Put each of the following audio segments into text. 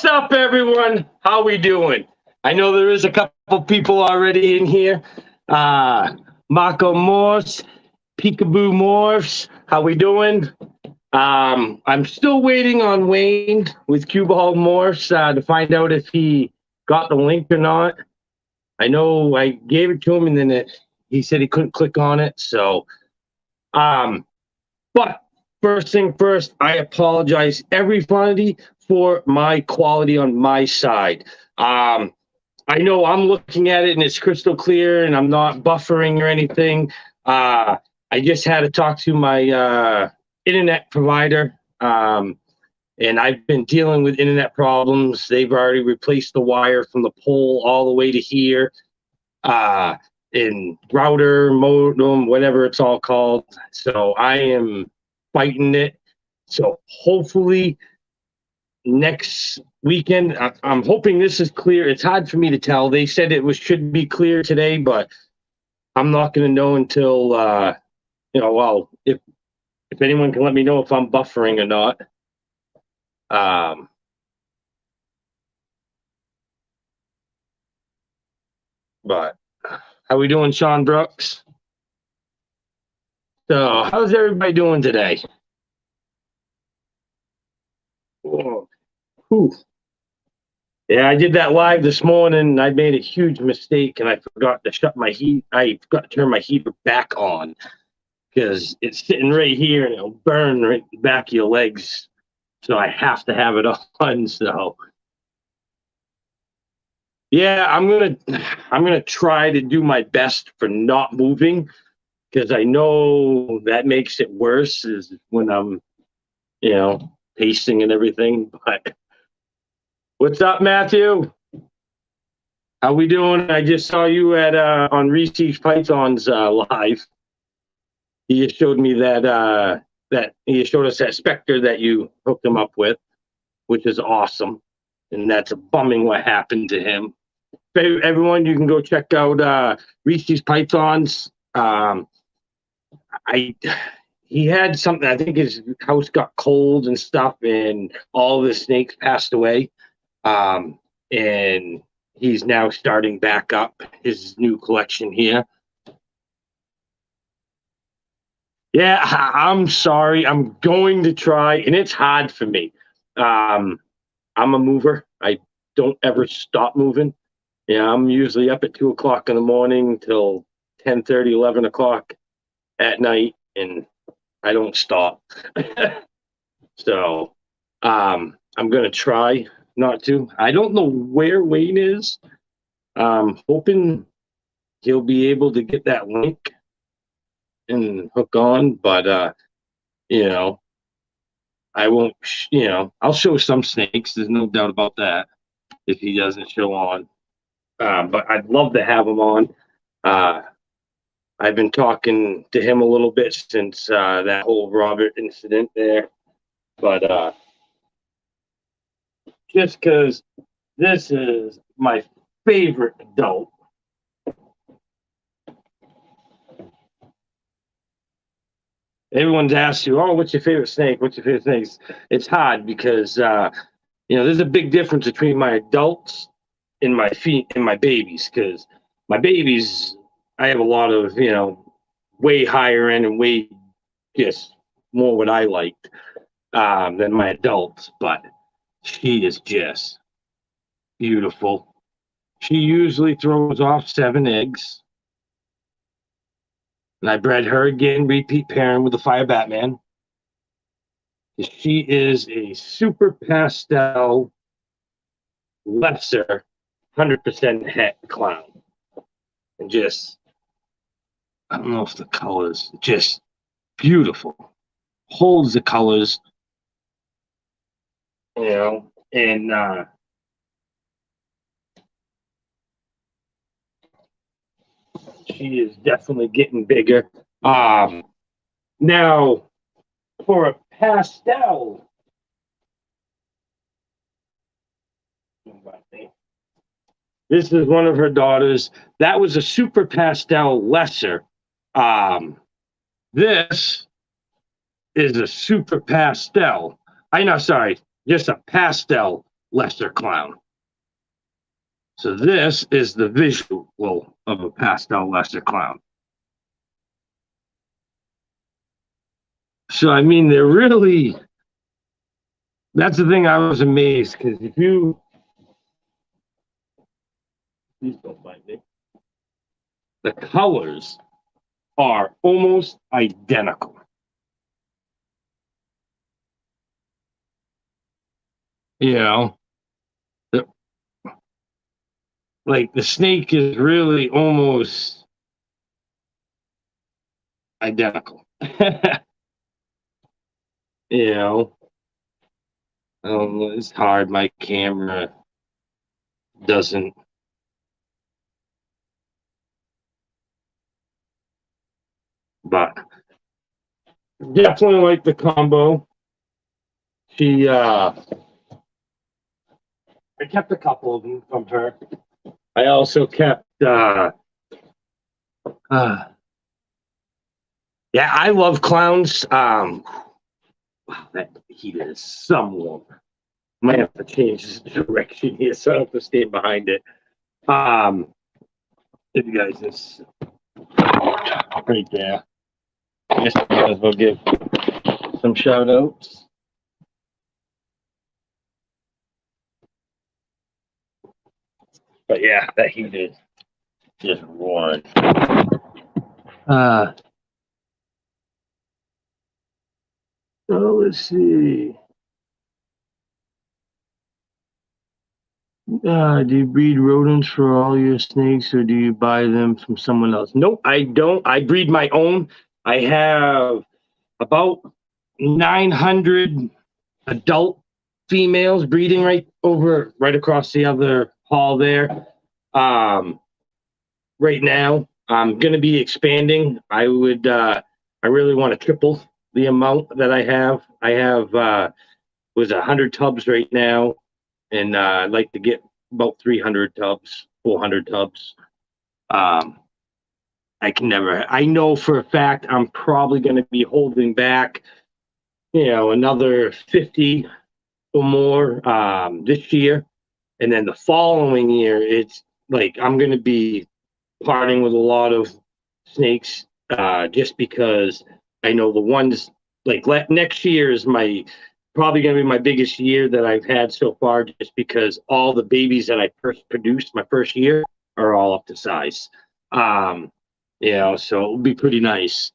What's up, everyone? How we doing? I know there is a couple people already in here. Marco Morse, Peekaboo Morphs. How we doing? I'm still waiting on Wayne with QBALL MORPHS to find out if he got the link or not. I know I gave it to him and then he said he couldn't click on it. So, but first thing first, I apologize everybody for my quality on my side. I know I'm looking at it and it's crystal clear and I'm not buffering or anything. I just had to talk to my internet provider, and I've been dealing with internet problems. They've already replaced the wire from the pole all the way to here, in router, modem, whatever it's all called. So I am fighting it. So hopefully next weekend, I'm hoping this is clear. It's hard for me to tell. They said it should be clear today, but I'm not going to know until, well, if anyone can let me know if I'm buffering or not. But how we doing, Sean Brooks? So how's everybody doing today? Whoa. Whew. Yeah, I did that live this morning. I made a huge mistake and I forgot to shut my heat. I forgot to turn my heater back on because it's sitting right here and it'll burn right the back of your legs. So I have to have it on. So yeah, I'm gonna try to do my best for not moving because I know that makes it worse is when I'm, pacing and everything. But what's up, Matthew? How we doing? I just saw you at on Reese's Python's live. He just showed me that he showed us that Spectre that you hooked him up with, which is awesome. And that's bumming what happened to him. Everyone, you can go check out Reese's Pythons. He had something. I think his house got cold and stuff, and all the snakes passed away. And he's now starting back up his new collection here. Yeah, I'm sorry. I'm going to try, and it's hard for me. I'm a mover. I don't ever stop moving. Yeah, I'm usually up at 2 o'clock in the morning till 10:30, 11 o'clock at night, and I don't stop. So I'm going to try not to. I don't know where Wayne is. I'm hoping he'll be able to get that link and hook on, but I won't, I'll show some snakes. There's no doubt about that if he doesn't show on. But I'd love to have him on. I've been talking to him a little bit since that whole Robert incident there. But just because this is my favorite adult. Everyone's asked you, oh, what's your favorite snake? What's your favorite snakes? It's hard because, there's a big difference between my adults and my babies, because my babies, I have a lot of, way higher end and way just more what I liked than my adults. But she is just beautiful. She usually throws off 7 eggs. And I bred her again, repeat pairing with the Fire Batman. She is a super pastel, lesser, 100% het clown. And just, I don't know if the colors, just beautiful. Holds the colors, and she is definitely getting bigger. Now, for a pastel, this is one of her daughters. That was a super pastel lesser. This is a super pastel. Just a pastel lesser clown. So this is the visual of a pastel lesser clown. So, I mean, they're really, that's the thing I was amazed, because if you, please don't mind me, the colors are almost identical. You know, the, like the snake is really almost identical. You know, it's hard. My camera doesn't. But definitely like the combo. I kept a couple of them from her. I also kept, yeah, I love clowns. Wow, that heat is some warm. Might have to change the direction here so I don't have to stand behind it. If you guys just right there, I guess I might as well give some shout outs. But yeah, that heat is just roaring. So let's see. Do you breed rodents for all your snakes, or do you buy them from someone else? Nope, I don't. I breed my own. I have about 900 adult females breeding right across the other hall there. Right now, I'm going to be expanding. I really want to triple the amount that I have. I have was 100 tubs right now, and I'd like to get about 300 tubs, 400 tubs. I know for a fact I'm probably going to be holding back, another 50 or more this year. And then the following year, it's like I'm going to be parting with a lot of snakes just because I know the ones like next year is probably going to be my biggest year that I've had so far, just because all the babies that I first produced my first year are all up to size. So it'll be pretty nice.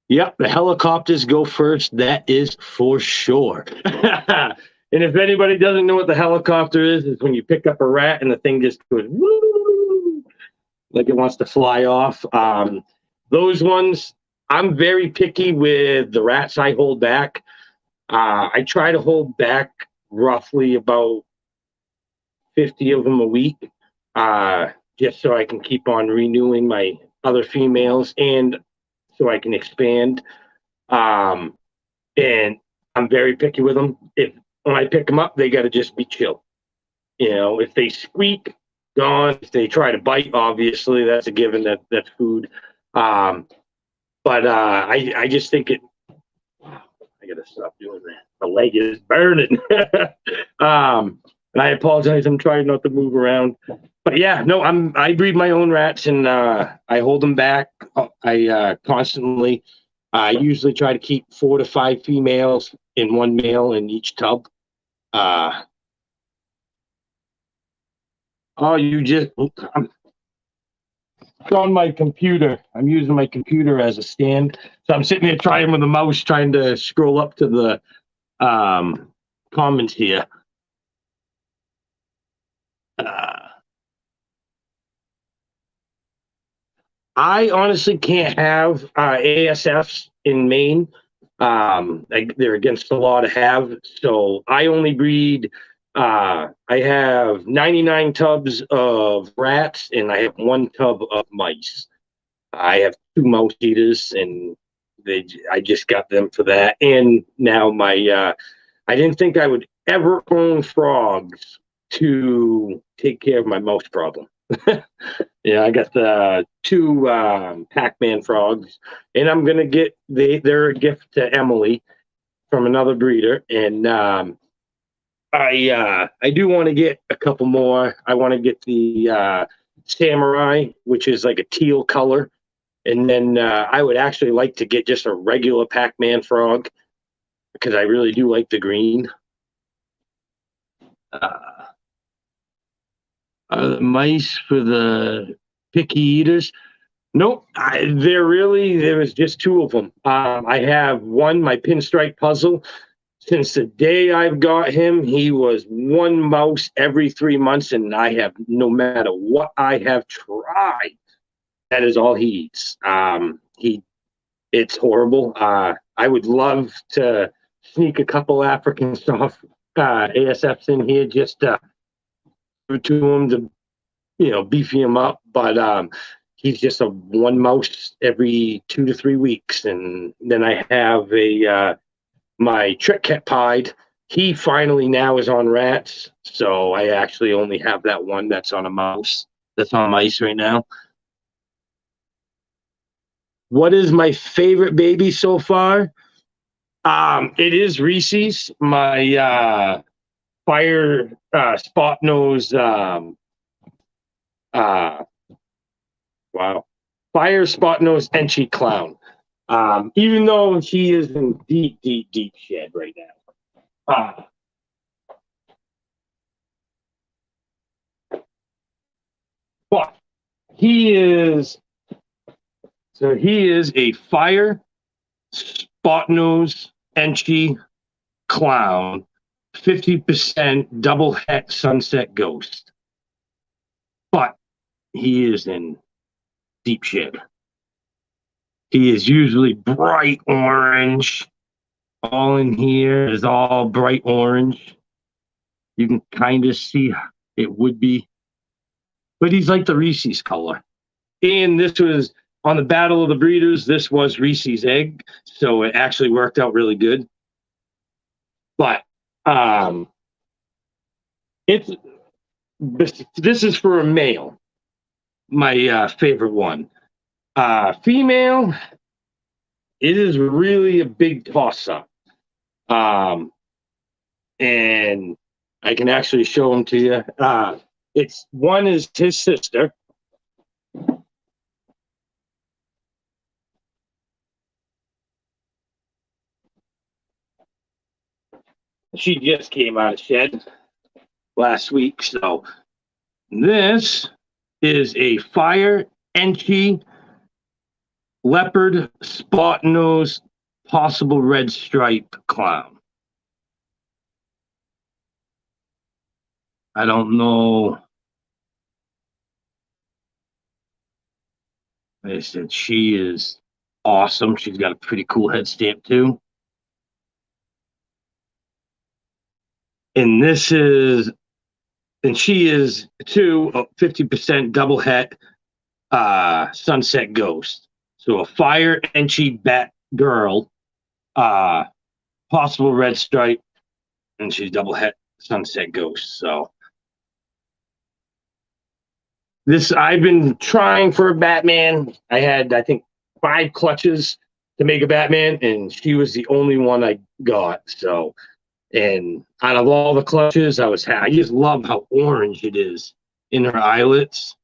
Yep, the helicopters go first. That is for sure. And if anybody doesn't know what the helicopter is, it's when you pick up a rat and the thing just goes woo, like it wants to fly off. Those ones, I'm very picky with the rats I hold back. I try to hold back roughly about 50 of them a week, just so I can keep on renewing my other females and so I can expand. And I'm very picky with them. When I pick them up, they got to just be chill. If they squeak, gone. If they try to bite, obviously that's a given. That's food. But I just think it. I gotta stop doing that. The leg is burning. And I apologize. I'm trying not to move around. But yeah, no, I breed my own rats, and I hold them back. I constantly. I usually try to keep 4 to 5 females and 1 male in each tub. I'm on my computer. I'm using my computer as a stand. So I'm sitting there trying with the mouse, trying to scroll up to the comments here. I honestly can't have ASFs in Maine. They're against the law to have. So I only breed. I have 99 tubs of rats, and I have 1 tub of mice. I have 2 mouse eaters, and I just got them for that. And now I didn't think I would ever own frogs to take care of my mouse problem. Yeah, I got the 2 Pac-Man frogs, and I'm gonna get they're a gift to Emily from another breeder, and I do want to get a couple more. I want to get the samurai, which is like a teal color, and then I would actually like to get just a regular Pac-Man frog because I really do like the green. Uh, Mice for the picky eaters. Nope, there was just two of them. I have one, my pinstripe puzzle. Since the day I've got him, he was one mouse every 3 months, and I have, no matter what I have tried, that is all he eats. It's horrible. I would love to sneak a couple African soft ASFs in here just to him to beefy him up, but he's just a one mouse every 2 to 3 weeks, and then I have a my trick cat pied. He finally now is on rats, so I actually only have that one that's on a mouse. That's on mice right now. What is my favorite baby so far? It is Reese's, my fire spot nose. Wow, fire spot nose Enchi clown. Even though he is in deep, deep, deep shed right now. But he is a fire spot nose Enchi clown, 50% double het sunset ghost. But he is in deep shed. He is usually bright orange. All in here is all bright orange. You can kind of see it would be, but he's like the Reese's color. And this was on the Battle of the Breeders. This was Reese's egg, so it actually worked out really good. But this is for a male. My favorite one. Female, it is really a big toss-up. And I can actually show them to you. It's one is his sister. She just came out of shed last week. So this is a fire Enchi leopard spot nose possible red stripe clown. I don't know. Like I said, she is awesome. She's got a pretty cool head stamp too. And she is too 50% double het sunset ghost. So a fire Enchi bat girl, possible red stripe, and she's double het sunset ghost. So I've been trying for a Batman. I had, I think, 5 clutches to make a Batman, and she was the only one I got. So, and out of all the clutches, I just love how orange it is in her eyelets.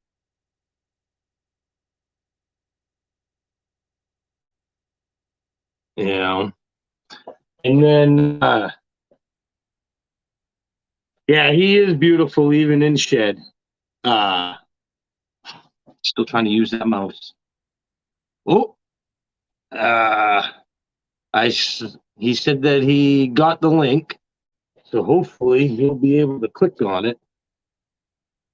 And then, yeah, he is beautiful even in shed. Still trying to use that mouse. Oh, he said that he got the link, so hopefully he'll be able to click on it.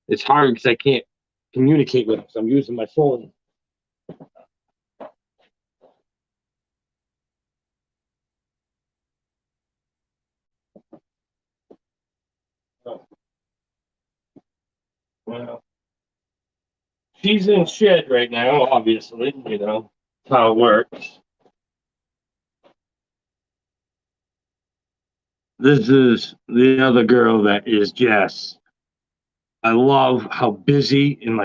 It's hard because I can't communicate with him, so I'm using my phone. Oh. Well, she's in shed right now, obviously, how it works. This is the other girl that is Jess. I love how busy and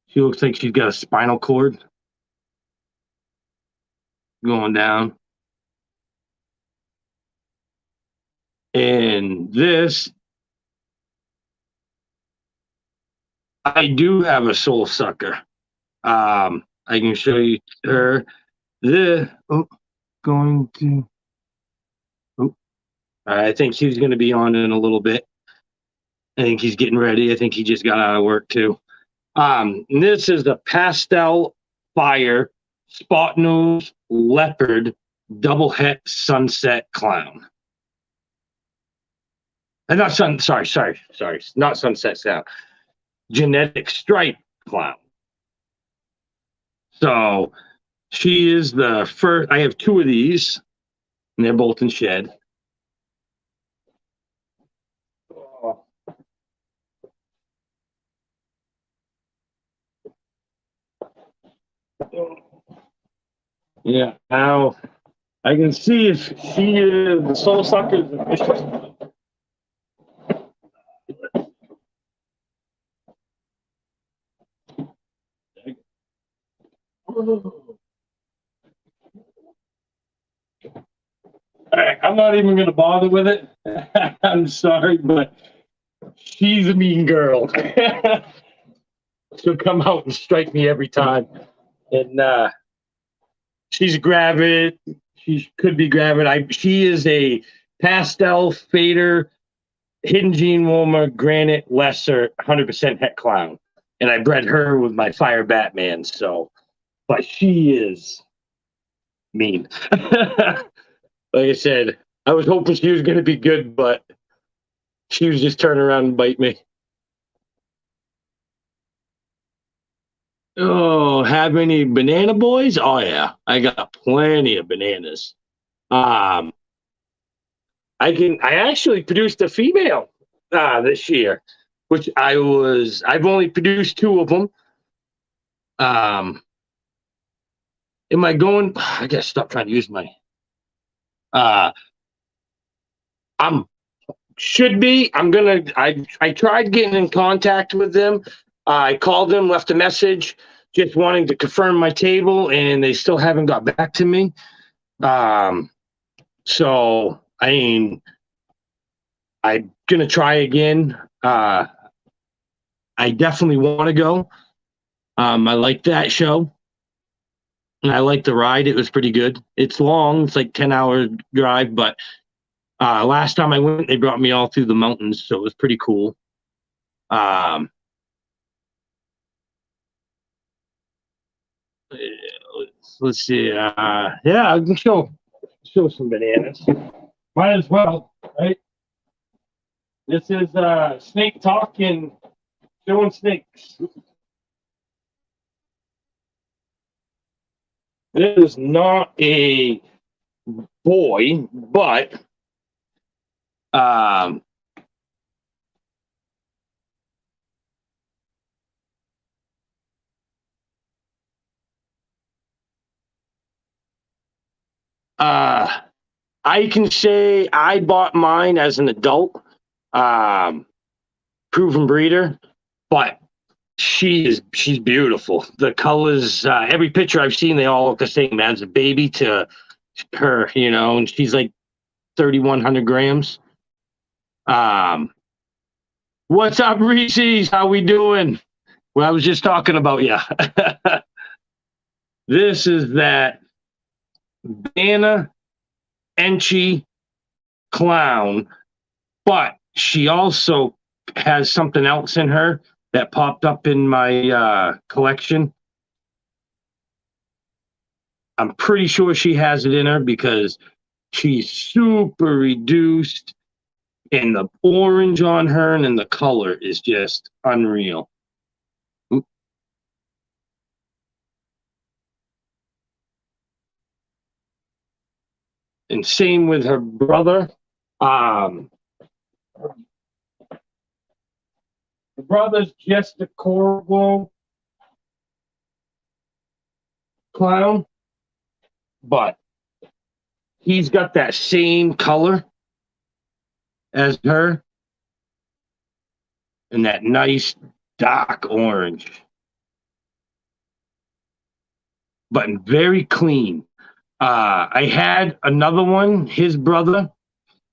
she looks like she's got a spinal cord going down. And this, I do have a soul sucker. I can show you her. Going to. Oh, I think he's going to be on in a little bit. I think he's getting ready. I think he just got out of work too. This is the Pastel Fire Spot Nose Leopard Double Het Sunset Clown. And not sorry, not Sunset Sound. Genetic Stripe Clown. So she is the first. I have two of these, and they're both in shed. Yeah, now I can see if she is the soul sucker. All right, I'm not even going to bother with it. I'm sorry, but she's a mean girl. She'll come out and strike me every time. And she's gravid. She could be gravid. She is a pastel fader, hidden gene warmer, granite lesser, 100% het clown. And I bred her with my fire Batman. So, but she is mean. Like I said, I was hoping she was going to be good, but she was just turning around and bite me. Oh, have any banana boys? Oh yeah, I got plenty of bananas. I actually produced a female this year, which I've only produced two of them. Am I going? I gotta stop trying to use my. I'm gonna. I tried getting in contact with them. I called them, left a message, just wanting to confirm my table, and they still haven't got back to me. So I mean, I'm gonna try again. I definitely want to go. I like that show. And I like the ride. It was pretty good. It's long. It's like 10-hour drive, but last time I went, they brought me all through the mountains, so it was pretty cool. Let's see. Yeah, I can show some bananas. Might as well, right? This is snake talk and showing snakes. This is not a boy, but I can say I bought mine as an adult, proven breeder, but she's beautiful. The colors, every picture I've seen, they all look the same as a baby to her, and she's like 3,100 grams. What's up, Reese's? How we doing? Well, I was just talking about you. This is that banana Enchi clown, but she also has something else in her that popped up in my collection. I'm pretty sure she has it in her because she's super reduced, and the orange on her and the color is just unreal. And same with her brother. The brother's just a Corvo clown, but he's got that same color as her and that nice dark orange, but very clean. I had another one, his brother,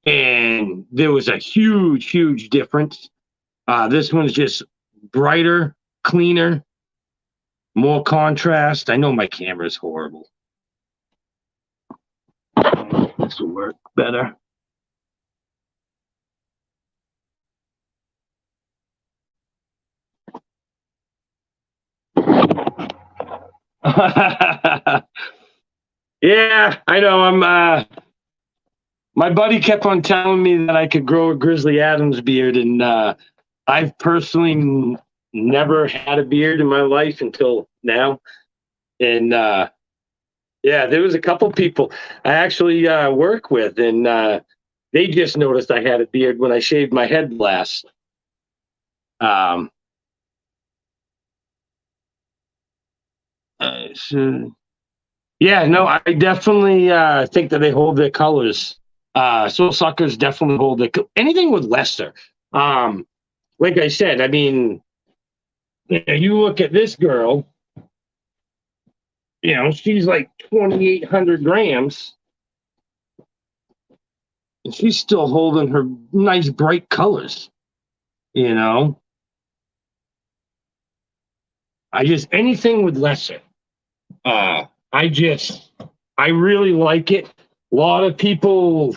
and there was a huge difference. This one's just brighter, cleaner, more contrast. I know my camera is horrible. This will work better. Yeah, I know. My buddy kept on telling me that I could grow a Grizzly Adams beard, and I've personally never had a beard in my life until now. And yeah, there was a couple people I actually work with, and they just noticed I had a beard when I shaved my head last. So, yeah, no, I definitely think that they hold their colors. Soul Suckers definitely hold their anything with Lester. Like I said, I mean, you look at this girl, she's like 2,800 grams, and she's still holding her nice bright colors. I just anything with Lesser. I really like it. A lot of people,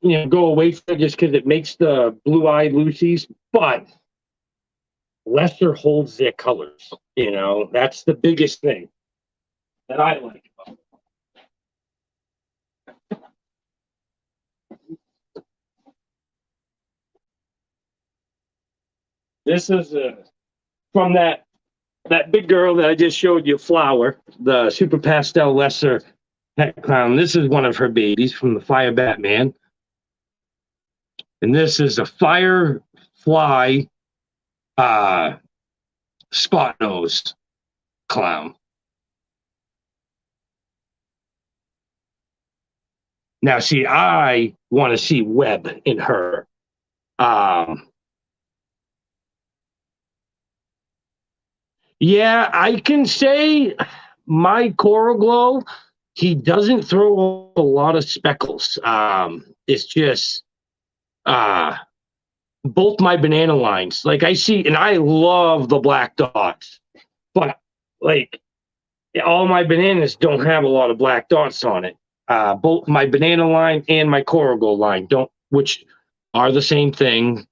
go away from it just because it makes the blue-eyed Lucy's, but Lesser holds their colors. That's the biggest thing that I like about it. This is from that big girl that I just showed you, Flower, the Super Pastel Lesser Pet Clown. This is one of her babies from the Fire Batman. And this is a Firefly Spot Nose Clown. Now, see, I want to see web in her. Yeah, I can say my Coral Glow, he doesn't throw a lot of speckles. It's just both my banana lines. Like I see, and I love the black dots, but like all my bananas don't have a lot of black dots on it. Both my banana line and my Coral Glow line don't, which are the same thing.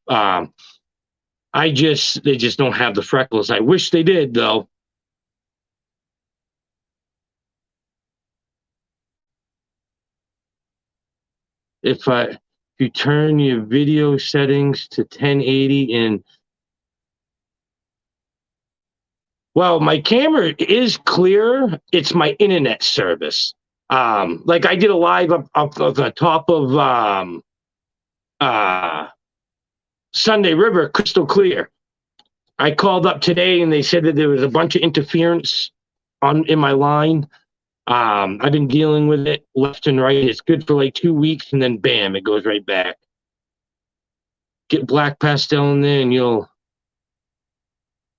They just don't have the freckles. I wish they did, though. If you turn your video settings to 1080 and well, my camera is clearer. It's my internet service. Like I did a live up the top of Sunday River, crystal clear. I called up today and they said that there was a bunch of interference in my line. I've been dealing with it left and right. It's good for like 2 weeks and then bam, it goes right back. Get black pastel in there and you'll.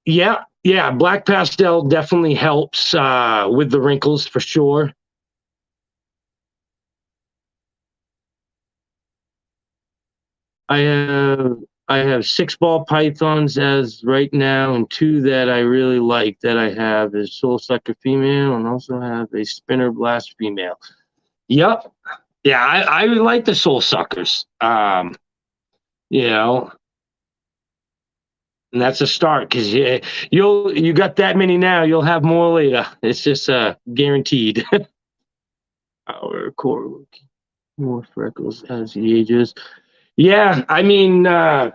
Yeah, black pastel definitely helps with the wrinkles for sure. I have 6 ball pythons as right now, and 2 that I really like that I have is Soul Sucker female and also have a Spinner Blast female. Yep. Yeah, I like the Soul Suckers. And that's a start because you got that many now, you'll have more later. It's just guaranteed. Our core more freckles as he ages. Yeah, I mean, I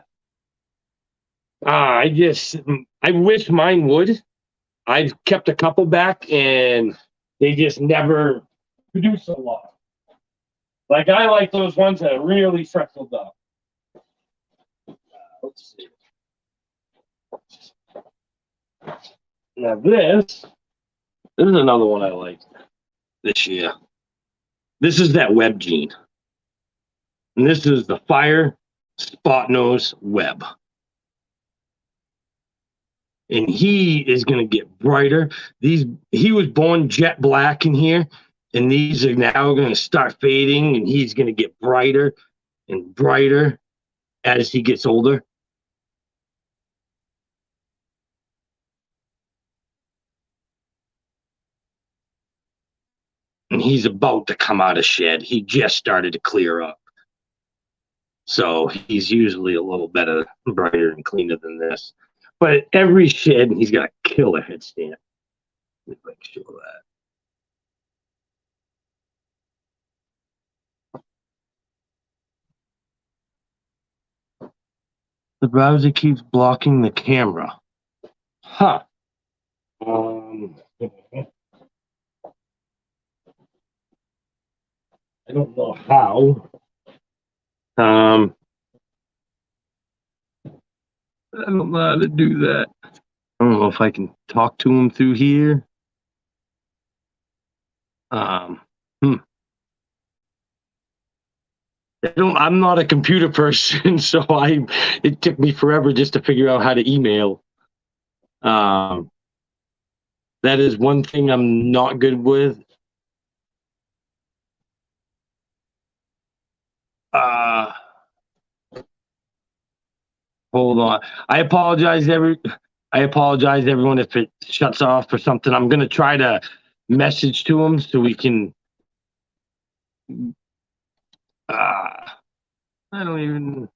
wish mine would. I've kept a couple back, and they just never produce a lot. Like I like those ones that are really freckled up. Let's see. Now this is another one I like this year. This is that Web Gene. And this is the Fire Spot Nose Web. And he is going to get brighter. He was born jet black in here, and these are now going to start fading, and he's going to get brighter. and brighter as he gets older. And he's about to come out of shed. He just started to clear up. So he's usually a little better, brighter and cleaner than this. But every shed, he's got a killer headstand. Let me make sure of that. The browser keeps blocking the camera. Huh. I don't know how. I don't know how to do that. I don't know if I can talk to him through here. I'm not a computer person, so it took me forever just to figure out how to email. That is one thing I'm not good with. Hold on. I apologize everyone if it shuts off or something. I'm gonna try to message to him so we can I don't even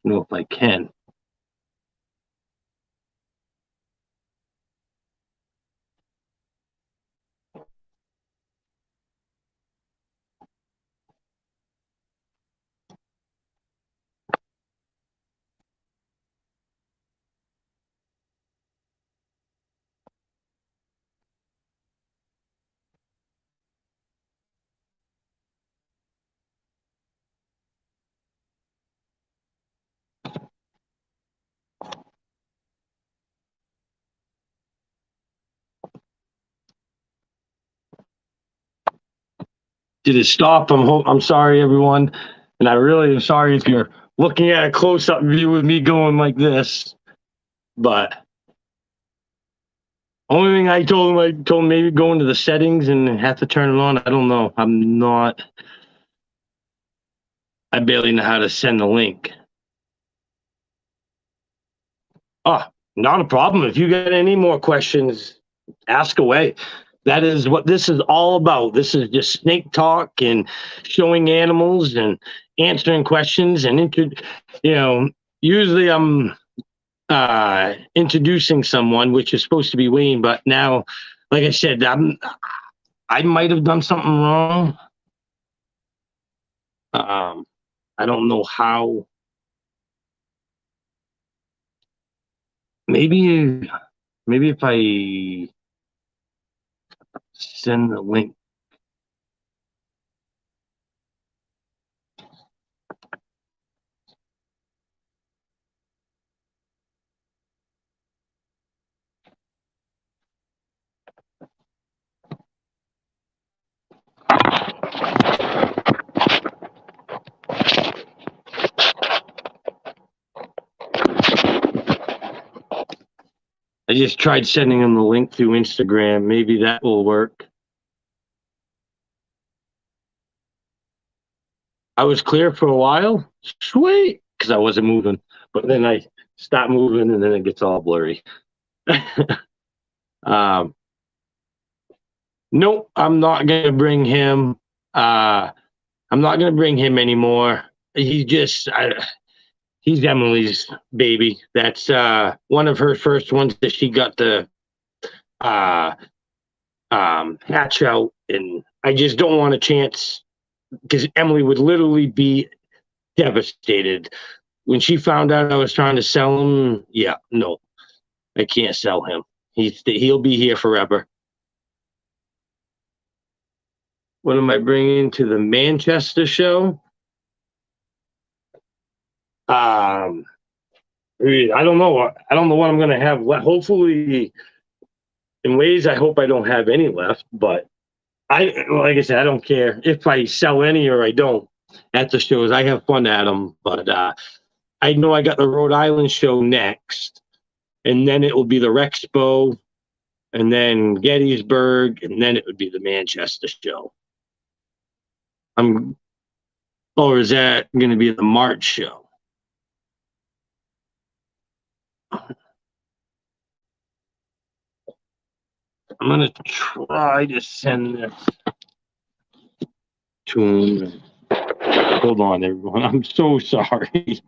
know if I can. Did it stop? I'm sorry, everyone, and I really am sorry if you're looking at a close-up view with me going like this. But only thing I told him maybe go into the settings and have to turn it on. I don't know. I barely know how to send the link. Oh, not a problem. If you got any more questions, ask away. That is what this is all about. This is just snake talk and showing animals and answering questions and usually I'm introducing someone, which is supposed to be Wayne, but now, like I said, I might have done something wrong. I don't know how. Maybe if I send the link. I just tried sending him the link through Instagram. Maybe that will work. I was clear for a while. Sweet. Because I wasn't moving. But then I stop moving and then it gets all blurry. Nope, I'm not going to bring him. I'm not going to bring him anymore. He's Emily's baby. That's one of her first ones that she got to hatch out. And I just don't want a chance because Emily would literally be devastated when she found out I was trying to sell him. Yeah, no, I can't sell him. He'll be here forever. What am I bringing to the Manchester show? I don't know. I don't know what I'm going to have left. Hopefully, in ways, I hope I don't have any left. But like I said, I don't care if I sell any or I don't at the shows. I have fun at them. But I know I got the Rhode Island show next, and then it will be the Rexpo, and then Gettysburg, and then it would be the Manchester show. Or is that going to be the March show? I'm going to try to send this to him. Hold on, everyone. I'm so sorry.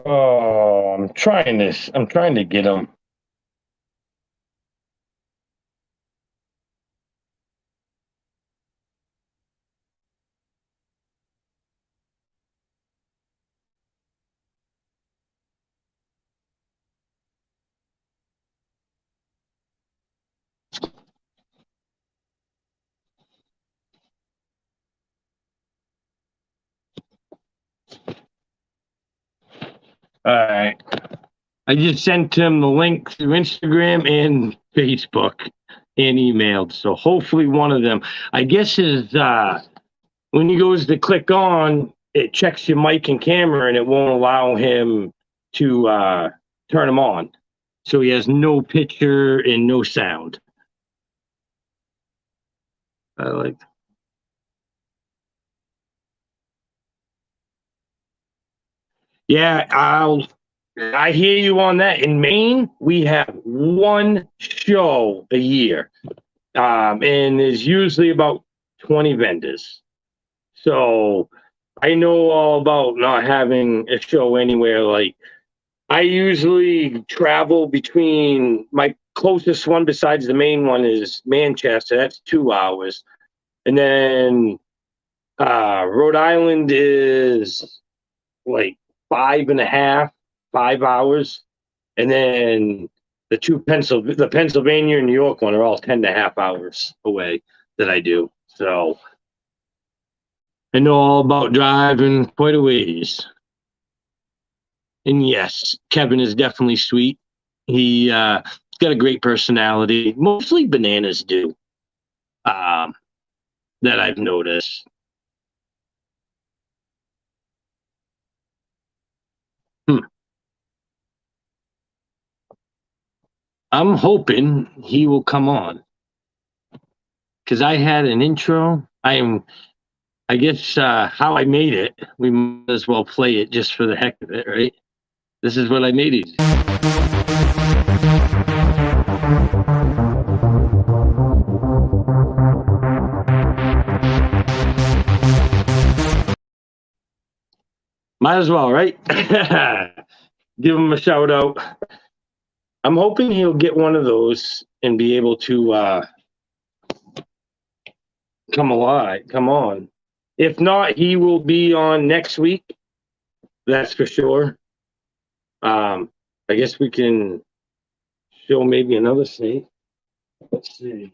Oh, I'm trying this. I'm trying to get him. All right. I just sent him the link to Instagram and Facebook and emailed. So hopefully one of them. I guess is when he goes to click on, it checks your mic and camera and it won't allow him to turn them on. So he has no picture and no sound. I like. Yeah, I hear you on that. In Maine, we have one show a year, and there's usually about 20 vendors. So I know all about not having a show anywhere. Like I usually travel between my closest one besides the main one is Manchester. That's 2 hours, and then Rhode Island is like 5.5, 5 hours, and then the Pennsylvania and New York one are all 10.5 hours away that I do. So I know all about driving quite a ways. And yes, Kevin is definitely sweet. He's got a great personality. Mostly bananas do. That I've noticed. Hmm. I'm hoping he will come on because I had an intro. I guess how I made it. We might as well play it just for the heck of it, right? This is what I made it. Might as well, right? Give him a shout out. I'm hoping he'll get one of those and be able to come on. If not, he will be on next week. That's for sure. I guess we can show maybe another state. Let's see.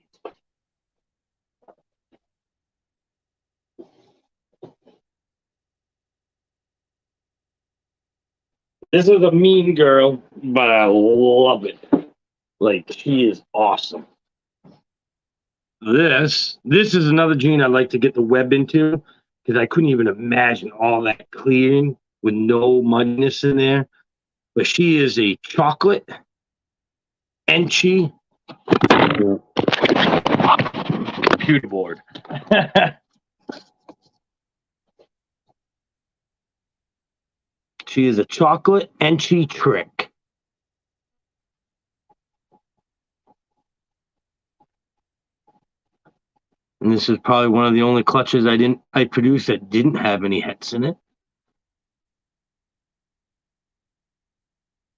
This is a mean girl, but I love it. Like she is awesome. This is another gene I'd like to get the web into because I couldn't even imagine all that clearing with no muddiness in there. But she is a chocolate Enchi computer board. She is a chocolate Enchi trick. And this is probably one of the only clutches I produced that didn't have any hets in it.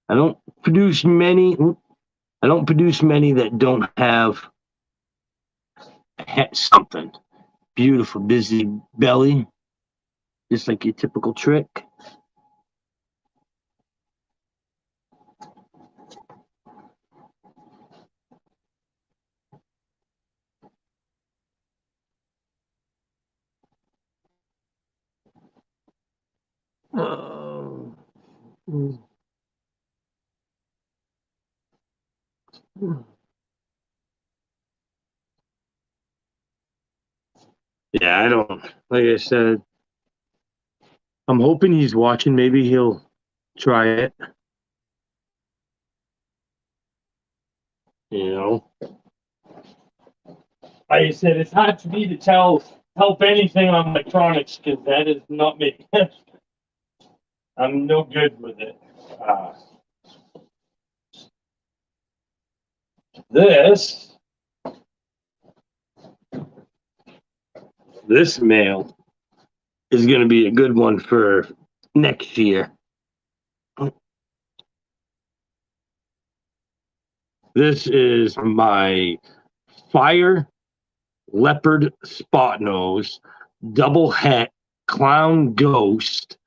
I don't produce many that don't have het something. Beautiful busy belly, just like your typical trick. Yeah, I don't, like I said, I'm hoping he's watching. Maybe he'll try it. You know, like I said, it's hard for me to help anything on electronics because that is not me. I'm no good with it. This mail is going to be a good one for next year. This is my Fire Leopard Spot Nose Double Het Clown Ghost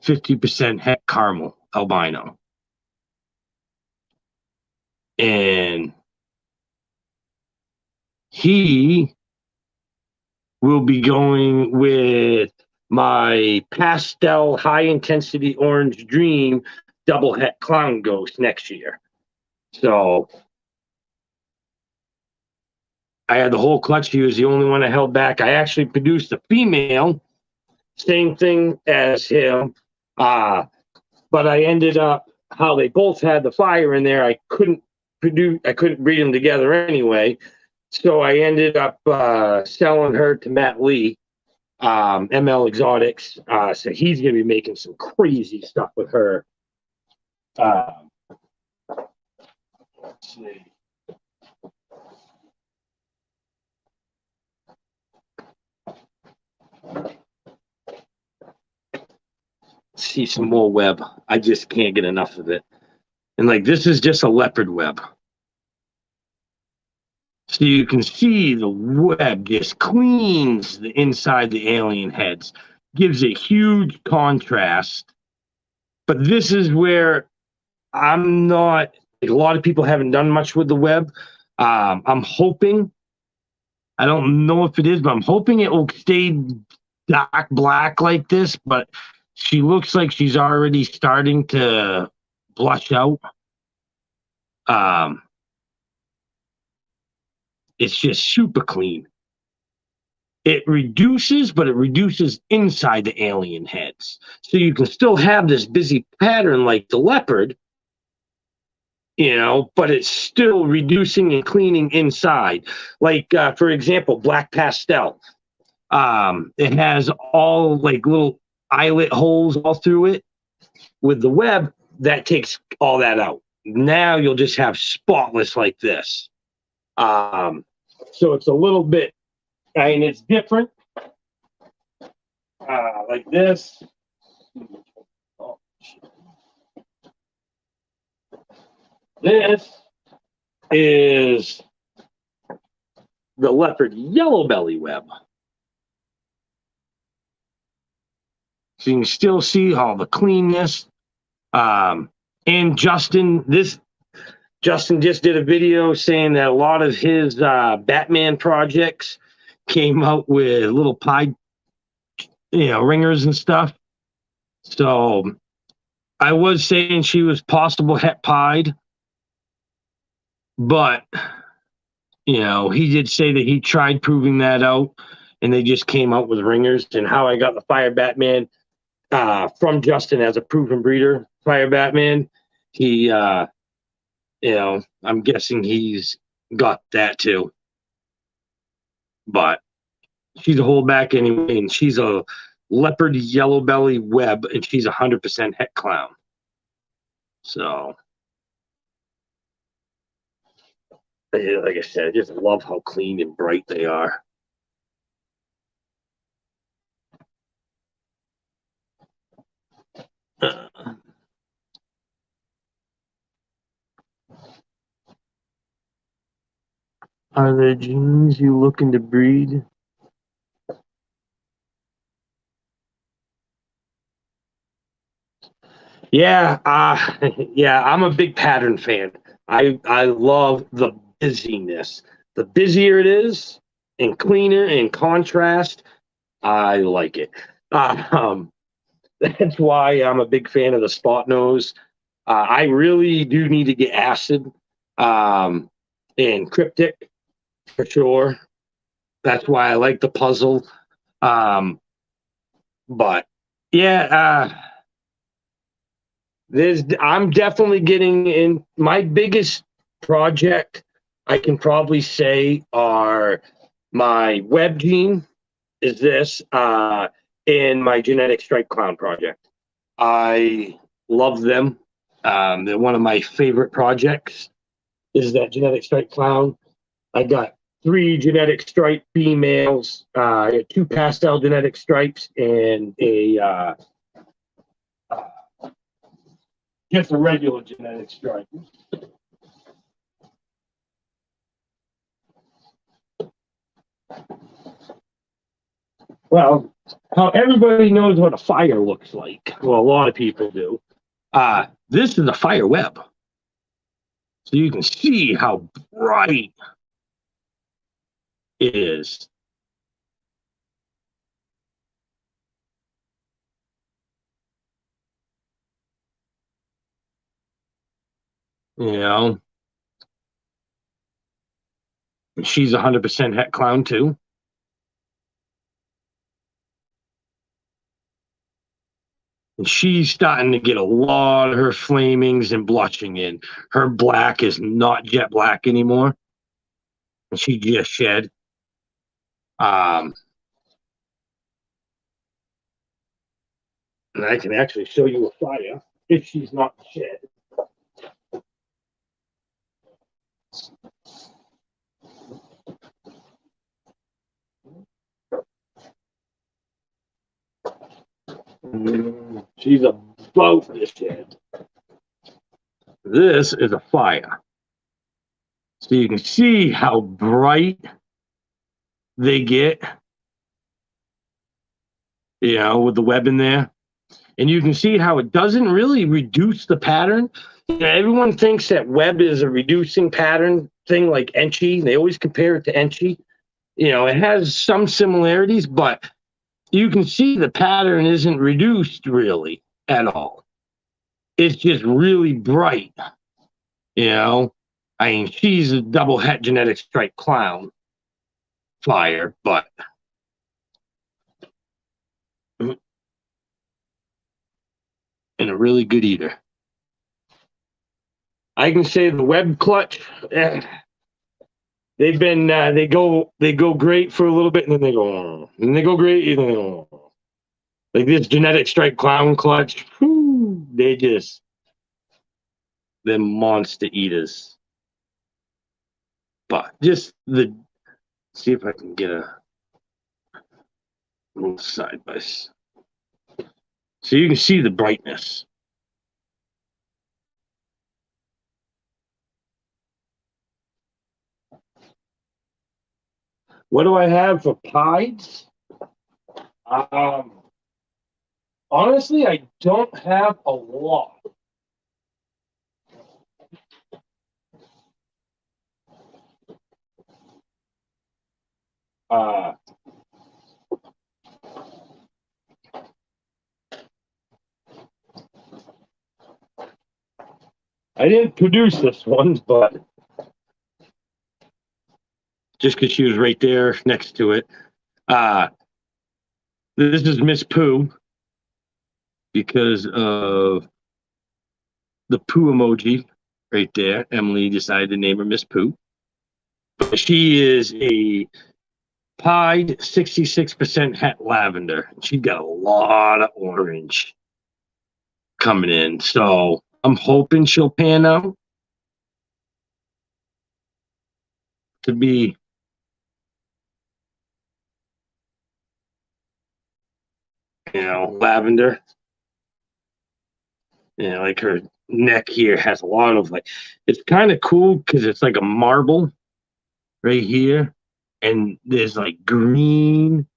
50% Het Caramel Albino. And he will be going with my pastel high intensity orange dream double Het Clown Ghost next year. So I had the whole clutch. He was the only one I held back. I actually produced a female, same thing as him. But I ended up, how they both had the fire in there, I couldn't breed them together anyway. So I ended up selling her to Matt Lee, ML Exotics. So he's going to be making some crazy stuff with her. Let's see. See some more web. I just can't get enough of it. And like, this is just a leopard web. So you can see the web just cleans the inside the alien heads, gives a huge contrast. But this is where I'm not, like, a lot of people haven't done much with the web. I'm hoping, I don't know if it is, but I'm hoping it will stay dark black like this, but she looks like she's already starting to blush out. It's just super clean. It reduces, but it reduces inside the alien heads. So you can still have this busy pattern like the leopard, you know, but it's still reducing and cleaning inside. Like, for example, black pastel. It has all like little eyelet holes all through it. With the web, that takes all that out. Now you'll just have spotless like this. So it's a little bit, I mean, it's different. Like this. This is the leopard yellow belly web. So you can still see all the cleanness. And Justin just did a video saying that a lot of his Batman projects came out with little pied, ringers and stuff. So I was saying she was possible het pied, but he did say that he tried proving that out, and they just came out with ringers. And how I got the Fire Batman from Justin as a proven breeder, Fire Batman, he, I'm guessing he's got that too. But she's a holdback anyway, and she's a leopard yellow belly web, and she's 100% het clown. So, like I said, I just love how clean and bright they are. Are there genes you looking to breed? Yeah, I'm a big pattern fan. I love the busyness. The busier it is, and cleaner and contrast, I like it. That's why I'm a big fan of the spot nose. I really do need to get acid and cryptic for sure. That's why I like the puzzle. But yeah, I'm definitely getting in. My biggest project I can probably say are my web gene is this and my genetic stripe clown project. I love them. They're one of my favorite projects. Is that genetic stripe clown? I got 3 genetic stripe females, I got 2 pastel genetic stripes, and a just a regular genetic stripe. Well, how everybody knows what a fire looks like. Well, a lot of people do. This is a fire web. So you can see how bright it is. You know, she's 100% het clown too. And she's starting to get a lot of her flamings and blushing in. Her black is not jet black anymore. And she just shed. And I can actually show you a fire if she's not shed. She's about to shed. This is a fire. So you can see how bright they get, you know, with the web in there. And you can see how it doesn't really reduce the pattern. You know, everyone thinks that web is a reducing pattern thing like Enchi. They always compare it to Enchi. You know, it has some similarities, but you can see the pattern isn't reduced really at all. It's just really bright, you know. I mean, she's a double het genetic stripe clown fire, but and a really good eater. I can say the web clutch, they've been they go great for a little bit and then they go and they go great and then they go like this genetic stripe clown clutch. Whew, they're monster eaters. But just see if I can get a little side by side. So you can see the brightness. What do I have for pies? Honestly, I don't have a lot. I didn't produce this one, but just because she was right there next to it. This is Miss Pooh because of the Pooh emoji right there. Emily decided to name her Miss Pooh. But she is a pied 66% het lavender. She's got a lot of orange coming in. So I'm hoping she'll pan out to be lavender. You know, like her neck here has a lot of it's kind of cool because it's like a marble right here. And there's like green,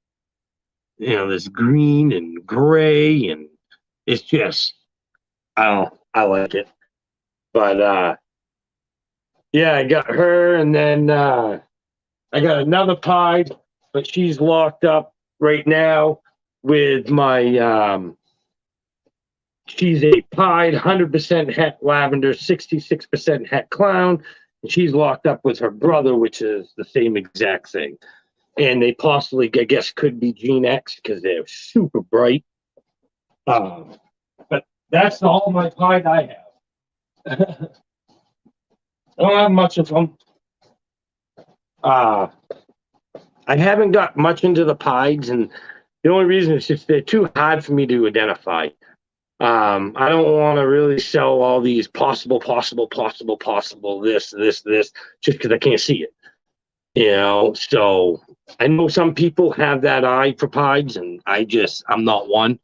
there's green and gray, and it's just, I like it. But yeah, I got her, and then I got another pie, but she's locked up right now with my She's a pied 100% het lavender, 66% het clown, and she's locked up with her brother, which is the same exact thing. And they possibly, I guess, could be Gene X because they're super bright. But that's all my pied I have. I don't have much of them. I haven't got much into the pieds, and the only reason is just they're too hard for me to identify. I don't want to really sell all these possible, this, just because I can't see it. You know, so I know some people have that eye for pieds, and I'm not one.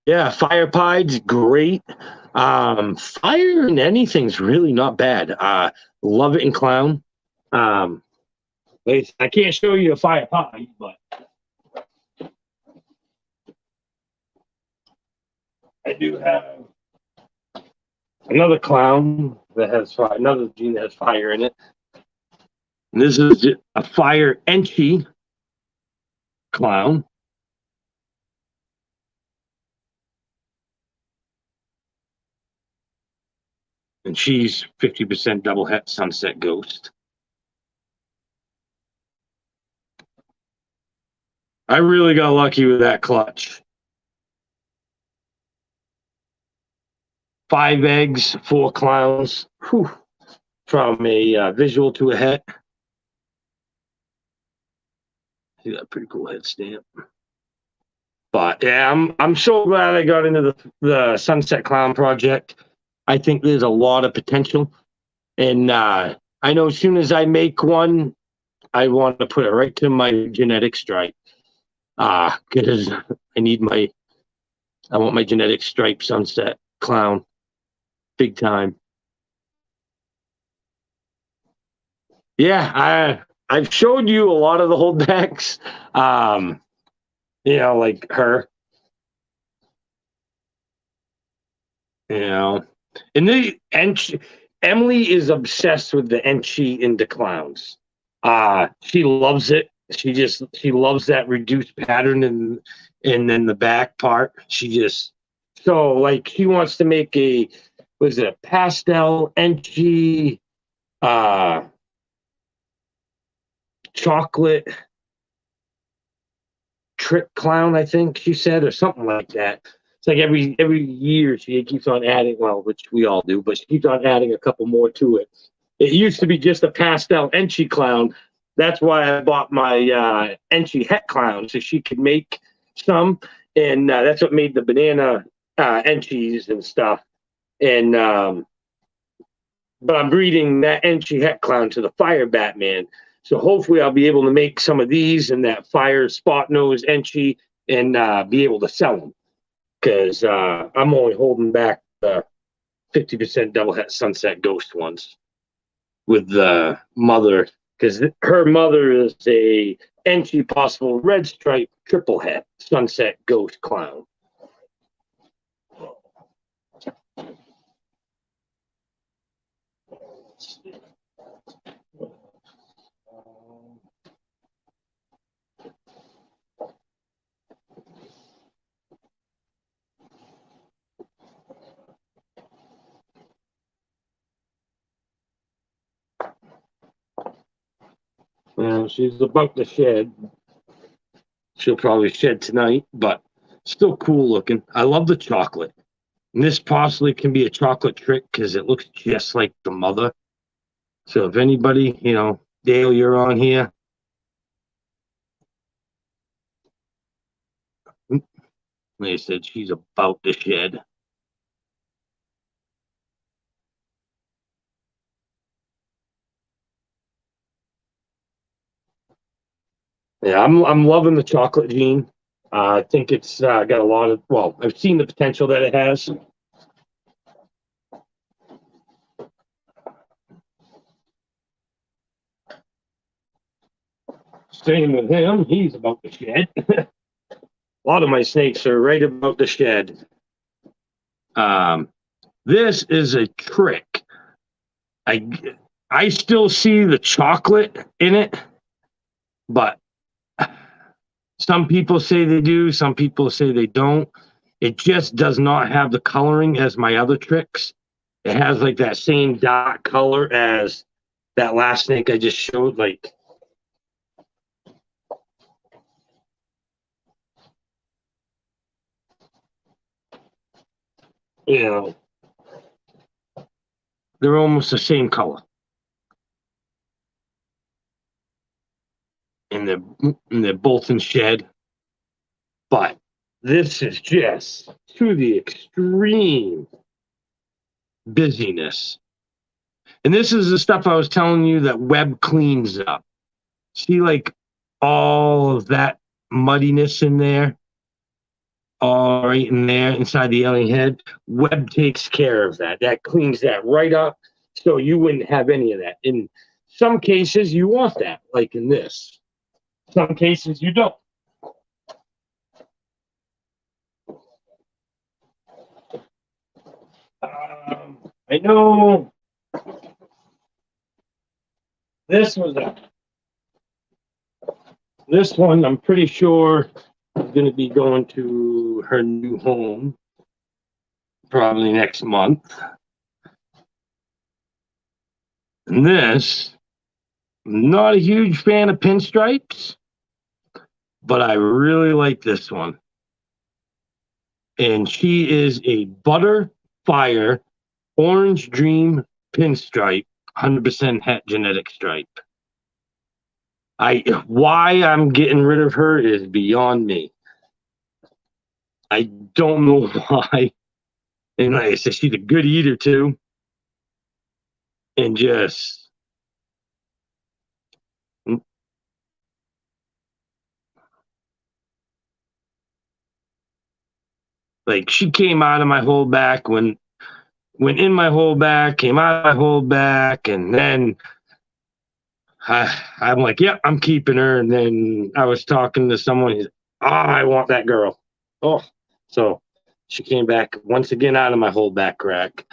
Yeah, fire pieds, great. Fire and anything's really not bad. Love it in clown. I can't show you a fire pied, but I do have another clown that has fire, another gene that has fire in it. And this is a fire Enchi clown. And she's 50% double het sunset ghost. I really got lucky with that clutch. 5 eggs, 4 clowns. Whew. From a visual to a het. See that pretty cool head stamp. But yeah, I'm so glad I got into the Sunset Clown project. I think there's a lot of potential, and I know as soon as I make one, I want to put it right to my genetic stripe. Because I want my genetic stripe Sunset Clown, big time. Yeah, I've showed you a lot of the holdbacks. You know, like her. You know, and Emily is obsessed with the Enchi into clowns. She loves it. She loves that reduced pattern and then the back part. She wants to make a pastel Enchi chocolate trick clown, I think she said, or something like that. It's like every year she keeps on adding, well, which we all do, but she keeps on adding a couple more to it. It used to be just a pastel Enchi clown. That's why I bought my Enchi het clown, so she could make some, and that's what made the banana Enchis and stuff. And but I'm breeding that Enchi het clown to the fire Batman. So hopefully I'll be able to make some of these and that fire spot nose Enchi and be able to sell them. Because I'm only holding back the 50% double het sunset ghost ones with the mother. Because her mother is a Enchi possible red stripe triple het sunset ghost clown. She's about to shed. She'll probably shed tonight, but still cool looking. I love the chocolate. And this possibly can be a chocolate trick because it looks just like the mother. So if anybody, Dale, you're on here. Like I said, she's about to shed. Yeah, I'm loving the chocolate gene. I think it's got a lot of, well, I've seen the potential that it has. Same with him. He's about to shed. A lot of my snakes are right about to shed. This is a trick. I still see the chocolate in it, but Some people say they do, some people say they don't. It just does not have the coloring as my other tricks. It has like that same dark color as that last snake I just showed. Like, you know, they're almost the same color. And they're both in shed. But this is just to the extreme busyness. And this is the stuff I was telling you that web cleans up. See, like all of that muddiness in there, all right in there inside the alien head. Web takes care of that. That cleans that right up, so you wouldn't have any of that. In some cases, you want that, like in this. Some cases, you don't. I know this was this one, I'm pretty sure, is going to be going to her new home probably next month. And this, I'm not a huge fan of pinstripes, but I really like this one. And she is a Butterfire Orange Dream pinstripe, 100% het genetic stripe. Why I'm getting rid of her is beyond me. I don't know why. And like I said, she's a good eater too. And just like she came out of my holdback went in my holdback, came out of my holdback, and then I'm like, yep, I'm keeping her. And then I was talking to someone, he's, I want that girl. Oh, so she came back once again out of my holdback rack.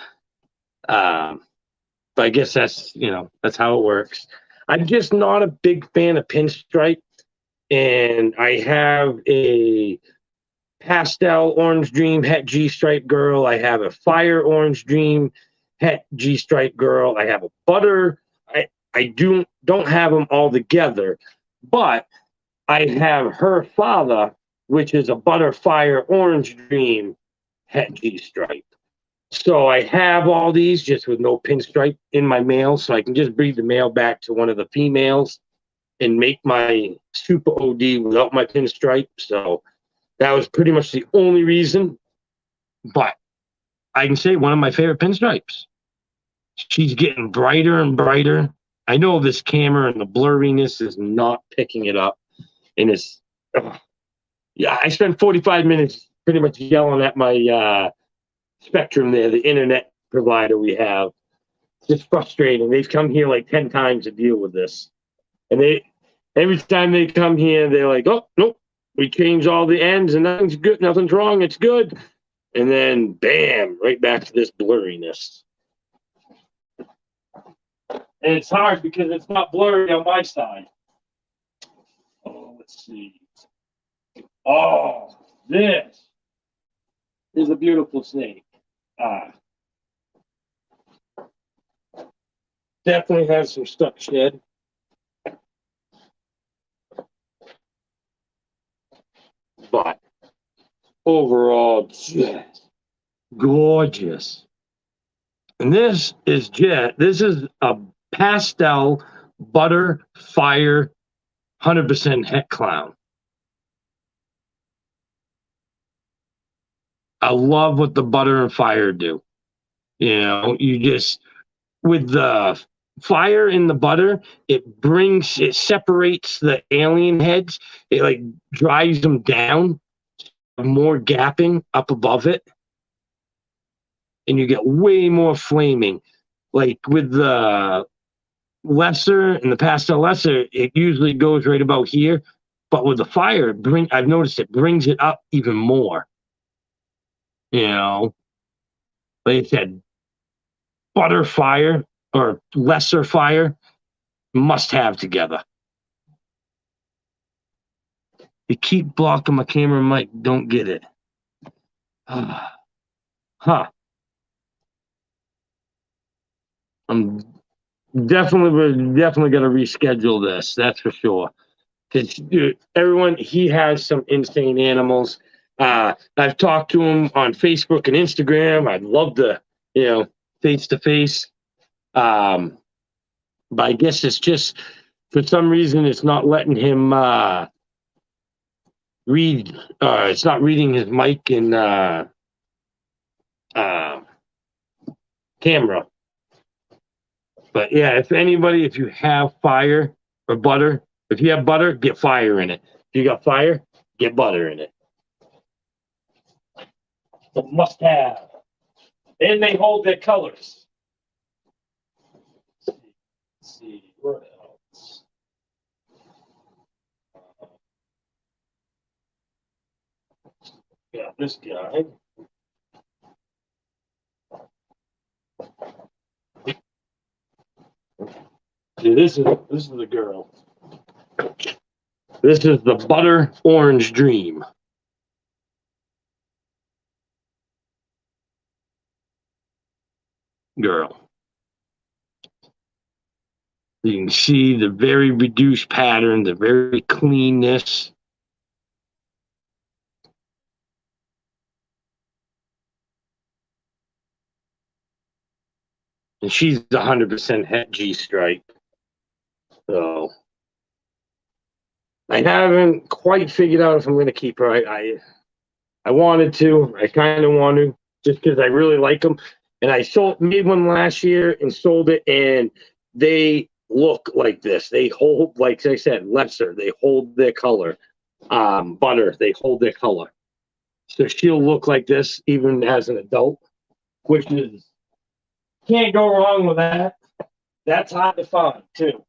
But I guess that's, that's how it works. I'm just not a big fan of pinstripe. And I have a pastel orange dream het G stripe girl. I have a fire orange dream het G stripe girl. I have a butter. I don't have them all together, but I have her father, which is a Butterfire Orange Dream het G stripe. So I have all these just with no pinstripe in my male, so I can just breed the male back to one of the females and make my super OD without my pinstripe. So that was pretty much the only reason. But I can say one of my favorite pinstripes. She's getting brighter and brighter. I know this camera and the blurriness is not picking it up. And it's, yeah, I spent 45 minutes pretty much yelling at my Spectrum there, the internet provider we have. It's just frustrating. They've come here like 10 times to deal with this. And every time they come here, they're like, oh, nope, we changed all the ends and nothing's good, nothing's wrong, it's good. And then, bam, right back to this blurriness. And it's hard because it's not blurry on my side. Oh, let's see. Oh, this is a beautiful snake. Definitely has some stuck shed. But overall, just gorgeous. And this is a pastel Butterfire 100% het clown. I love what the butter and fire do. You just, with the fire in the butter, it separates the alien heads. It like drives them down, more gapping up above it. And you get way more flaming. Like with the lesser and the pastel lesser, it usually goes right about here. But with the fire, I've noticed it brings it up even more. Like I said, butter fire or lesser fire must have together. You keep blocking my camera mic. Don't get it. Huh. I'm definitely got to reschedule this. That's for sure. Everyone, he has some insane animals. I've talked to him on Facebook and Instagram. I'd love to, face to face. But I guess it's just for some reason it's not letting him read. It's not reading his mic and camera. But yeah, if you have fire or butter, if you have butter, get fire in it. If you got fire, get butter in it. The must have. And they hold their colors. Let's see what else. Yeah, this guy. See, this is the girl. This is the butter orange dream. Girl. You can see the very reduced pattern, the very cleanness. And she's 100% het G-stripe. So I haven't quite figured out if I'm going to keep her. I wanted to. I kind of want to, just because I really like them. And I made one last year and sold it, and they look like this. They hold, like I said, lesser. They hold their color. Butter, they hold their color. So she'll look like this even as an adult, which is, can't go wrong with that. That's hard to find, too.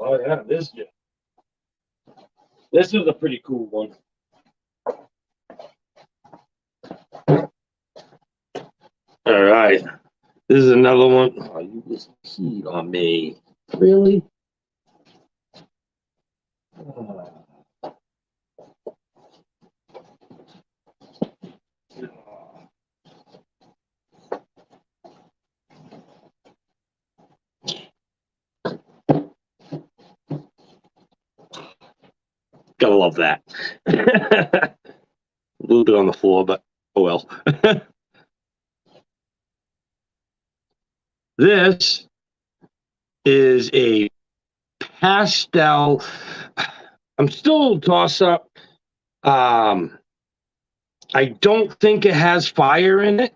Oh, yeah, this is a pretty cool one. All right. This is another one. Oh, you just peed on me. Really? Gotta love that. A little bit on the floor, but oh well. This is a pastel. I'm still toss up. I don't think it has fire in it.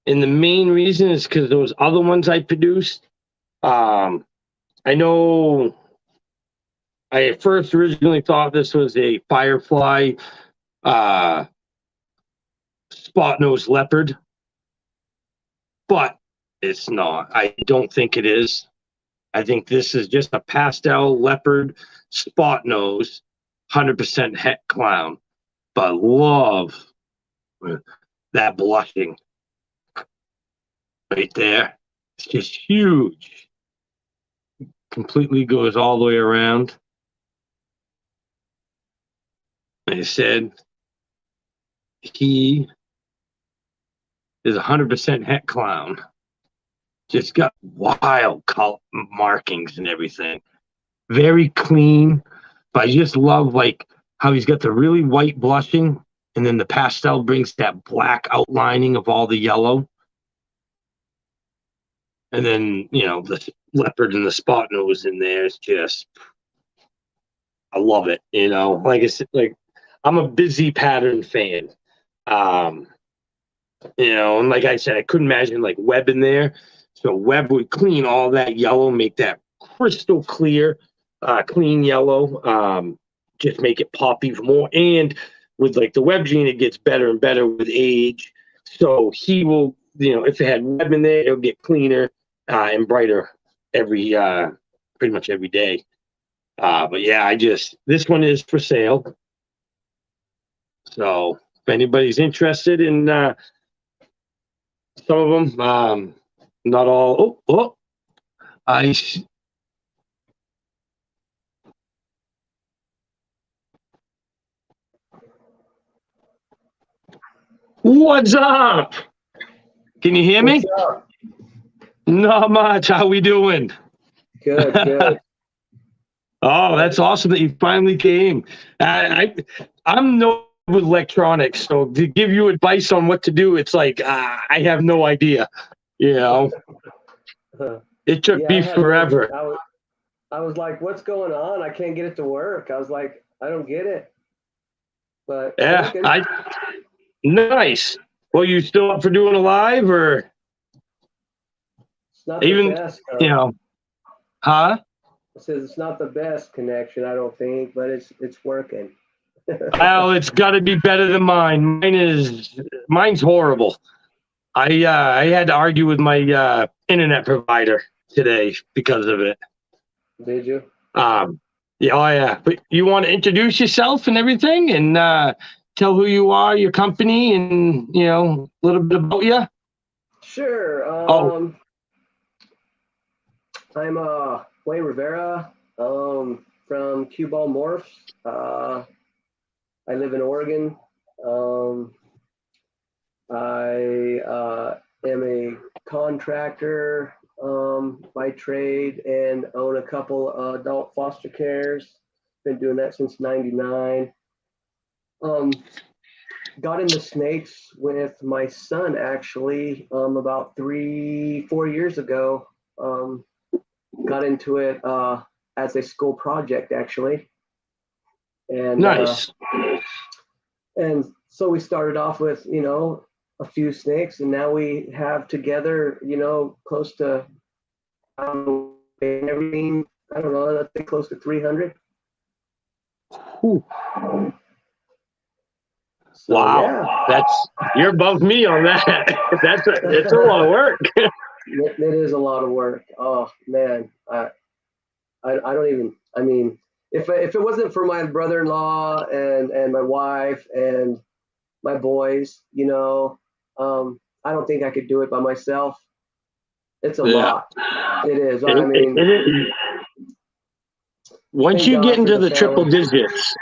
And the main reason is because those other ones I produced, I know I at first originally thought this was a firefly spot nose leopard, but it's not. I don't think it is. I think this is just a pastel leopard spot nose, 100% het clown. But love that blushing right there. It's just huge. Completely goes all the way around. Like I said, he is 100% het clown. Just got wild color markings and everything. Very clean, but I just love like how he's got the really white blushing, and then the pastel brings that black outlining of all the yellow. And then, the leopard and the spot nose in there is just, I love it. Like I said, like I'm a busy pattern fan. And like I said, I couldn't imagine like web in there. So web would clean all that yellow, make that crystal clear, clean yellow, just make it pop even more. And with like the web gene, it gets better and better with age. So he will, if it had web in there, it'll get cleaner and brighter pretty much every day. But yeah, this one is for sale. So if anybody's interested in some of them, not all. I What's up? Can you hear me? What's up? Not much. How we doing? Good, good. Oh, that's awesome that you finally came. I'm no with electronics, so to give you advice on what to do, it's like I have no idea. You know, it took Yeah, I me had no. forever. I was like, "What's going on? I can't get it to work." I was like, "I don't get it," but it's Yeah, working. nice. Well, you still up for doing a live or It's not the even best. you know, huh? It says it's not the best connection, I don't think, but it's working. Well, it's got to be better than mine. Mine's horrible. I had to argue with my internet provider today because of it. Did you? Yeah, oh yeah. But you want to introduce yourself and everything, and tell who you are, your company, and a little bit about you. Sure. Oh, I'm Wayne Rivera. From QBALL Morphs. I live in Oregon. I am a contractor by trade and own a couple adult foster cares. Been doing that since '99. Got into snakes with my son actually about 3-4 years ago. Got into it as a school project actually, and nice. and so we started off with a few snakes, and now we have together close to everything. I don't know, let's say close to 300. Whew. So, Wow, yeah, you're above me on that. It's a lot of work. it is a lot of work. Oh man, I don't even. I mean, if it wasn't for my brother-in-law and my wife and my boys, I don't think I could do it by myself. It's a Yeah. lot. It is. I mean, Once thank you get God for into the the triple family. digits,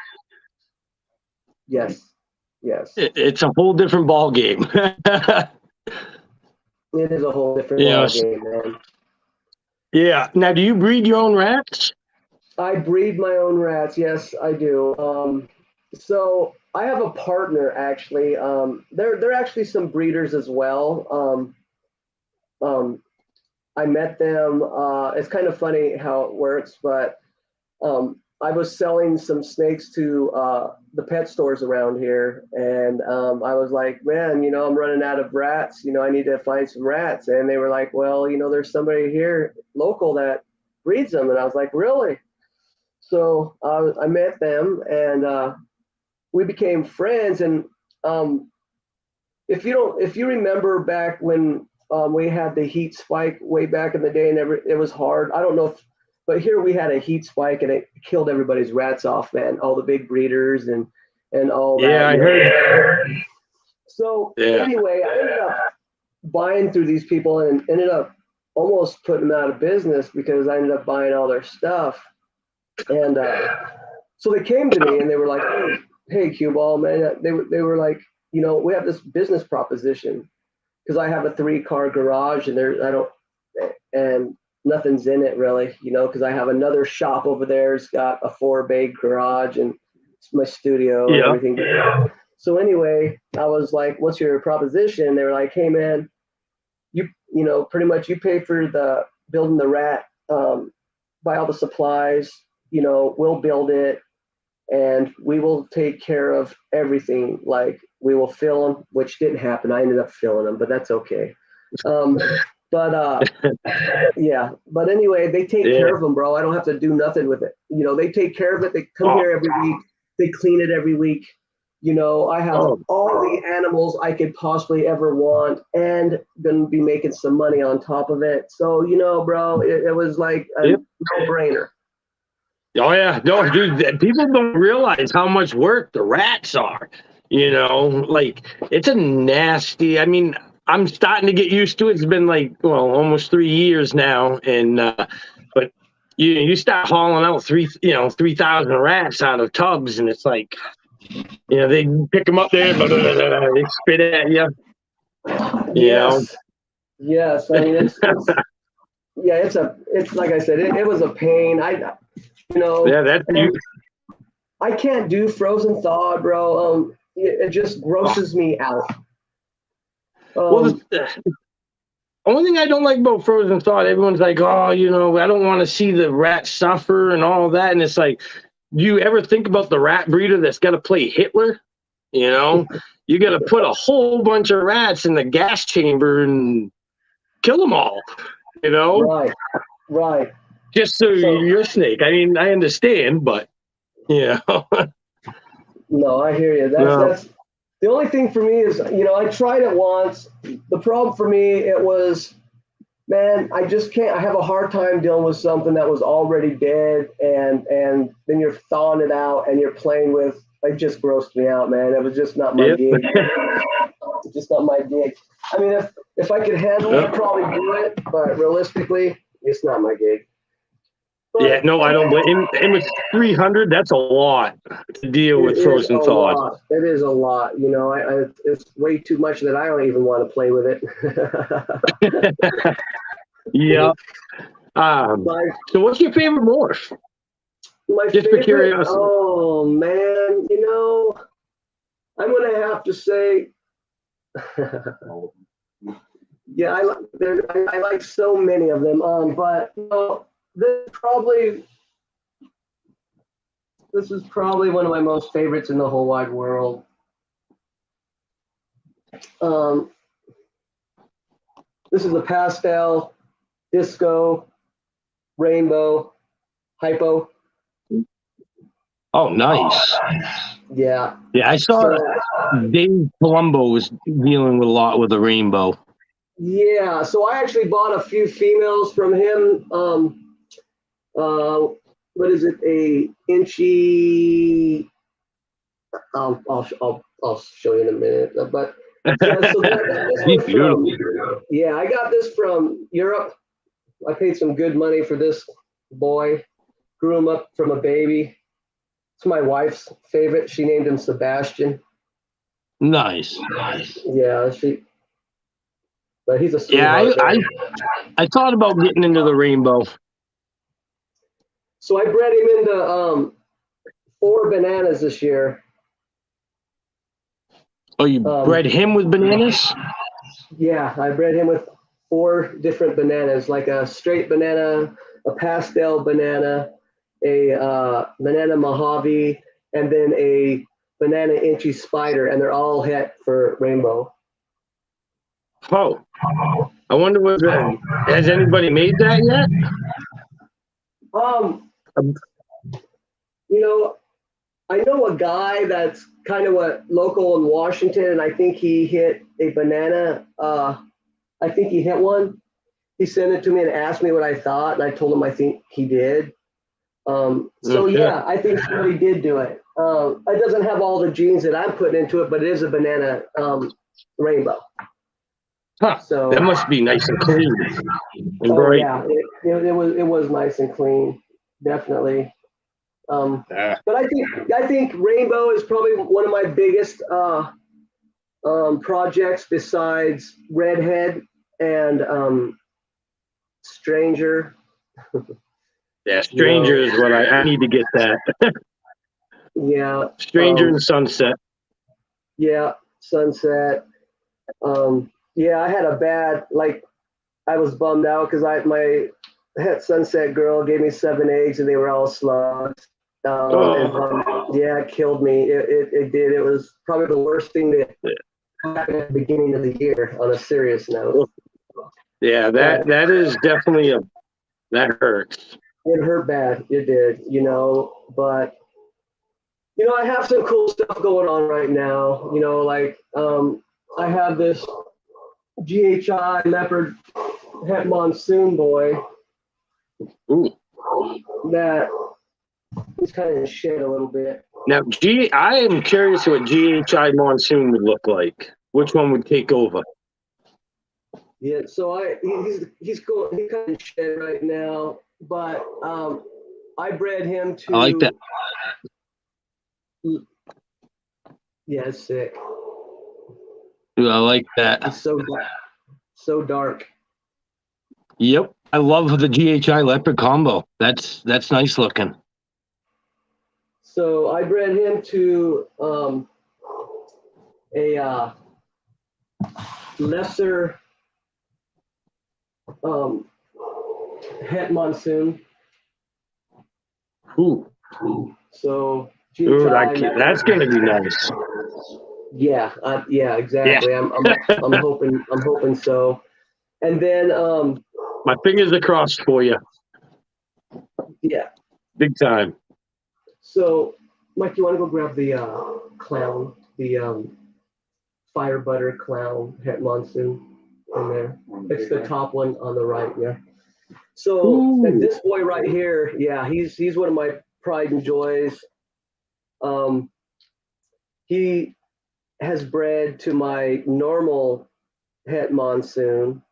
Yes, yes. it's a whole different ball game. It is a whole different ball Yes. game, man. Yeah. Now, do you breed your own rats? I breed my own rats. Yes, I do. So I have a partner actually. They're actually some breeders as well. I met them. It's kind of funny how it works, but I was selling some snakes to the pet stores around here, and I was like, man, I'm running out of rats. I need to find some rats. And they were like, well, there's somebody here local that breeds them. And I was like, really? So I met them, and we became friends. And if you remember back when we had the heat spike way back in the day, and it was hard. I don't know if, but here we had a heat spike, and it killed everybody's rats off, man. All the big breeders and all that. Yeah, I heard. So Yeah. anyway, I ended up buying through these people and ended up almost putting them out of business because I ended up buying all their stuff. And so they came to me and they were like, "Hey, QBALL, man," they were like, we have this business proposition because I have a 3-car garage and and nothing's in it really, because I have another shop over there. It's got a 4-bay garage and it's my studio and everything. Yeah. So anyway, I was like, "What's your proposition?" They were like, "Hey, man, pretty much you pay for the building the rat, buy all the supplies, we'll build it, and we will take care of everything. Like we will fill them," which didn't happen. I ended up filling them, but that's okay. But yeah. But anyway, they take care of them, bro. I don't have to do nothing with it. They take care of it. They come here every week. They clean it every week. I have all the animals I could possibly ever want, and gonna be making some money on top of it. So bro, it was like a no-brainer. Oh yeah, no, dude. People don't realize how much work the rats are. Like it's a nasty. I mean, I'm starting to get used to it. It's been like, well, almost 3 years now, and but you start hauling out 3,000 rats out of tubs, and it's like, they pick them up there, but they spit at you. Yes. I mean, it's like I said, it was a pain. That's you. I can't do frozen thaw, bro. It just grosses me out. Well, the only thing I don't like about frozen thaw, everyone's like, oh, I don't want to see the rat suffer and all that. And it's like, do you ever think about the rat breeder that's got to play Hitler? You got to put a whole bunch of rats in the gas chamber and kill them all, Right. Just so you're a snake. I mean, I understand, but, No, I hear you. That's the only thing for me is, I tried it once. The problem for me, it was, man, I just can't. I have a hard time dealing with something that was already dead, and then you're thawing it out and you're playing with. It just grossed me out, man. It was just not my gig. Just not my gig. I mean, if I could handle it, I'd probably do it, but realistically, it's not my gig. But, I don't blame him. With 300, that's a lot to deal with frozen thawed. It is a lot. It's way too much that I don't even want to play with it. Yeah. So what's your favorite morph? Just for curiosity. Oh, man. I'm going to have to say, I like so many of them. But, this is probably one of my most favorites in the whole wide world. This is the pastel, disco, rainbow, hypo. Oh, nice. Yeah. Yeah, I saw Dave Palumbo was dealing with a lot with the rainbow. Yeah, so I actually bought a few females from him. What is it? A inchy. I'll show you in a minute. But yeah, so this beautiful. I got this from Europe. I paid some good money for this boy. Grew him up from a baby. It's my wife's favorite. She named him Sebastian. Nice. Yeah, but he's a sweetheart. I thought about getting into the rainbow. So I bred him into 4 bananas this year. Oh, you bred him with bananas? Yeah, I bred him with 4 different bananas, like a straight banana, a pastel banana, a banana Mojave, and then a banana inchy spider, and they're all het for rainbow. Oh, I wonder has anybody made that yet? I know a guy that's kind of local in Washington, and I think he hit a banana. I think he hit one. He sent it to me and asked me what I thought, and I told him I think he did. Yeah, I think somebody did do it. It doesn't have all the genes that I'm putting into it, but it is a banana rainbow. Huh. So that must be nice and clean and bright. Yeah, it was nice and clean, definitely. But I think rainbow is probably one of my biggest projects besides redhead and stranger. Yeah, stranger is what I need to get that. Yeah, stranger and sunset. Yeah, sunset. Yeah, I had a bad, I was bummed out because my sunset girl gave me 7 eggs and they were all slugs. Yeah, it killed me. It did. It was probably the worst thing that happened at the beginning of the year, on a serious note. Yeah, that is definitely that hurts. It hurt bad. It did, but I have some cool stuff going on right now. I have this GHI leopard het monsoon boy. Ooh. That he's kind of shit a little bit. Now, I am curious what GHI monsoon would look like. Which one would take over? Yeah, so he's kind of in shed right now, but I bred him to. I like that. Yeah, it's sick. Ooh, I like that. It's so dark. Yep, I love the GHI leopard combo. That's nice looking. So I bred him to a lesser het monsoon. Ooh, So dude, GHI, that's gonna be nice. yeah, yeah, exactly. Yeah. I'm hoping so. And then My fingers are crossed for you. yeah. Big time. So Mike, you want to go grab the clown, the fire butter clown het monsoon in there? It's the top one on the right, yeah. So and this boy right here, yeah, he's one of my pride and joys. He has bred to my normal het monsoon,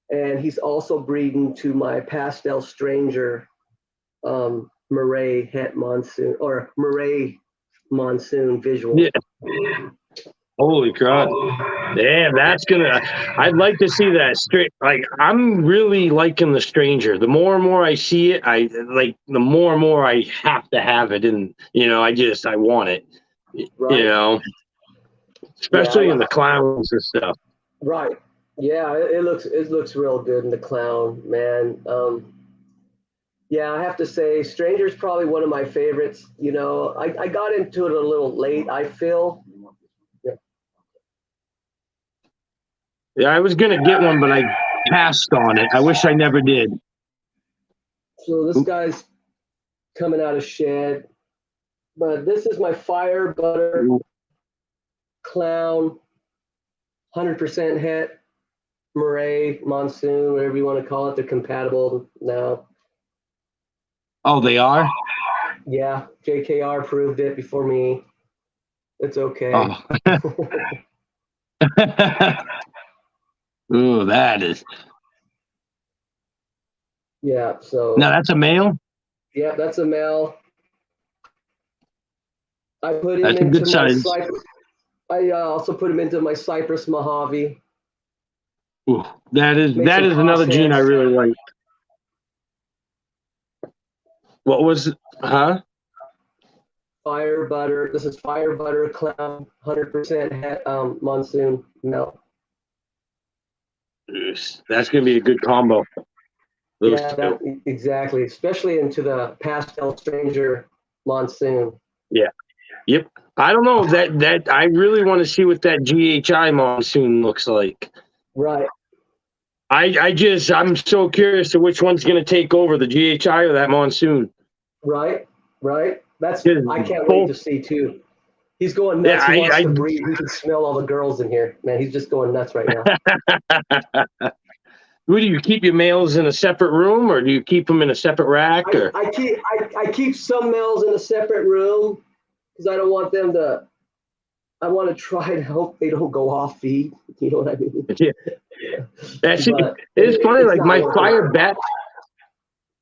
and he's also breeding to my pastel stranger Murray het monsoon or Murray monsoon visual. Yeah. Holy crap. Damn, that's gonna. I'd like to see that straight. Like, I'm really liking the stranger. The more and more I see it, I like. The more and more I have to have it, and I want it. Right. Especially Yeah, in the clowns and stuff. right. Yeah, it looks real good in the clown, man. Yeah, I have to say, Stranger's probably one of my favorites. I got into it a little late, I feel. Yeah, I was gonna get one, but I passed on it. I wish I never did. So this guy's coming out of shed, but this is my fire butter clown, 100% het Murray monsoon, whatever you want to call it. They're compatible now. Oh, they are? Yeah, JKR proved it before me. It's okay. Oh. Ooh, that is. Yeah, so. Now that's a male? Yeah, that's a male. I put him That's a into good my size. cypress. I also put him into my cypress Mojave. Ooh, that is Made some another gene I crossheads. really like. What was it? Huh? Fire butter. This is fire butter clown, 100% monsoon milk. That's gonna be a good combo. Those two. Exactly. Especially into the pastel stranger monsoon. Yeah. Yep. I don't know that I really want to see what that GHI monsoon looks like. Right. I'm so curious to which one's gonna take over, the GHI or that monsoon. Right. That's Yeah, I can't wait to see too. He's going nuts. Yeah, he wants to breathe. He can smell all the girls in here, man. He's just going nuts right now. Who do you keep your males in a separate room, or do you keep them in a separate rack? Or I keep some males in a separate room because I don't want them to. I want to try to hope they don't go off feed. You know what I mean? Yeah. Actually, it's funny. Like my fire bat,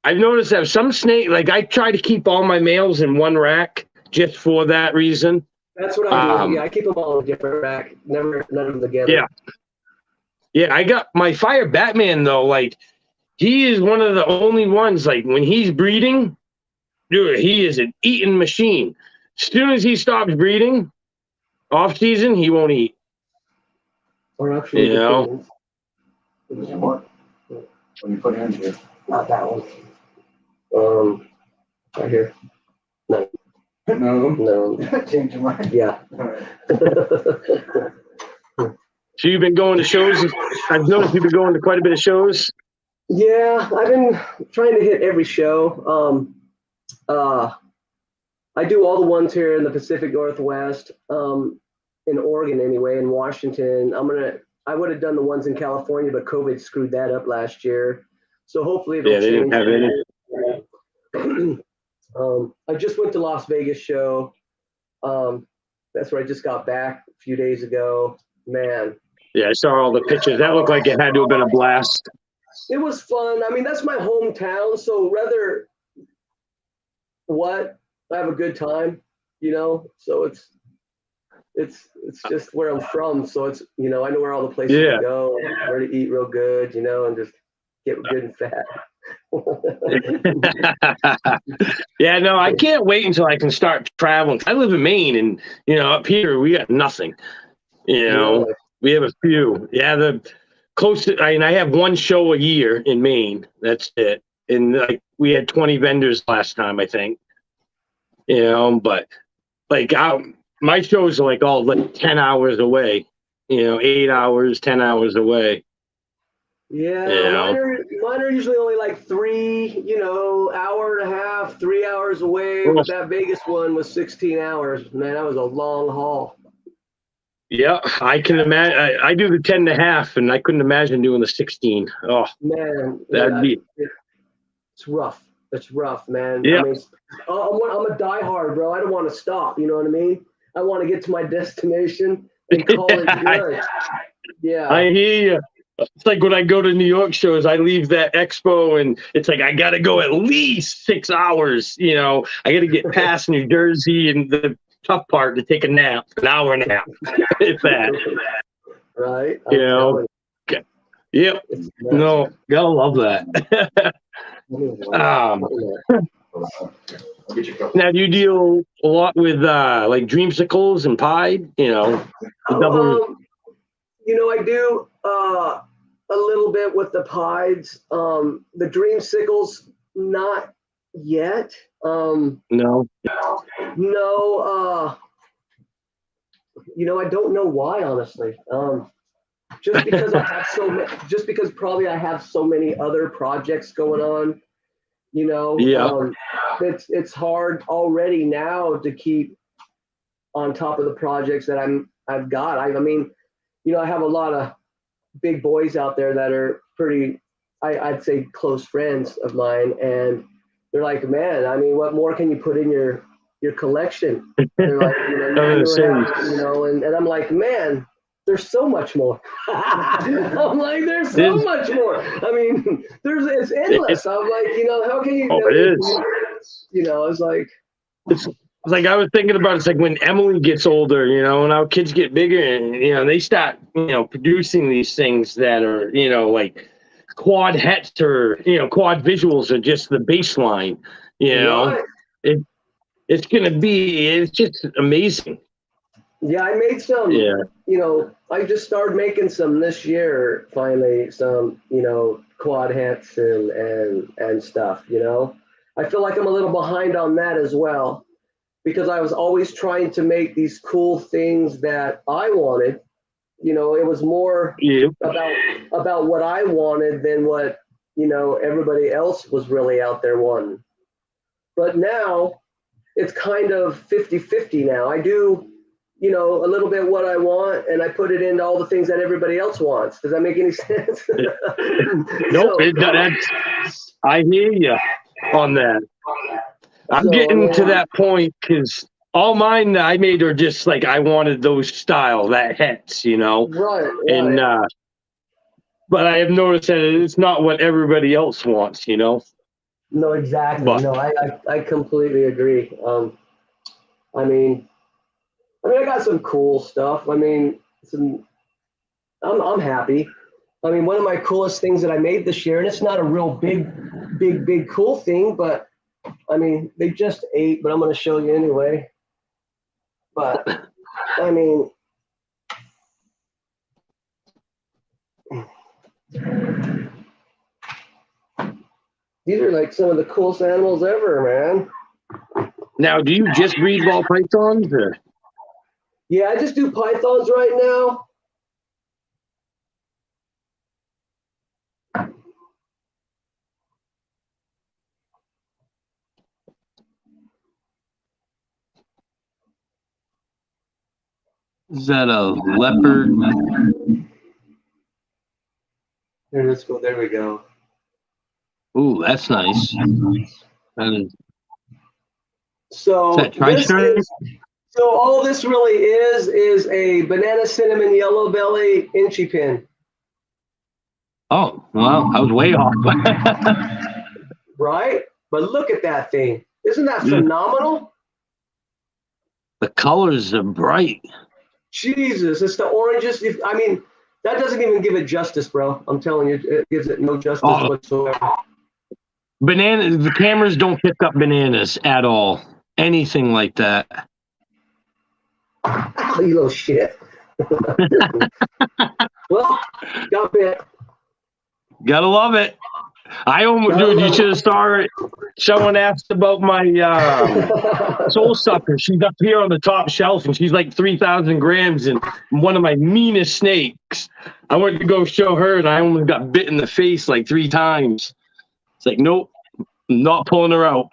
I've noticed that some snake. Like I try to keep all my males in one rack just for that reason. That's what I do. Yeah, I keep them all in a different rack. None of them together. Yeah. Yeah, I got my fire Batman though. Like he is one of the only ones. Like when he's breeding, dude, he is an eating machine. As soon as he stops breeding, off season, he won't eat. Or actually, What? When you put it in here. Not that one. Right here. No. Change your mind. Yeah. So you've been going to shows. I've noticed you've been going to quite a bit of shows. Yeah, I've been trying to hit every show. I do all the ones here in the Pacific Northwest, in Oregon anyway, in Washington. I would have done the ones in California, but COVID screwed that up last year. So hopefully it'll They change. didn't have any. I just went to Las Vegas show. That's where I just got back a few days ago. Man, Yeah, I saw all the pictures. That looked like it had to have been a blast. It was fun. I mean, that's my hometown, so rather what, I have a good time, you know. So it's just where I'm from. So it's, you know, I know where all the places Yeah. to go, where to eat real good, you know, and just get good and fat. Yeah, no, I can't wait until I can start traveling. I live in Maine, and you know, up here we got nothing. You know, Really? we have a few. Yeah, the closest. I mean, I have one show a year in Maine. That's it. And like we had 20 vendors last time, I think. You know, but like my shows are like all like 10 hours away. You know, 8 hours, 10 hours away. Yeah, You know, mine are usually only like 3, you know, hour and a half, 3 hours away. But that Vegas one was 16 hours. Man, that was a long haul. yeah, I can imagine. I do the 10.5, and I couldn't imagine doing the 16. Oh, Man, that'd be. it's rough. It's rough, man. Yeah. I mean, I'm a diehard, bro. I don't want to stop. You know what I mean? I want to get to my destination and call it good. Yeah. I hear you. It's like when I go to New York shows, I leave that expo and it's like I got to go at least 6 hours. You know, I got to get past New Jersey and the tough part to take a nap, an hour and a half, if that. Right. You know. Okay. Yep. No, gotta love that. Now, do you deal a lot with like dreamsicles and pie? You know, you know, I do a little bit with the pies. The dreamsicles, not yet. No. No. You know, I don't know why, honestly. Just because I have just because probably I have so many other projects going on. You know, yeah. It's hard already now to keep on top of the projects that I've got. I mean, you know, I have a lot of big boys out there that are pretty, I'd say, close friends of mine, and they're like, man, I mean, what more can you put in your collection? They're like, you know, and I'm like, man, there's so much more. I'm like, there's so much more. I mean, it's endless. I'm like, you know, how can you? It is. You know, it's like. It's like I was thinking about. It's like when Emily gets older, you know, and our kids get bigger, and you know, they start, you know, producing these things that are, you know, like quad hets or, you know, quad visuals are just the baseline. You know, it's just amazing. Yeah, I made some. Yeah. You know, I just started making some this year. Finally, some, you know, quad hets and stuff. You know, I feel like I'm a little behind on that as well, because I was always trying to make these cool things that I wanted. You know, it was more about what I wanted than what, you know, everybody else was really out there wanting. But now it's kind of 50-50 now. I do, you know, a little bit what I want, and I put it into all the things that everybody else wants. Does that make any sense? Nope. I hear you on that. I'm getting to that point because all mine that I made are just like I wanted those style, that hets, you know. Right. And but I have noticed that it's not what everybody else wants, you know. No, exactly. No, I completely agree. I mean, I got some cool stuff. I mean, I'm happy. I mean, one of my coolest things that I made this year, and it's not a real big cool thing, but I mean, they just ate, but I'm going to show you anyway. But I mean, these are like some of the coolest animals ever, man. Now, do you just breed ball pythons? Or? Yeah, I just do pythons right now. Is that a leopard? Here, let's go. There we go. Ooh, that's nice. So So all this really is a banana cinnamon yellow belly inchy pin. Oh, well, I was way off. Right? But look at that thing. Isn't that phenomenal? The colors are bright. Jesus, it's the oranges. I mean, that doesn't even give it justice, bro. I'm telling you, it gives it no justice whatsoever. The cameras don't pick up bananas at all. Anything like that. Oh, you little shit. Well, got bit. Gotta love it. I almost, dude, you should have saw it. Someone asked about my soul sucker. She's up here on the top shelf, and she's like 3,000 grams and one of my meanest snakes. I went to go show her, and I almost got bit in the face like 3 times. It's like, nope, not pulling her out.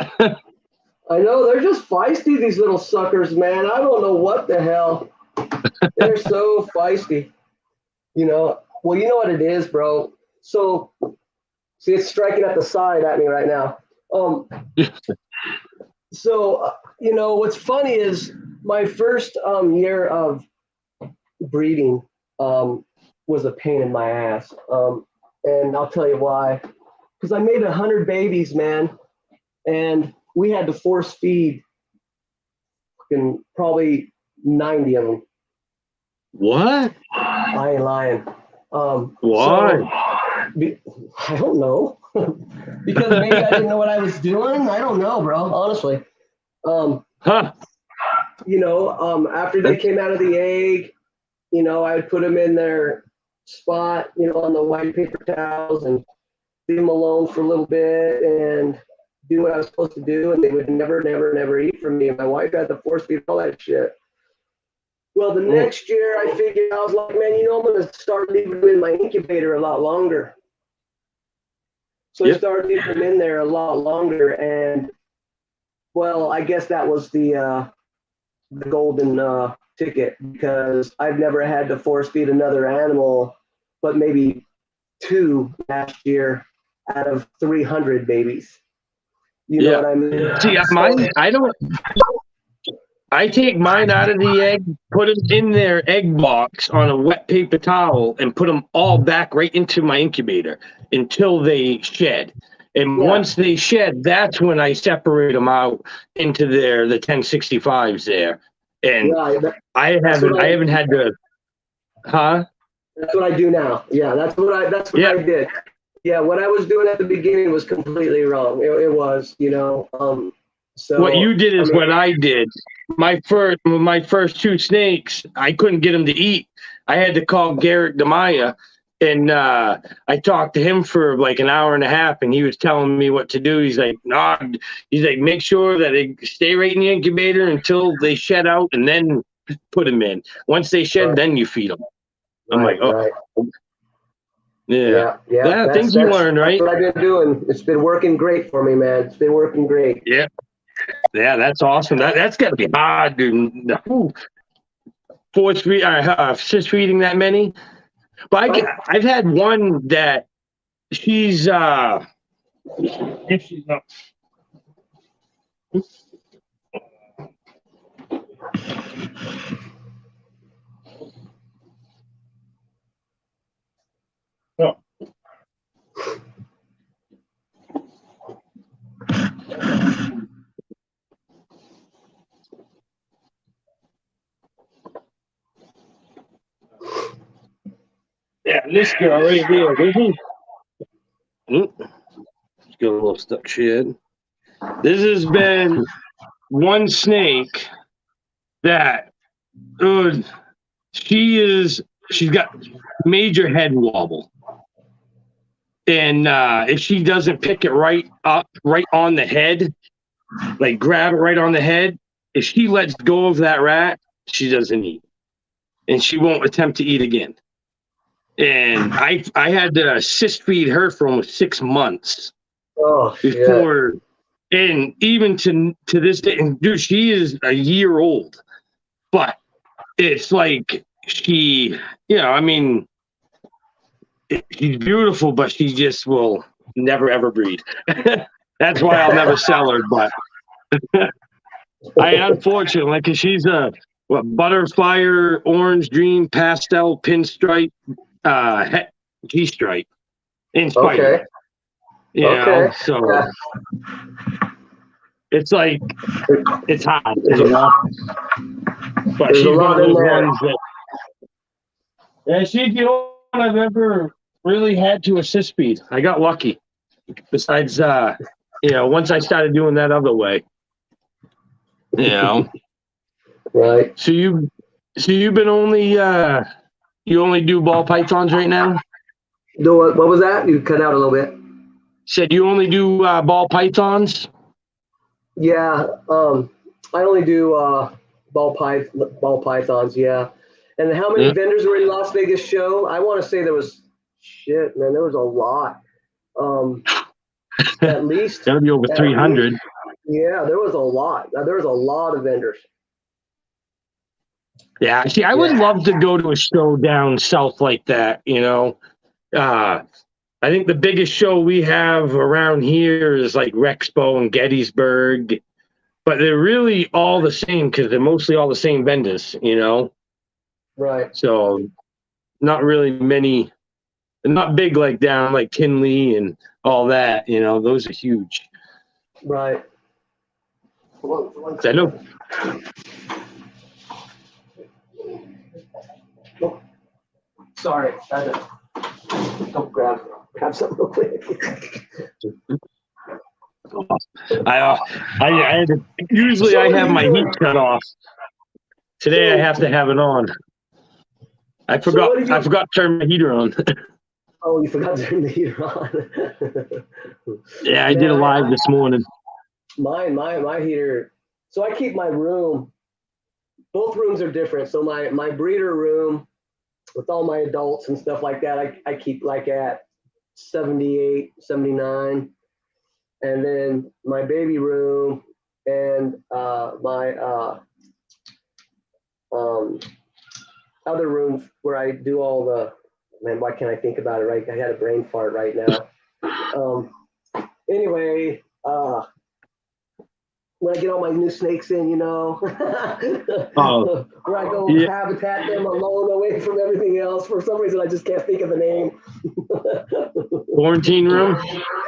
I know, they're just feisty, these little suckers, man. I don't know what the hell. They're so feisty. You know, well, you know what it is, bro. So, see, it's striking at the side at me right now. So, you know, what's funny is my first year of breeding was a pain in my ass. And I'll tell you why. Because I made 100 babies, man. And we had to force feed probably 90 of them. What? I ain't lying. Why? I don't know. Because maybe I didn't know what I was doing. I don't know, bro. Honestly. You know, after they came out of the egg, you know, I would put them in their spot, you know, on the white paper towels and leave them alone for a little bit and do what I was supposed to do. And they would never eat from me. And my wife had to force feed all that shit. Well, the next year I figured, I was like, man, you know, I'm going to start leaving them in my incubator a lot longer. So I started leaving them in there a lot longer. And, well, I guess that was the golden ticket, because I've never had to force feed another animal, but maybe 2 last year out of 300 babies. You know what I mean? See, mine, I take mine out of the egg, put them in their egg box on a wet paper towel, and put them all back right into my incubator until they shed. And once they shed, that's when I separate them out into the 1065s there. And I haven't had to, That's what I do now. Yeah, that's what I did. Yeah, what I was doing at the beginning was completely wrong. It was, you know. So what you did is what I did. My first 2 snakes, I couldn't get them to eat. I had to call Garrett DeMaya, and I talked to him for like an hour and a half, and he was telling me what to do. He's like, nah, he's like, make sure that they stay right in the incubator until they shed out, and then put them in. Once they shed, then you feed them. I'm like, oh. Yeah, things you learn, right? That's what I've been doing. It's been working great for me, man. It's been working great. Yeah, that's awesome. That's got to be hard, dude. Just feeding that many. But I've had one that she's if she's not. Oh. Yeah, this girl right here. Let's get a little stuck shed. This has been one snake that, she's got major head wobble. And if she doesn't pick it right on the head, like grab it right on the head, if she lets go of that rat, she doesn't eat. And she won't attempt to eat again. And I had to assist feed her for almost 6 months before, and even to this day, and dude, she is a year old, but it's like she, you know, I mean, she's beautiful, but she just will never ever breed. That's why I'll never sell her. But Unfortunately, because she's a butterfly, orange, green, pastel, pinstripe, G-stripe in spider. Okay. You know, so Yeah. it's like it's hard, There's you know. But a she's one lot of in those there. ones that, yeah, she's the only one I've ever really had to assist feed. I got lucky. Besides, once I started doing that other way, you know. Right. So you've been only you only do ball pythons right now? What was that? You cut out a little bit. Said you only do ball pythons? Yeah. I only do ball pythons. Yeah. And how many Yeah. vendors were in Las Vegas show? I want to say there was man. There was a lot. At least. That'll be over 300. Yeah, there was a lot. There was a lot of vendors. Yeah, see, I would love to go to a show down south like that, you know. I think the biggest show we have around here is like Rexpo and Gettysburg, but they're really all the same because they're mostly all the same vendors, you know. Right. So not really many, not big like down like Kinley and all that, you know. Those are huge. Right. I know. Sorry. Don't grab something real quick. I had to, usually I have my heat cut off. Today I have to have it on. I forgot to turn my heater on. Oh, you forgot to turn the heater on. Yeah, I did a live this morning. My heater. So I keep my room. Both rooms are different. So my breeder room with all my adults and stuff like that, I keep like at 78, 79. And then my baby room and my other room where I do all the, man, why can't I think about it, right? I had a brain fart right now. Anyway, when I get all my new snakes in, you know, where I go habitat them alone away from everything else. For some reason, I just can't think of the name. Quarantine room?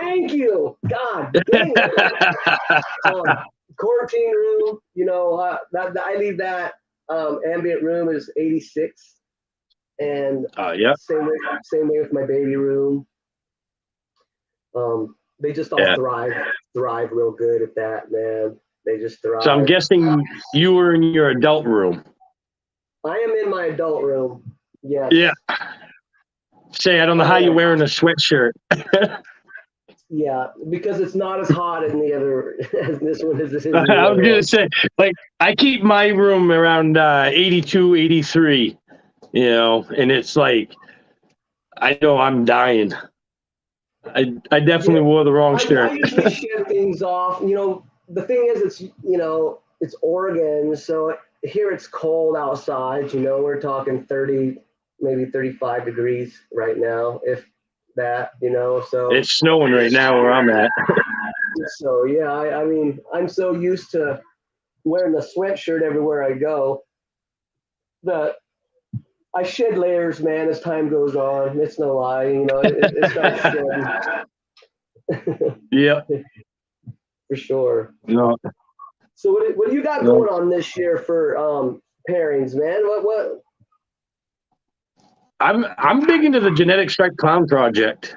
Thank you. God dang it. Quarantine room, you know, I leave that ambient room is 86. And same way with my baby room. They just all thrive real good at that, man. They just thrive. So I'm guessing you were in your adult room. I am in my adult room. Yes. Yeah. Say, I don't know how you're wearing a sweatshirt. Yeah, because it's not as hot in the other as this one is. I was gonna say, like, I keep my room around 82, 83, you know, and it's like, I know I'm dying. I definitely wore the wrong shirt. I usually shed things off. You know, the thing is, it's Oregon, so here it's cold outside. You know, we're talking 30, maybe 35 degrees right now, if that. You know, so it's snowing right now where I'm at. So yeah, I mean, I'm so used to wearing the sweatshirt everywhere I go that I shed layers, man, as time goes on. It's no lie, you know. It starts shedding. Yeah. For sure. No. So what do you got going on this year for pairings, man? What? I'm big into the Genetic Strike Clown project.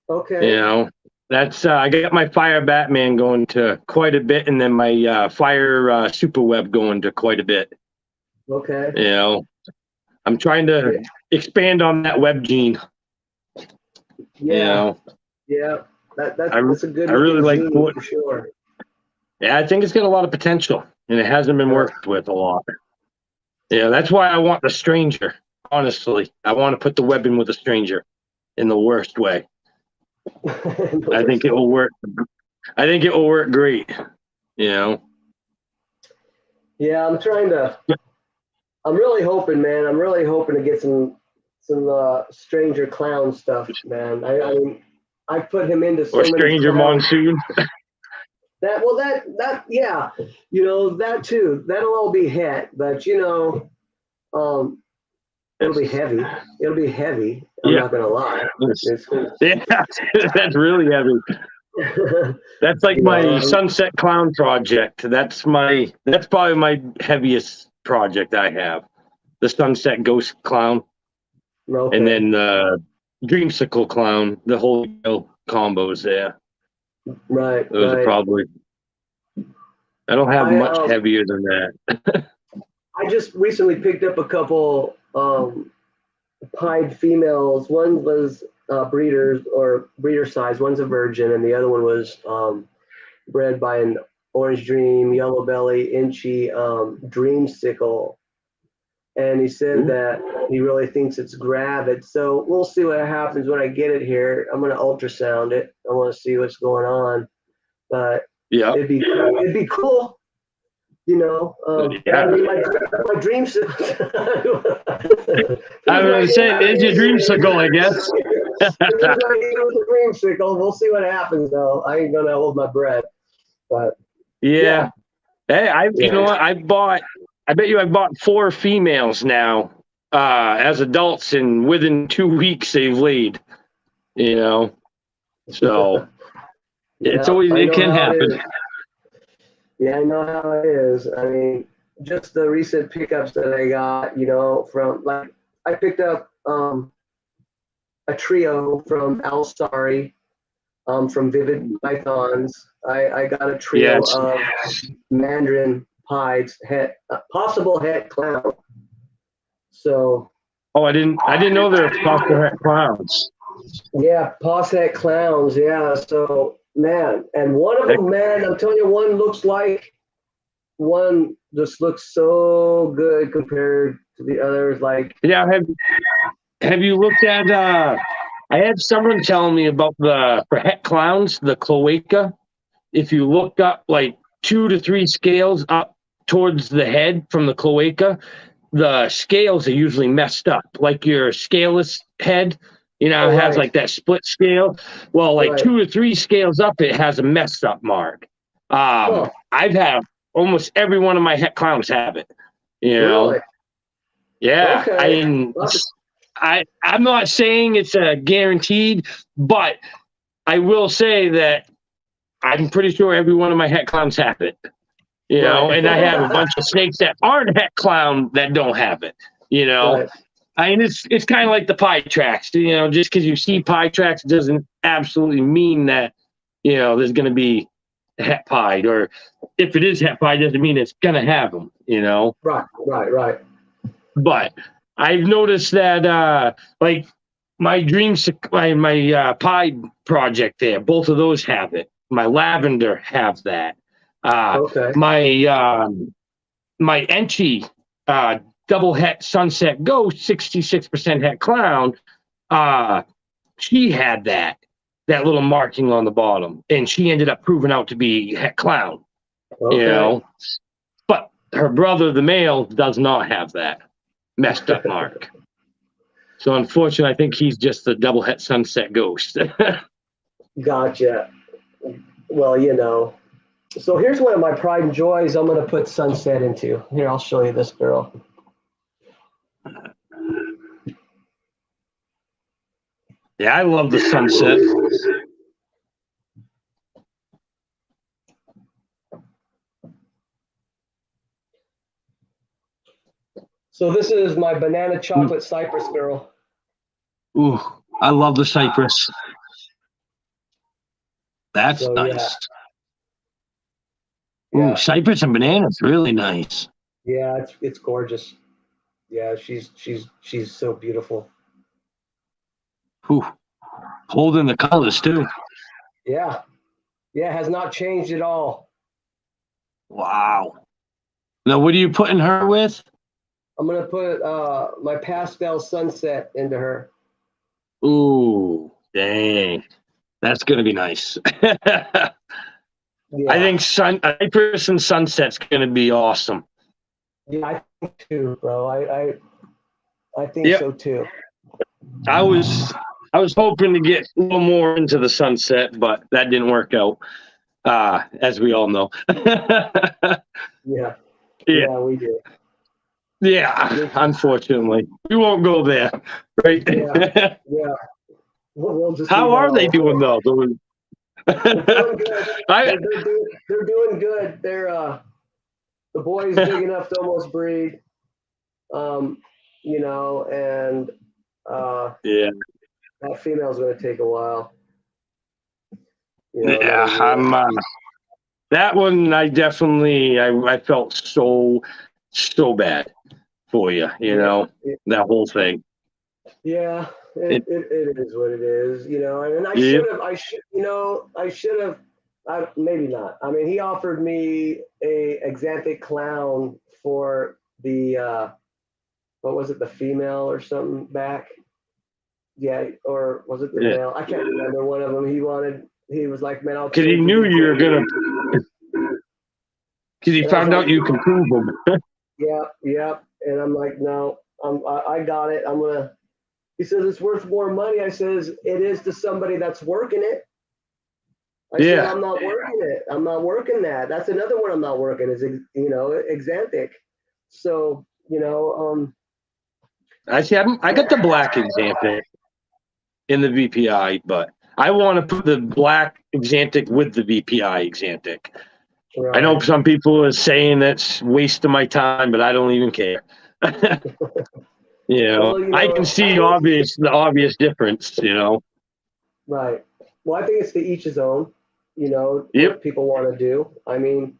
Okay. You know, that's I got my Fire Batman going to quite a bit, and then my Fire Super Web going to quite a bit. Okay. You know, I'm trying to expand on that web gene. Yeah. You know? Yeah. That's a good. I really like for sure. Yeah, I think it's got a lot of potential, and it hasn't been worked with a lot. Yeah, that's why I want the Stranger. Honestly, I want to put the web in with a Stranger, in the worst way. I think it will work. I think it will work great. You know. Yeah, I'm really hoping, man. I'm really hoping to get some Stranger Clown stuff, man. I mean, I put him into so or many Stranger clowns. Monsoon. Yeah, that too. That'll all be hit, but it'll be heavy. It'll be heavy. I'm not gonna lie. Yeah, that's really heavy. That's like my Sunset Clown project. That's probably my heaviest project I have. The Sunset Ghost Clown. Okay. And then Dreamsicle Clown, the whole combos there. Right. Those are probably. I don't have much heavier than that. I just recently picked up a couple pied females. One was breeder size. One's a virgin, and the other one was bred by an Orange Dream, Yellow Belly, Inchy, Dreamsicle. And he said that he really thinks it's gravid. So we'll see what happens when I get it here. I'm going to ultrasound it. I want to see what's going on. But it'd be cool. Yeah. My dreams. I was saying, it's your dreamsicle, I guess. Dreamsicle. We'll see what happens, though. I ain't gonna hold my breath. But yeah. Hey, you know what? I bet you I bought 4 females now as adults, and within 2 weeks they've laid. So it's always, it can happen. Yeah, I know how it is. I mean, just the recent pickups that I got, from I picked up a trio from Al Sari, from Vivid Pythons. I got a trio of Mandarin pieds, possible het clown. So. Oh, I didn't know there were possible het clowns. Yeah, pos het clowns. Yeah. So. Man, and one of them, man, I'm telling you, one just looks so good compared to the others. Like, yeah, have you looked at? I had someone telling me about for het clowns, the cloaca. If you look up like 2 to 3 scales up towards the head from the cloaca, the scales are usually messed up, like your scaleless head. It has like that split scale. Well, like 2 or 3 scales up, it has a messed up mark. I've had almost every one of my het clowns have it. Really? Yeah. Okay. I mean, I'm not saying it's a guaranteed, but I will say that I'm pretty sure every one of my het clowns have it. And I have a bunch of snakes that aren't het clown that don't have it. Right. I mean, it's kind of like the pie tracks. Just because you see pie tracks doesn't absolutely mean that there's going to be het pied, or if it is het pied, doesn't mean it's going to have them. Right. But I've noticed that like my pie project there, both of those have it. My lavender have that. Okay. My Enchi double het Sunset Ghost, 66% het clown, she had that little marking on the bottom, and she ended up proving out to be het clown. Okay. But her brother, the male, does not have that messed up mark. So unfortunately, I think he's just the double het Sunset Ghost. Gotcha. Well, so here's one of my pride and joys I'm going to put Sunset into. Here, I'll show you this girl. Yeah, I love the Sunset. So this is my banana chocolate cypress girl. Ooh, I love the cypress. That's nice. Yeah. Ooh, cypress and bananas, really nice. Yeah, it's gorgeous. Yeah, she's so beautiful. Ooh, holding the colors too. Yeah, has not changed at all. Wow. Now, what are you putting her with? I'm gonna put my pastel Sunset into her. Ooh, dang, that's gonna be nice. Yeah. I think Cypress and Sunset's gonna be awesome. Yeah, I think too, bro. I think so too. I was hoping to get a little more into the Sunset, but that didn't work out. as we all know. Yeah. Yeah. Yeah, we do. Yeah, unfortunately. We won't go there, right? Yeah. Yeah. We'll just leave How that are they all. doing, though? They're doing good. I, They're doing good. The boy's big enough to almost breed. You know, and yeah. that female's going to take a while. You know, Yeah, another year. I'm that one. I felt so bad for you. You know, that whole thing. Yeah, It, it is what it is. You know, and Yep. I should have, maybe not. I mean, he offered me a Exanthic clown for the what was it, the female or something back? Yeah, or was it the Yeah. male? I can't remember. One of them. He was like, man, I'll Because he trade knew these you were in." gonna. Because he And I was found out like, you can prove them. yeah. And I'm like, no, I got it. I'm gonna. He says it's worth more money. I says it is to somebody that's working it. I said Yeah. I'm not working it. I'm not working that. That's another one I'm not working is Exanthic. So I see. I got the black Exantic in the VPI, but I want to put the black Exantic with the VPI Exantic. right. I know some people are saying that's wasting my time, but I don't even care. Well, I can see the obvious difference. Right. Well, I think it's to each his own. Yep. What people want to do. I mean,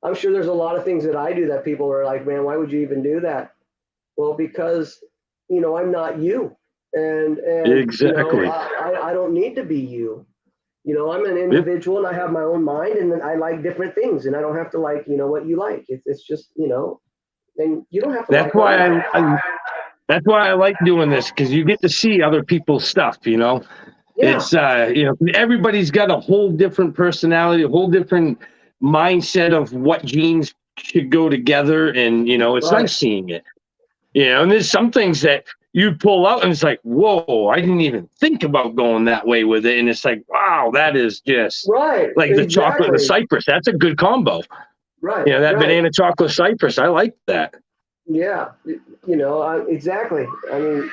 I'm sure there's a lot of things that I do that people are like, man, why would you even do that? Well, because I'm not you, and Exactly. I don't need to be you. I'm an individual and I have my own mind, and I like different things, and I don't have to like what you like. It's just and you don't have to. That's why that's why I like doing this, because you get to see other people's stuff. Yeah. It's everybody's got a whole different personality, a whole different mindset of what genes should go together, and it's Right. nice seeing it. And there's some things that you pull out and it's like, whoa, I didn't even think about going that way with it. And it's like, wow, that is just right. like the chocolate and the cypress. That's a good combo. Right. That right. banana chocolate cypress. I like that. Yeah. Exactly. I mean,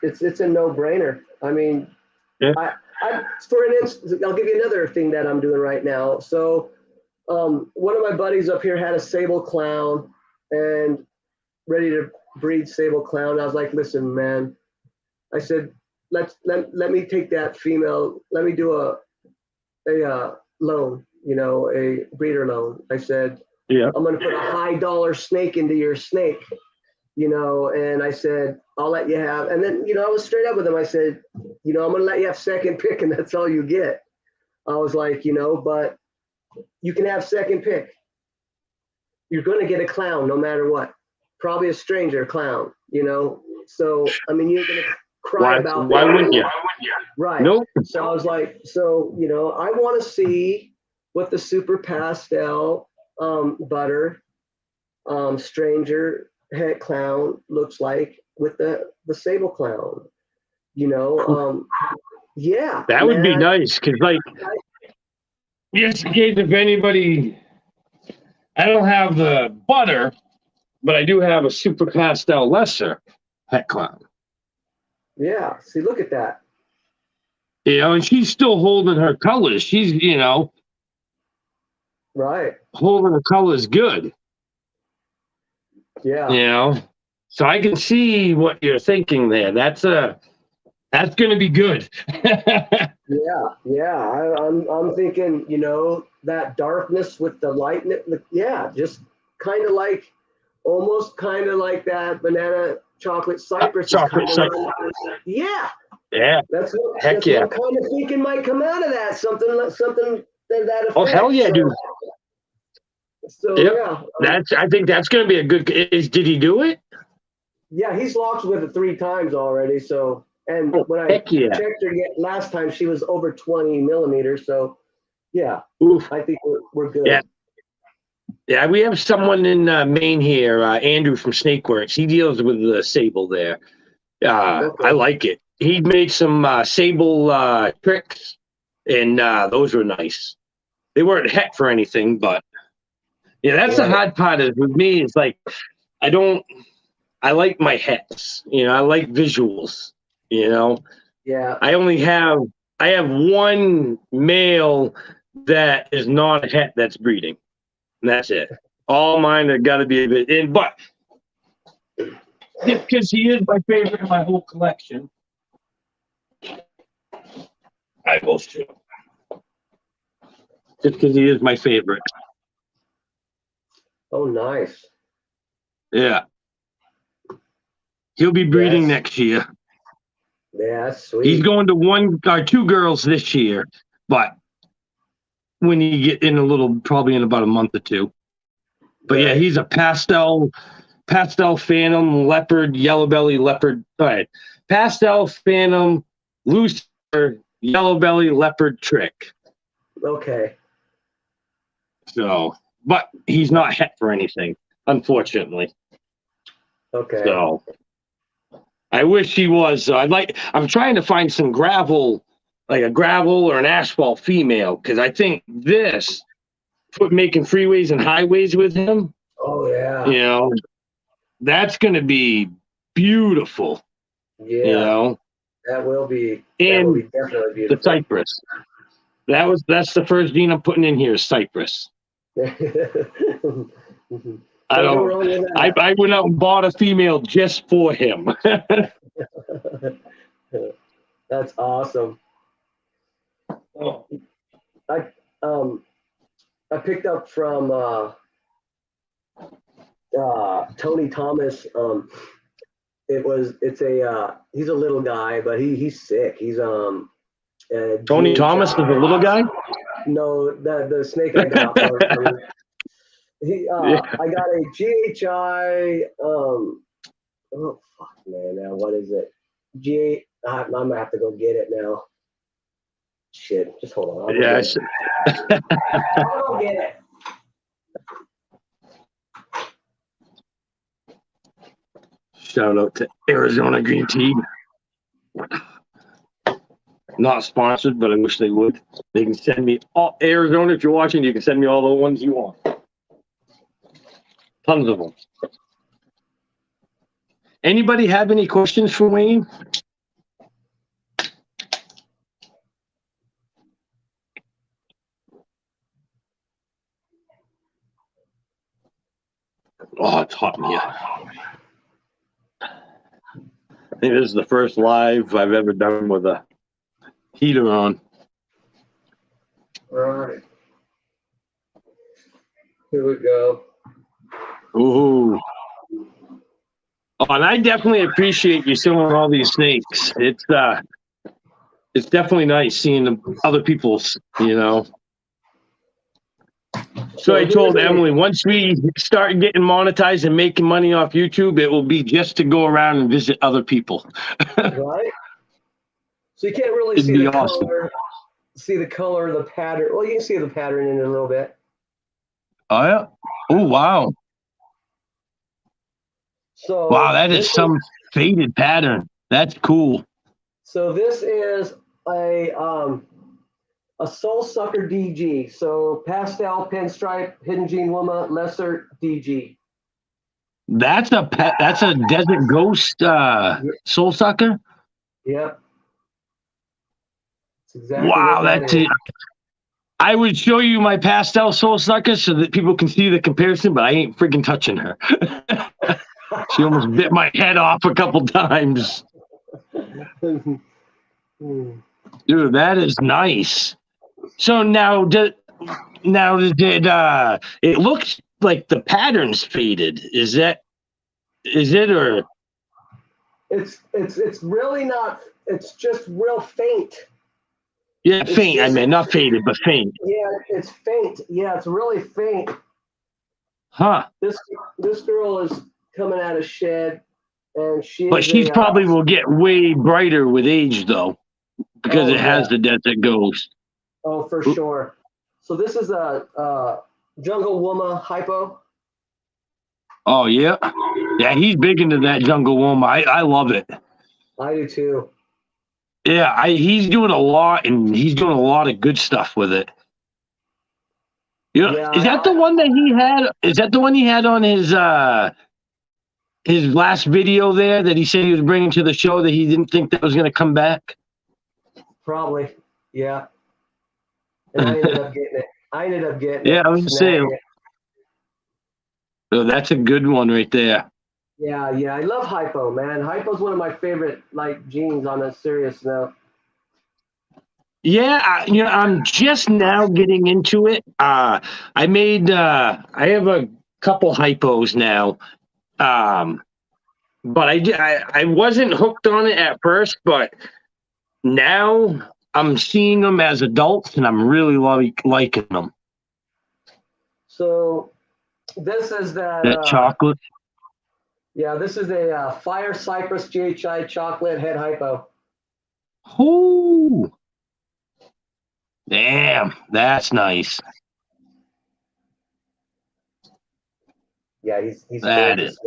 it's a no-brainer. I mean, Yeah. For instance, I'll give you another thing that I'm doing right now. So, one of my buddies up here had a sable clown and ready to breed sable clown. I was like, listen, man, I said, let me take that female. Let me do a loan, a breeder loan. I said, yeah, I'm going to put a high dollar snake into your snake, and I said, I'll let you have, and then, I was straight up with him. I said, I'm going to let you have second pick and that's all you get. I was like, but you can have second pick. You're going to get a clown no matter what. Probably a stranger clown, So, I mean, you're going to cry about why wouldn't you? Right. Nope. So I was like, I want to see what the super pastel butter stranger het clown looks like with the sable clown. Yeah. That would be nice, because just in case if anybody, I don't have the butter, but I do have a super pastel lesser het clown. Yeah. See, look at that. And she's still holding her colors. She's, right, holding her colors good. Yeah. So I can see what you're thinking there. That's going to be good. Yeah. I'm thinking, that darkness with the lightness. Yeah, just kind of like, almost kind of like that banana chocolate cypress. Chocolate cypress. Yeah. Yeah. That's what Heck yeah. I'm kind of thinking might come out of that. Something to that effect. Oh, hell yeah, dude. So yep. yeah. I think that's going to be a good. Did he do it? Yeah, he's locked with it 3 times already. So, and when I checked her last time, she was over 20 millimeters. So, yeah, Oof. I think we're good. Yeah, we have someone in Maine here, Andrew from Snakeworks. He deals with the sable there. Okay. I like it. He made some sable tricks, and those were nice. they weren't het for anything, but yeah, that's the hard part is with me. It's like, I like my hets, I like visuals, Yeah. I have one male that is not a het that's breeding. And that's it. All mine have got to be a bit in, but because he is my favorite in my whole collection. I both too. Just because he is my favorite. Oh, nice. Yeah. He'll be breeding next year. Yeah, that's sweet. He's going to 1 or 2 girls this year, but when you get in probably in about a month or 2. But yeah, he's a pastel phantom leopard, yellow belly leopard. All right. Pastel phantom, loose yellow belly leopard trick. Okay. So, but he's not het for anything, unfortunately. Okay. So I wish he was. I'm trying to find some gravel, like a gravel or an asphalt female, because I think making freeways and highways with him. Oh yeah. That's going to be beautiful. Yeah. That will be definitely beautiful. The cypress. That's the first gene I'm putting in here is cypress. I went out and bought a female just for him. That's awesome. I picked up from Tony Thomas. He's a little guy, but he's sick. He's Tony Thomas is a little guy? No, the snake I got. I got a GHI. Oh fuck, man! Now what is it? I'm gonna have to go get it now. Shit, just hold on. I'll go get it. Shout out to Arizona Green Tea. Not sponsored, but I wish they would. They can send me all Arizona. If you're watching, you can send me all the ones you want. Tons of them. Anybody have any questions for Wayne? Oh, it's hot in here. I think this is the first live I've ever done with a heater on. All right. Here we go. Ooh. Oh, and I definitely appreciate you selling all these snakes. It's definitely nice seeing other people's, So I told Emily, once we start getting monetized and making money off YouTube, it will be just to go around and visit other people. Right? So you can't really see the color, the pattern. Well, you can see the pattern in it a little bit. Oh, yeah. Oh, wow. So wow, that is some faded pattern. That's cool. So this is a Soul Sucker DG. So pastel, pinstripe, hidden gene Woma, lesser DG. That's a Desert Ghost Soul Sucker? Yep. Exactly wow, that's it. I would show you my pastel Soul Sucker so that people can see the comparison, but I ain't freaking touching her. She almost bit my head off a couple times. Dude, that is nice. So now, it looks like the pattern's faded. Is it or? It's really not. It's just real faint. Yeah, faint. I mean, not faded, but faint. Yeah, it's faint. Yeah, it's really faint. Huh. This girl is coming out of shed, and she's probably will get way brighter with age, though, because it has the Desert Ghost. Oh, for sure. So this is a Jungle Woma hypo. Oh yeah, yeah. He's big into that Jungle Woma. I love it. I do too. Yeah, he's doing a lot, and he's doing a lot of good stuff with it. Yeah, Is that the one that he had? Is that the one he had on his last video there that he said he was bringing to the show that he didn't think that was going to come back? probably. Yeah. And I ended up getting it. Yeah, I was saying. snagging it. So that's a good one right there. Yeah. I love hypo, man. Hypo's one of my favorite like genes on a serious note. Yeah, I'm just now getting into it. I have a couple hypos now. But I wasn't hooked on it at first, but now I'm seeing them as adults, and I'm really liking them. So this is That chocolate. Yeah, this is a Fire Cypress GHI chocolate head hypo. Ooh. Damn, that's nice. Yeah, he's That gorgeous. is.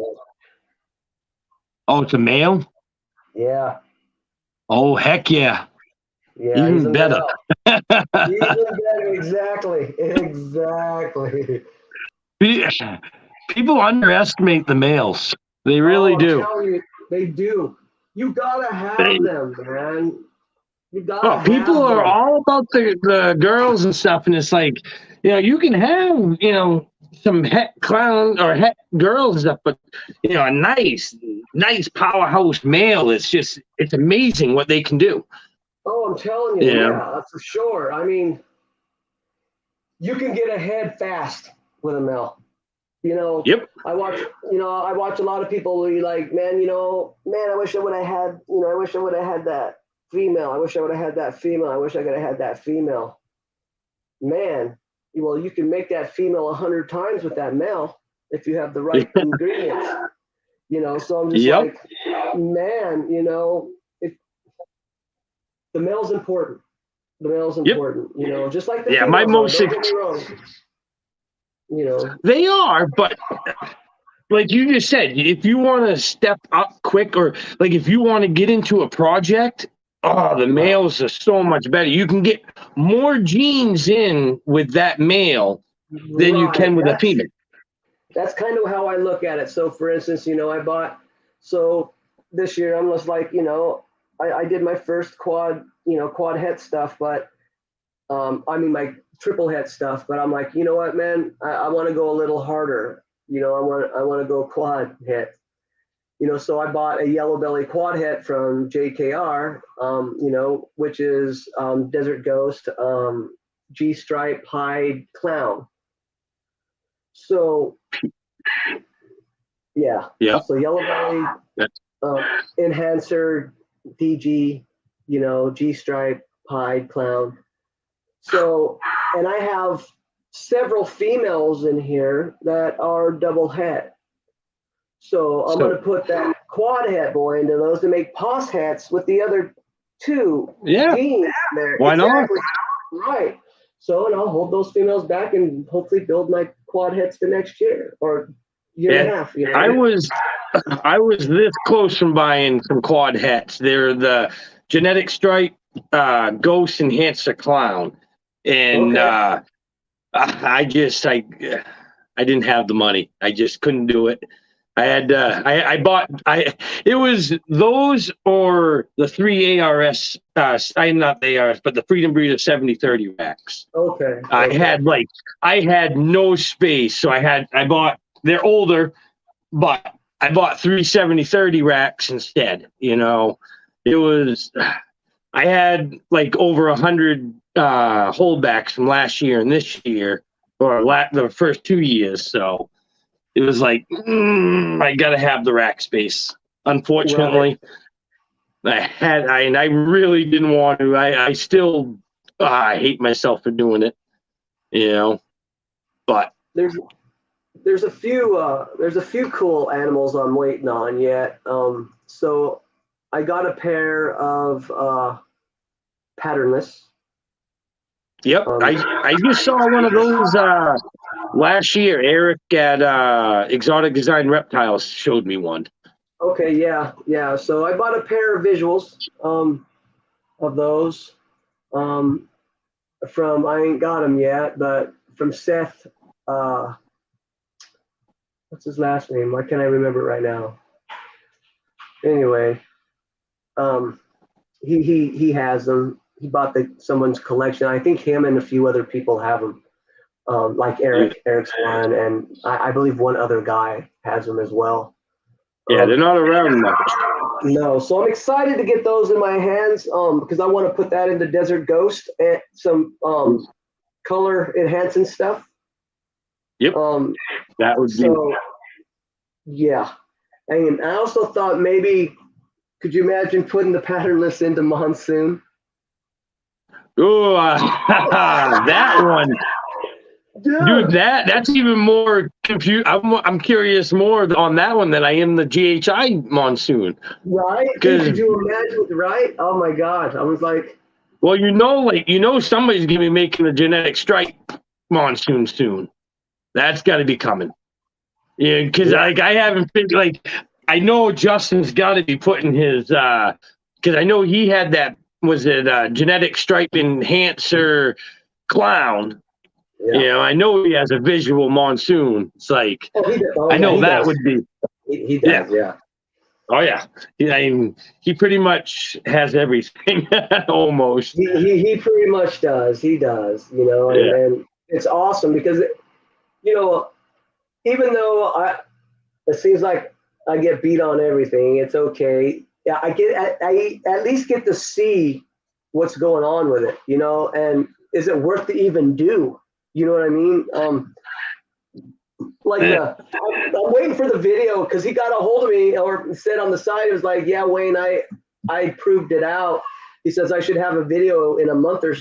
Oh, it's a male? Yeah. Oh, heck yeah. Yeah, Even better. Even better. Exactly. People underestimate the males. They really do. I'm telling you, they do. You gotta have them, man. You gotta have people are them. all about the girls and stuff, and it's like, you can have, some het clown or het girls and stuff, but a nice powerhouse male, it's amazing what they can do. Oh, I'm telling you, yeah, for sure. I mean, you can get ahead fast with a male. Yep. I watch a lot of people be like, man, I wish I would have had, I wish I would have had that female. I wish I would have had that female. I wish I could have had that female. Man, well, you can make that female 100 times with that male if you have the right ingredients. So I'm just like, man, the male's important. The male's important. Just like the females. My most. Don't get me wrong. They are, but like you just said, if you want to step up quick, or like if you want to get into a project, the males are so much better. You can get more genes in with that male than you can with a female. That's kind of how I look at it. So for instance, this year I'm just like, I did my first quad head stuff, but my triple head stuff, but I'm like, you know what, man, I want to go a little harder. I want to go quad head. So I bought a yellow belly quad head from JKR, which is Desert Ghost, G-stripe hide clown. So yeah. So yellow belly, enhancer, DG, G-stripe hide clown. So, and I have several females in here that are double head. So I'm going to put that quad head boy into those to make pos hats with the other two genes there. Why not? Right. So, and I'll hold those females back and hopefully build my quad heads for next year or year and a half. I was this close from buying some quad hats. They're the genetic stripe ghost enhancer clown. And I didn't have the money. I just couldn't do it. It was those or the 3 ARS, I'm not the ARS, but the Freedom Breeder 7030 racks. Okay. I had no space. So they're older, but I bought 3 7030 racks instead. I had like over 100 holdbacks from last year and this year, or the first 2 years. So it was like, I got to have the rack space. Unfortunately, I really didn't want to. I still, I hate myself for doing it, but there's a few cool animals I'm waiting on yet. So I got a pair of patternless. Yep, I just saw one of those last year. Eric at Exotic Design Reptiles showed me one. Okay, yeah. So I bought a pair of visuals of those from, I ain't got them yet, but from Seth. What's his last name? Why can't I remember it right now? Anyway, he has them. He bought someone's collection. I think him and a few other people have them. Like Eric's one, and I believe one other guy has them as well. Yeah, they're not around much. No, so I'm excited to get those in my hands because I want to put that into Desert Ghost and some color enhancing stuff. Yep, that would be. Yeah, and I also thought maybe, could you imagine putting the patternless into Monsoon? Oh, that one. Dude, that's even more confused. I'm curious more on that one than I am the GHI Monsoon. Right? Could you imagine? Right? Oh my God! I was like, well, somebody's gonna be making a genetic stripe Monsoon soon. That's got to be coming. Yeah, because like I haven't been like I know Justin's got to be putting his because I know he had that genetic stripe enhancer clown. Yeah. I know he has a visual Monsoon. It's like I know that does. Would be. He does, yeah. Oh yeah. I mean, he pretty much has everything almost. He pretty much does. He does. And it's awesome because even though it seems like I get beat on everything, it's okay. Yeah, I at least get to see what's going on with it, and is it worth to even do? You know what I mean? I'm waiting for the video because he got a hold of me or said on the side, it was like, yeah, Wayne, I proved it out. He says I should have a video in a month or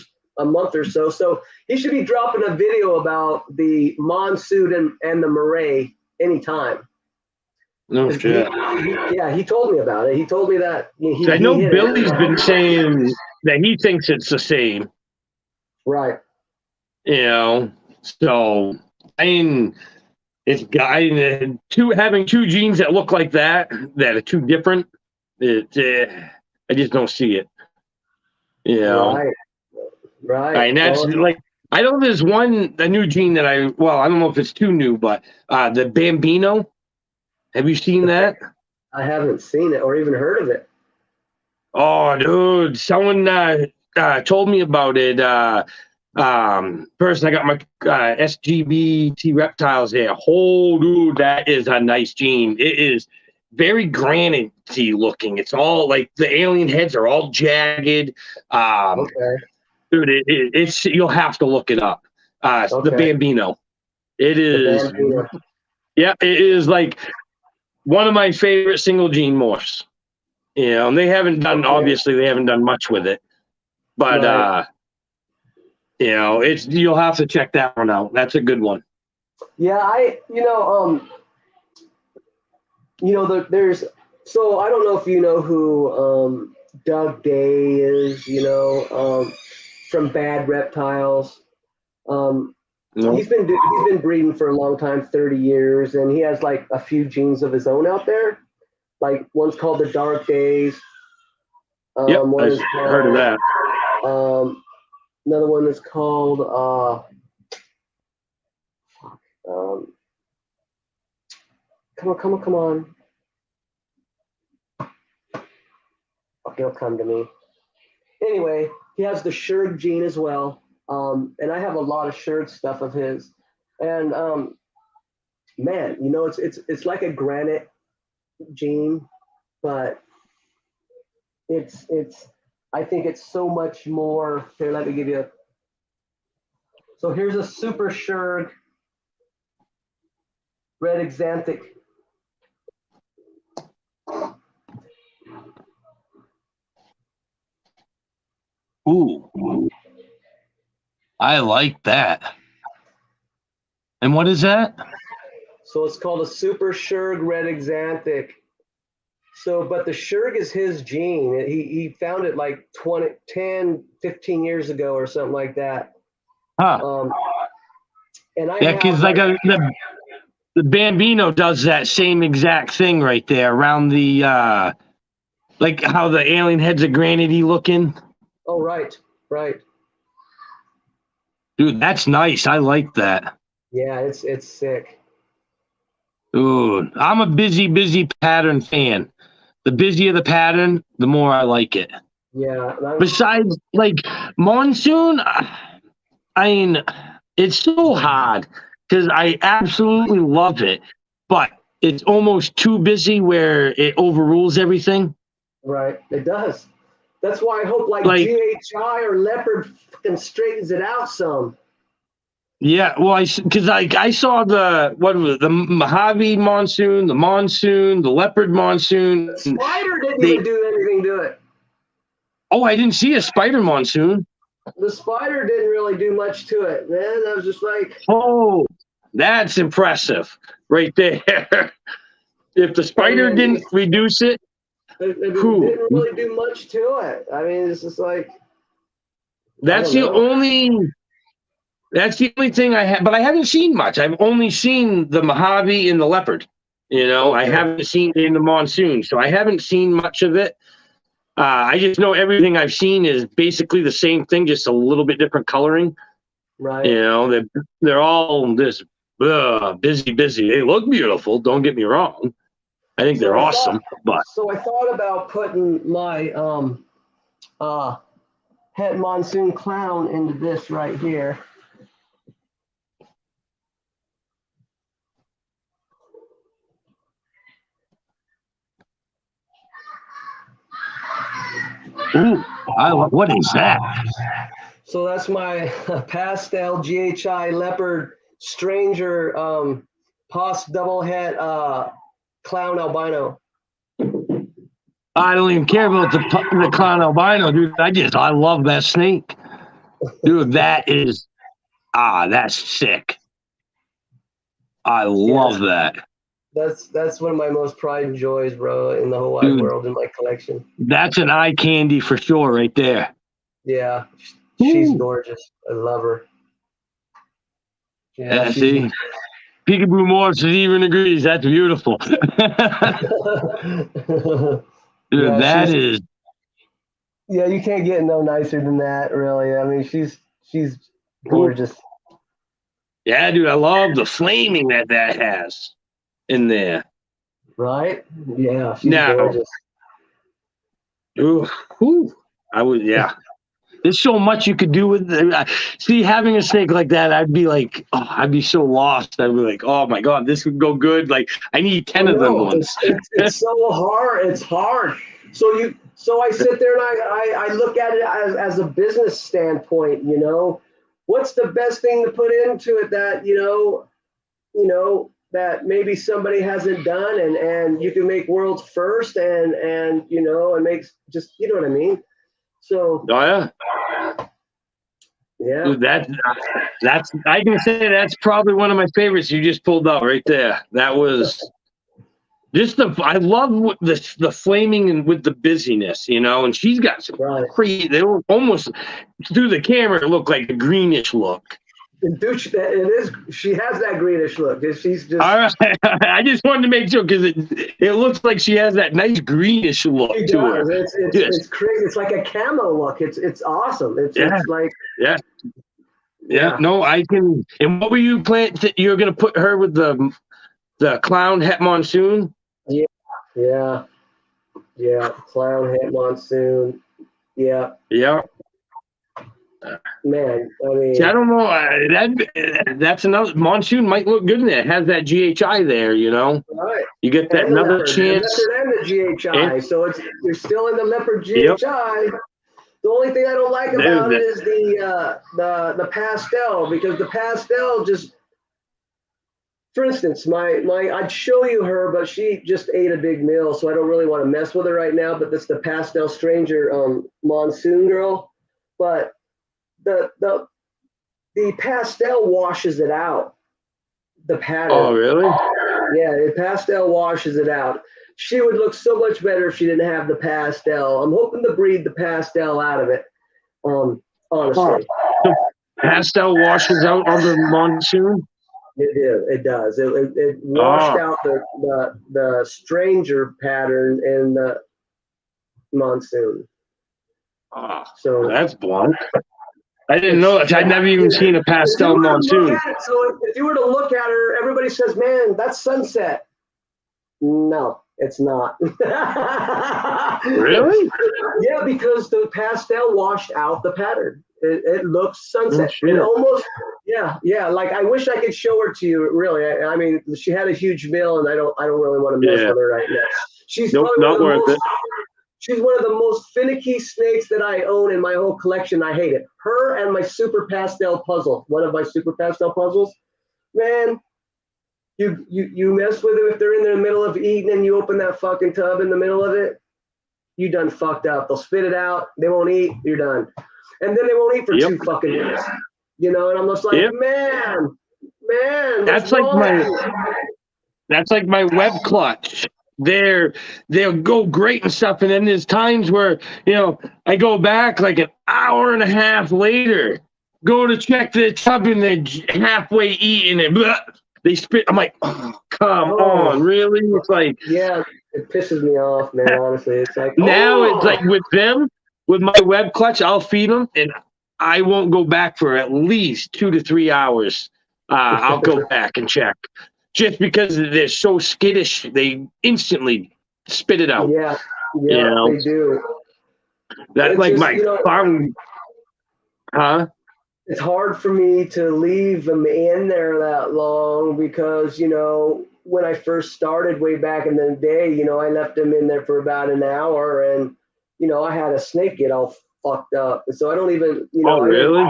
so. So he should be dropping a video about the Monsoon and the Murray anytime. No shit. He told me about it. He told me that. I know Billy's been saying that he thinks it's the same. Right. So I mean, having two genes that look like that are too different. I just don't see it. Right. And that's I know there's a new gene that I don't know if it's too new, but the Bambino. Have you seen that? I haven't seen it or even heard of it. Oh, dude, someone told me about it. First, I got my SGBT reptiles there. Oh, dude, that is a nice gene. It is very granite-y looking. It's all like the alien heads are all jagged. Okay. Dude, it's you'll have to look it up. The Bambino. It is. Yeah, it is like one of my favorite single gene morphs. And they haven't done obviously they haven't done much with it, but you'll have to check that one out. That's a good one. Yeah, there's so I don't know if you know who Doug Day is, from Bad Reptiles. No. He's been breeding for a long time, 30 years, and he has like a few genes of his own out there. Like one's called the Dark Days. I've heard of that. Another one is called come on. Okay, it'll come to me. Anyway, he has the Shurg gene as well. And I have a lot of Shurg stuff of his. And man, it's like a granite gene, but it's I think it's so much more. Here, let me give you so here's a super Shurg red exanthic. Ooh, I like that. And what is that? So it's called a super Shurg red exanthic. So, but the Shurg is his gene. He found it like 10, 15 years ago or something like that. Huh. And because the Bambino does that same exact thing right there around the like how the alien heads are granite-y looking. Oh, right. Dude, that's nice. I like that. Yeah, it's sick. Dude, I'm a busy pattern fan. The busier the pattern, the more I like it. Yeah, Besides, like, monsoon, I mean, it's so hard because I absolutely love it, but it's almost too busy where it overrules everything. right. It does. That's why I hope like Like, GHI or Leopard fucking straightens it out some. yeah, well, because I saw what was it, the Mojave monsoon, the leopard monsoon. The Spider didn't They even do anything to it. I didn't see a spider monsoon. The Spider didn't really do much to it, man. I was just like, Oh, that's impressive right there. If the spider didn't reduce it, it who? didn't really do much to it. I mean, it's just like, That's the only. That's the only thing I have, but I haven't seen much. I've only seen the Mojave and the leopard. I haven't seen it in the monsoon, so I haven't seen much of it. I just know everything I've seen is basically the same thing, just a little bit different coloring. right. They're all this busy. They look beautiful. Don't get me wrong. I think they're awesome, but So I thought about putting my het monsoon clown into this right here. ooh, what is that? So that's my pastel GHI leopard stranger pos double het clown albino. I don't even care about the clown albino, dude. I love that snake, dude. That's sick. I love that. That's one of my most pride and joys, bro, in the whole wide world in my collection. That's an eye candy for sure, right there. Yeah, she's gorgeous. I love her. Yeah, see, Peekaboo Morphs even agrees. That's beautiful. Dude, yeah, that is. Yeah, you can't get no nicer than that, really. I mean, she's gorgeous. Yeah, dude, I love the flaming that has in there. Right? Yeah, she's gorgeous. Ooh, yeah. There's so much you could do with it. See, having a snake like that, I'd be like, I'd be so lost. I'd be like, oh my God, this would go good. Like, I need 10 of them ones. It's so hard. It's hard. So I sit there and I look at it as a business standpoint, what's the best thing to put into it that, that maybe somebody hasn't done and you can make world's first and and makes just, you know what I mean? So oh yeah, dude, that's I can say that's probably one of my favorites you just pulled out right there. That was just I love the flaming and with the busyness, and she's got some crazy. They look almost through the camera look like a greenish look. Dude, it is. She has that greenish look. She's just. All right. I just wanted to make sure because it looks like she has that nice greenish look to her. It's crazy. It's like a camo look. It's awesome. It's like. Yeah. No, I can. And what were you planning? You're gonna put her with the clown het monsoon? Yeah. Clown het monsoon. Yeah. Man, I mean, see, I don't know. That's another monsoon might look good in there. It has that GHI there, Right. You get that and another leopard, chance. And the GHI, so you're still in the leopard GHI. The only thing I don't like about it is the pastel, because the pastel just, for instance, I'd show you her, but she just ate a big meal, so I don't really want to mess with her right now. But that's the pastel stranger monsoon girl, but the pastel washes it out. The pattern. Oh, really? Yeah, the pastel washes it out. She would look so much better if she didn't have the pastel. I'm hoping to breed the pastel out of it. Honestly. The pastel washes out on the monsoon? It does. It washed out the stranger pattern in the monsoon. So that's blunt. I didn't know that. I'd never even seen a pastel monsoon. So if you were to look at her, everybody says, man, that's sunset. No, it's not. Really? Yeah, because the pastel washed out the pattern. It looks sunset. Oh, It almost, yeah. Like I wish I could show her to you. Really, I mean, she had a huge bill, and I don't really want to mess with her right now. She's probably not worth it. She's one of the most finicky snakes that I own in my whole collection. I hate it. Her and my super pastel puzzle. One of my super pastel puzzles, man. You mess with them if they're in the middle of eating and you open that fucking tub in the middle of it, you done fucked up. They'll spit it out. They won't eat. You're done. And then they won't eat for 2 fucking minutes. You know, and I'm just like, man. That's like my web clutch. They'll go great and stuff, and then there's times where, you know, I go back like an hour and a half later, go to check the tub, and they're halfway eating it. Blah, they spit. I'm like, oh, come on, really? It's like, yeah, it pisses me off, man. Honestly, it's like now it's like with them, with my web clutch, I'll feed them, and I won't go back for at least 2 to 3 hours. I'll go back and check, just because they're so skittish. They instantly spit it out. Yeah, you know? they do. That's like my farm. It's hard for me to leave them in there that long because, you know, when I first started way back in the day, you know, I left them in there for about an hour, and, you know, I had a snake get all fucked up. So I don't even, you know. Oh, really?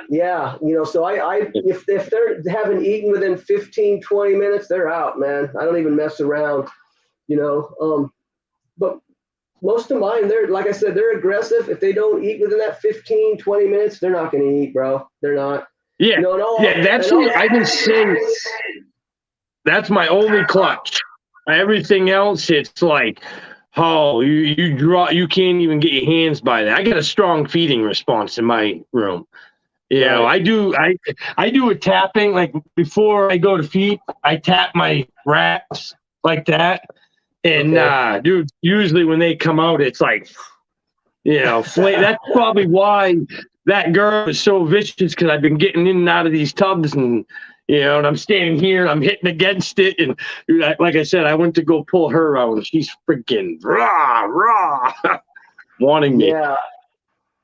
Yeah, you know, so if they're haven't eaten within 15, 20 minutes, they're out, man. I don't even mess around, you know. But most of mine, they're, like I said, they're aggressive. If they don't eat within that 15, 20 minutes, they're not going to eat, bro. They're not. Yeah, you know, that's what I can say. That's my only clutch. Everything else, it's like, oh, you can't even get your hands by that. I got a strong feeding response in my room. You know, I do a tapping, like before I go to feed, I tap my rats like that. And dude, usually when they come out, it's like, you know, that's probably why that girl is so vicious, because I've been getting in and out of these tubs, and, you know, and I'm standing here and I'm hitting against it. And like I said, I went to go pull her out, and she's freaking rah, wanting me. Yeah.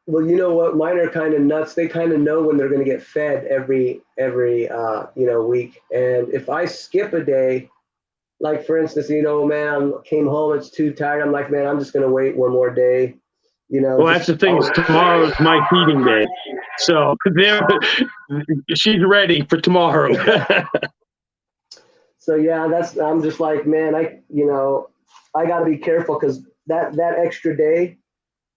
Well, you know what? Mine are kind of nuts. They kind of know when they're going to get fed every you know, week. And if I skip a day, like for instance, you know, man, I came home, it's too tired. I'm like, man, I'm just going to wait one more day. You know. Well, that's the thing. Tomorrow's my feeding day, so she's ready for tomorrow. So yeah, I'm just like, man, I got to be careful, because that extra day,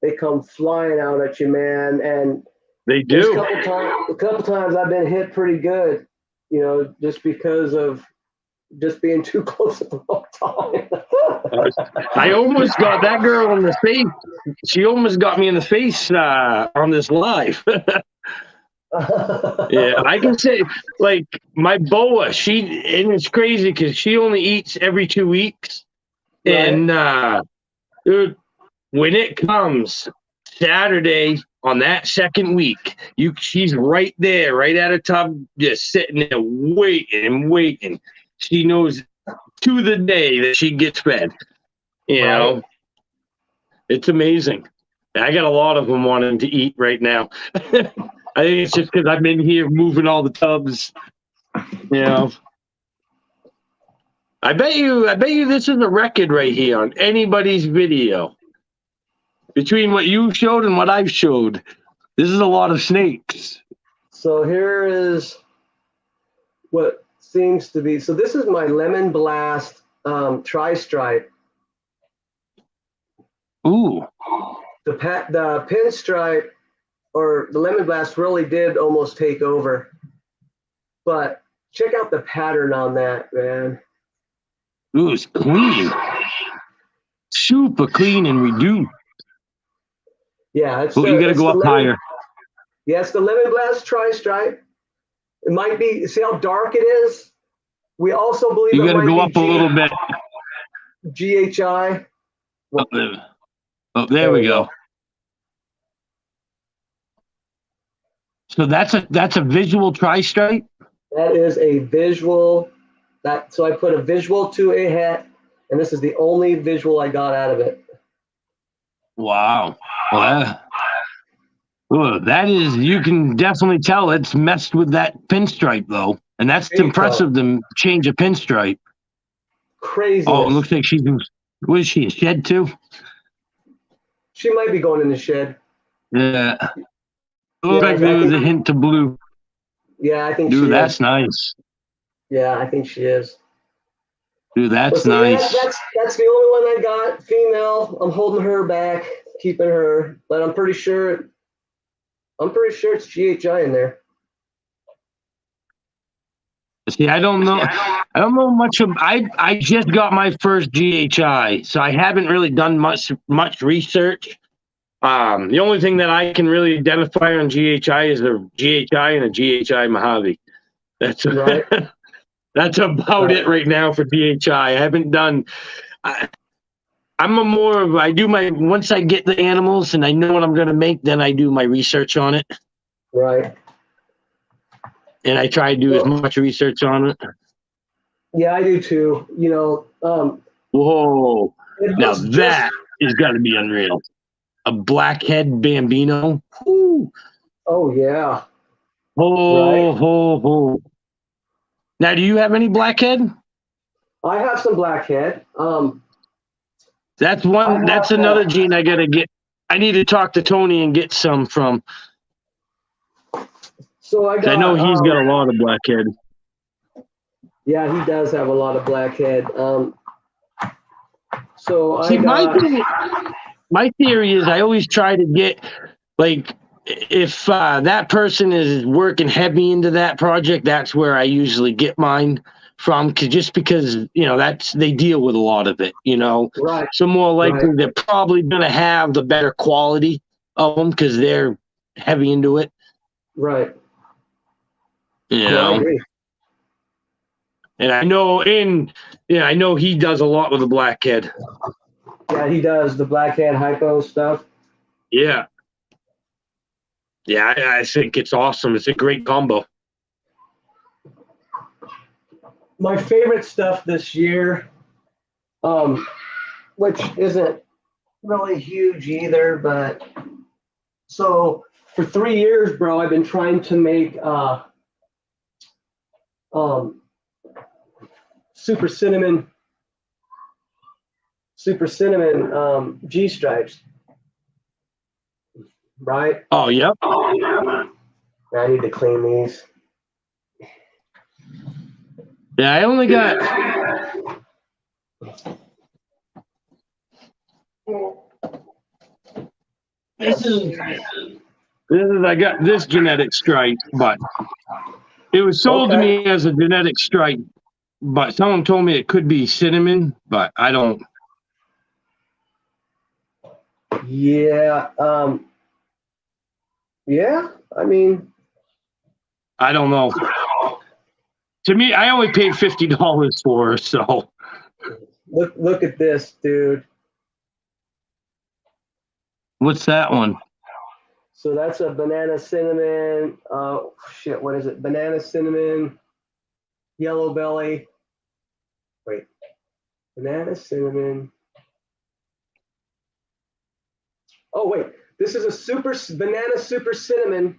they come flying out at you, man. And they do. A couple times I've been hit pretty good, you know, just because of just being too close at the wrong time. I almost got that girl in the face. She almost got me in the face on this live. Yeah, I can say, like, my boa, and it's crazy because she only eats every 2 weeks. Right. And dude, when it comes Saturday on that second week, she's right there, right at a tub, just sitting there waiting. She knows to the day that she gets fed. You know, it's amazing. I got a lot of them wanting to eat right now. I think it's just because I'm in here moving all the tubs. You know, I bet you this is a record right here on anybody's video. Between what you showed and what I've showed, this is a lot of snakes. So here is what seems to be. So this is my Lemon Blast tri-stripe. Ooh. The pinstripe or the Lemon Blast really did almost take over. But check out the pattern on that, man. Ooh, it's clean. Super clean and reduced. Yeah, you got to go up higher. Yeah, it's the Lemon Blast tri-stripe. It might be, see how dark it is? We also believe you got to go up a little bit. GHI. Oh, there we go. So that's a visual tri-stripe? That is a visual. So I put a visual to a hat, and this is the only visual I got out of it. Wow. Well, that is, you can definitely tell it's messed with that pinstripe, though. And that's impressive to change a pinstripe. Crazy. Oh, it looks like she's in, what is she, a shed too? She might be going in the shed. Yeah. It looks like there was a hint to blue. Yeah, I think Dude, she that's is. Nice. Yeah, I think she is. Dude, that's nice. That's the only one I got, female. I'm holding her back, keeping her, but I'm pretty sure it's GHI in there. See, I don't know much of. I just got my first GHI, so I haven't really done much research. The only thing that I can really identify on GHI is a GHI and a GHI Mojave. That's right. That's about it right now for GHI. I haven't done. I'm a more of, I do my, once I get the animals and I know what I'm going to make, then I do my research on it. Right. And I try to do as much research on it. Yeah, I do too. You know, whoa. Now that is got to be unreal. A blackhead Bambino. Woo. Oh, yeah. Ho. Now, do you have any blackhead? I have some blackhead. That's one. That's another gene I gotta get. I need to talk to Tony and get some from. So I know he's got a lot of blackhead. Yeah, he does have a lot of blackhead. So see, my theory is I always try to get, like, if that person is working heavy into that project, that's where I usually get mine from, just because, you know, they deal with a lot of it, you know. Right. So more likely they're probably going to have the better quality of them because they're heavy into it. Right. You know. I agree. And I know he does a lot with the blackhead. Yeah, he does the blackhead hypo stuff. Yeah. Yeah, I think it's awesome. It's a great combo. My favorite stuff this year, which isn't really huge either, but so for 3 years, bro, I've been trying to make super cinnamon G stripes. Right? Oh, yep. I need to clean these. Yeah, I only got. I got this genetic stripe, but it was sold to me as a genetic stripe, but someone told me it could be cinnamon, but I don't. Yeah. Yeah, I mean, I don't know. To me, I only paid $50 for her, so. Look at this, dude. What's that one? So that's a banana cinnamon. What is it? Banana cinnamon, yellow belly. Wait, banana cinnamon. Oh wait, this is a banana super cinnamon,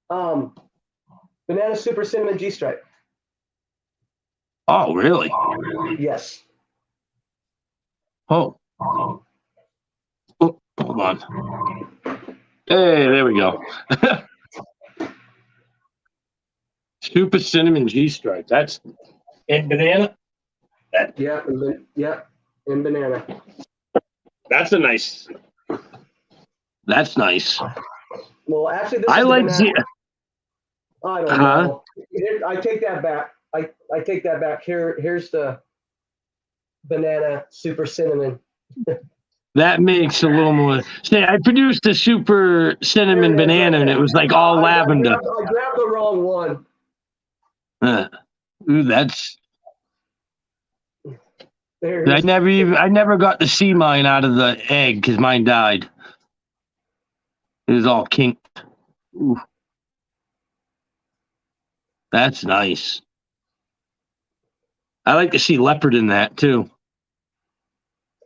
banana super cinnamon G stripe. Oh, really? Yes. Oh, hold on. Hey, there we go. Super cinnamon G stripe. That's in banana. Yeah, in banana. That's a nice. That's nice. Well, actually, this I is like. I don't know. I take that back. I take that back. Here's the banana super cinnamon. That makes a little more. Say, I produced a super cinnamon banana, and it was like all lavender. I grabbed the wrong one. Ooh, that's. I never got to see mine out of the egg because mine died. It was all kinked. Ooh. That's nice. I like to see leopard in that too.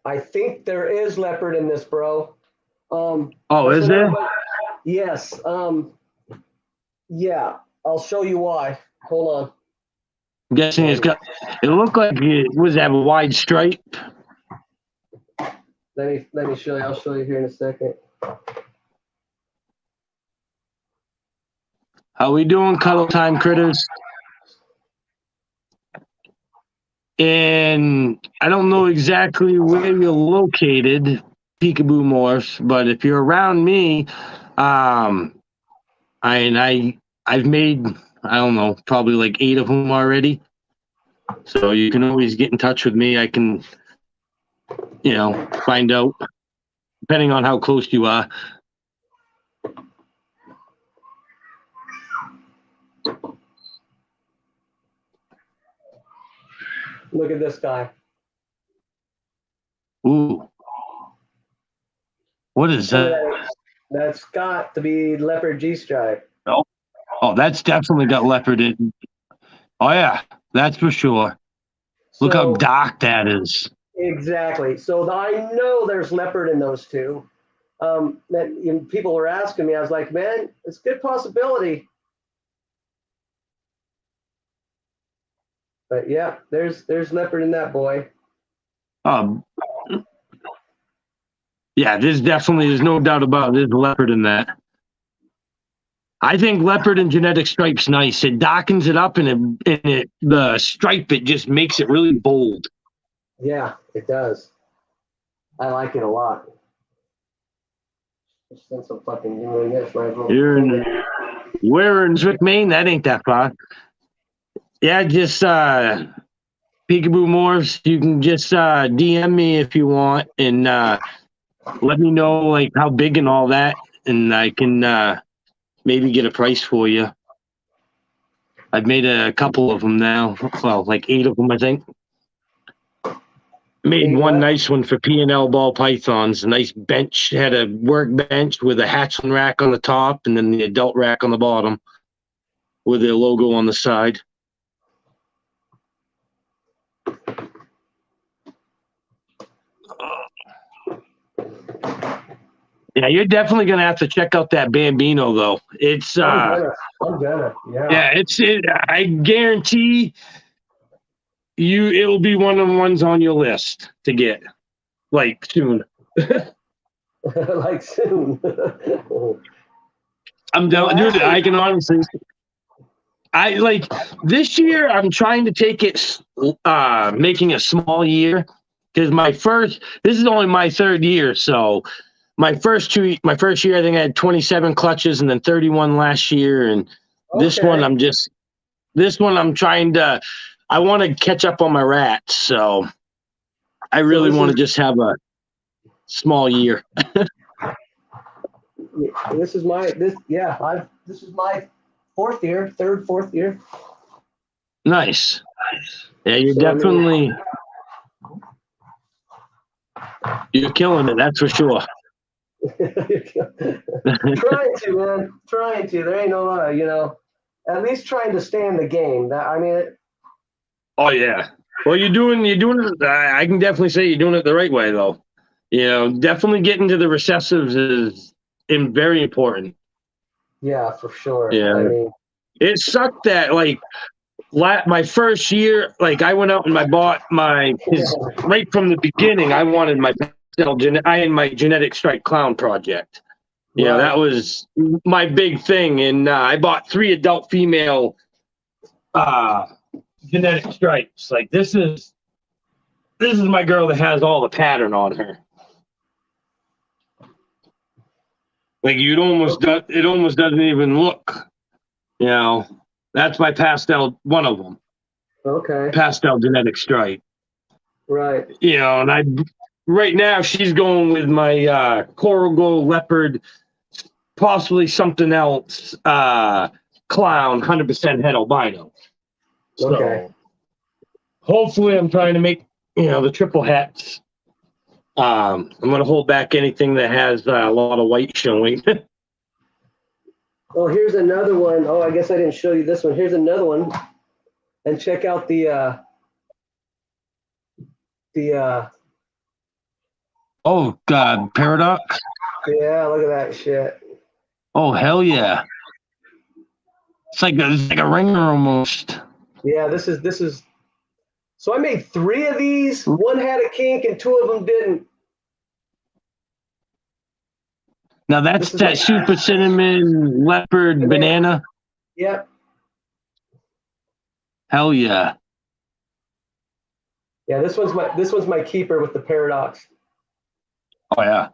I think there is leopard in this, bro. Oh, is there? Yes. Yeah, I'll show you why. Hold on. I'm guessing it looked like it was have a wide stripe. Let me show you. I'll show you here in a second. How we doing, Cuddle Time Critters? And I don't know exactly where you're located, Peekaboo Morphs, but if you're around me, I've made, I don't know, probably like 8 of them already. So you can always get in touch with me. I can, find out, depending on how close you are. Look at this guy. Ooh. What is that? That's got to be leopard G-stripe. Oh, that's definitely got leopard in. Oh, yeah, that's for sure. Look how dark that is. Exactly. So I know there's leopard in those two. People were asking me, I was like, man, it's a good possibility. But yeah, there's leopard in that boy. Yeah, there's no doubt about it. There's leopard in that. I think leopard and genetic stripe's nice. It darkens it up, and the stripe, it just makes it really bold. Yeah, it does. I like it a lot. Since I'm fucking doing this, right? We're in Zwick, Maine. That ain't that far. Yeah, just Peekaboo Morphs. You can just DM me if you want, and let me know like how big and all that, and I can maybe get a price for you. I've made a couple of them now. Well, like 8 of them, I think. Made one nice one for P&L ball pythons. A nice bench, had a workbench with a hatchling rack on the top and then the adult rack on the bottom with their logo on the side. Yeah, you're definitely gonna have to check out that Bambino though. It's I'm gonna, yeah. Yeah, I guarantee you it'll be one of the ones on your list to get, like soon. Like soon. I'm down, dude. I can honestly, I like this year. I'm trying to take it, making a small year, because this is only my 3rd year. So my first year, I think I had 27 clutches, and then 31 last year, and this one I'm trying to. I want to catch up on my rats, so I really want to just have a small year. This is my 4th year, 3rd, 4th year. Nice. Yeah, you're definitely you're killing it. That's for sure. Trying to, man. Trying to. There ain't no, at least trying to stay in the game. Oh yeah. Well, you're doing it. I can definitely say you're doing it the right way, though. Definitely getting to the recessives is very important. Yeah, for sure. Yeah. I mean, it sucked that my first year, I went out and I bought right from the beginning. I wanted my my genetic strike clown project. Right. That was my big thing, and I bought 3 adult female genetic stripes. Like this is my girl that has all the pattern on her. Like it almost doesn't even look. That's my pastel, one of them. Okay. Pastel genetic stripe. Right. And right now she's going with my coral gold leopard, possibly something else, clown, 100% head albino. Okay. So hopefully I'm trying to make, the triple hats. I'm going to hold back anything that has a lot of white showing. Oh, here's another one. Oh, I guess I didn't show you this one. Here's another one. And check out the Oh God, Paradox. yeah, look at that shit. Oh hell yeah! It's like a ringer almost. Yeah, this is. So I made 3 of these. One had a kink and 2 of them didn't. Now that's This is that super cinnamon leopard banana. Yep. Hell yeah! Yeah, this one's my keeper with the paradox. Oh yeah,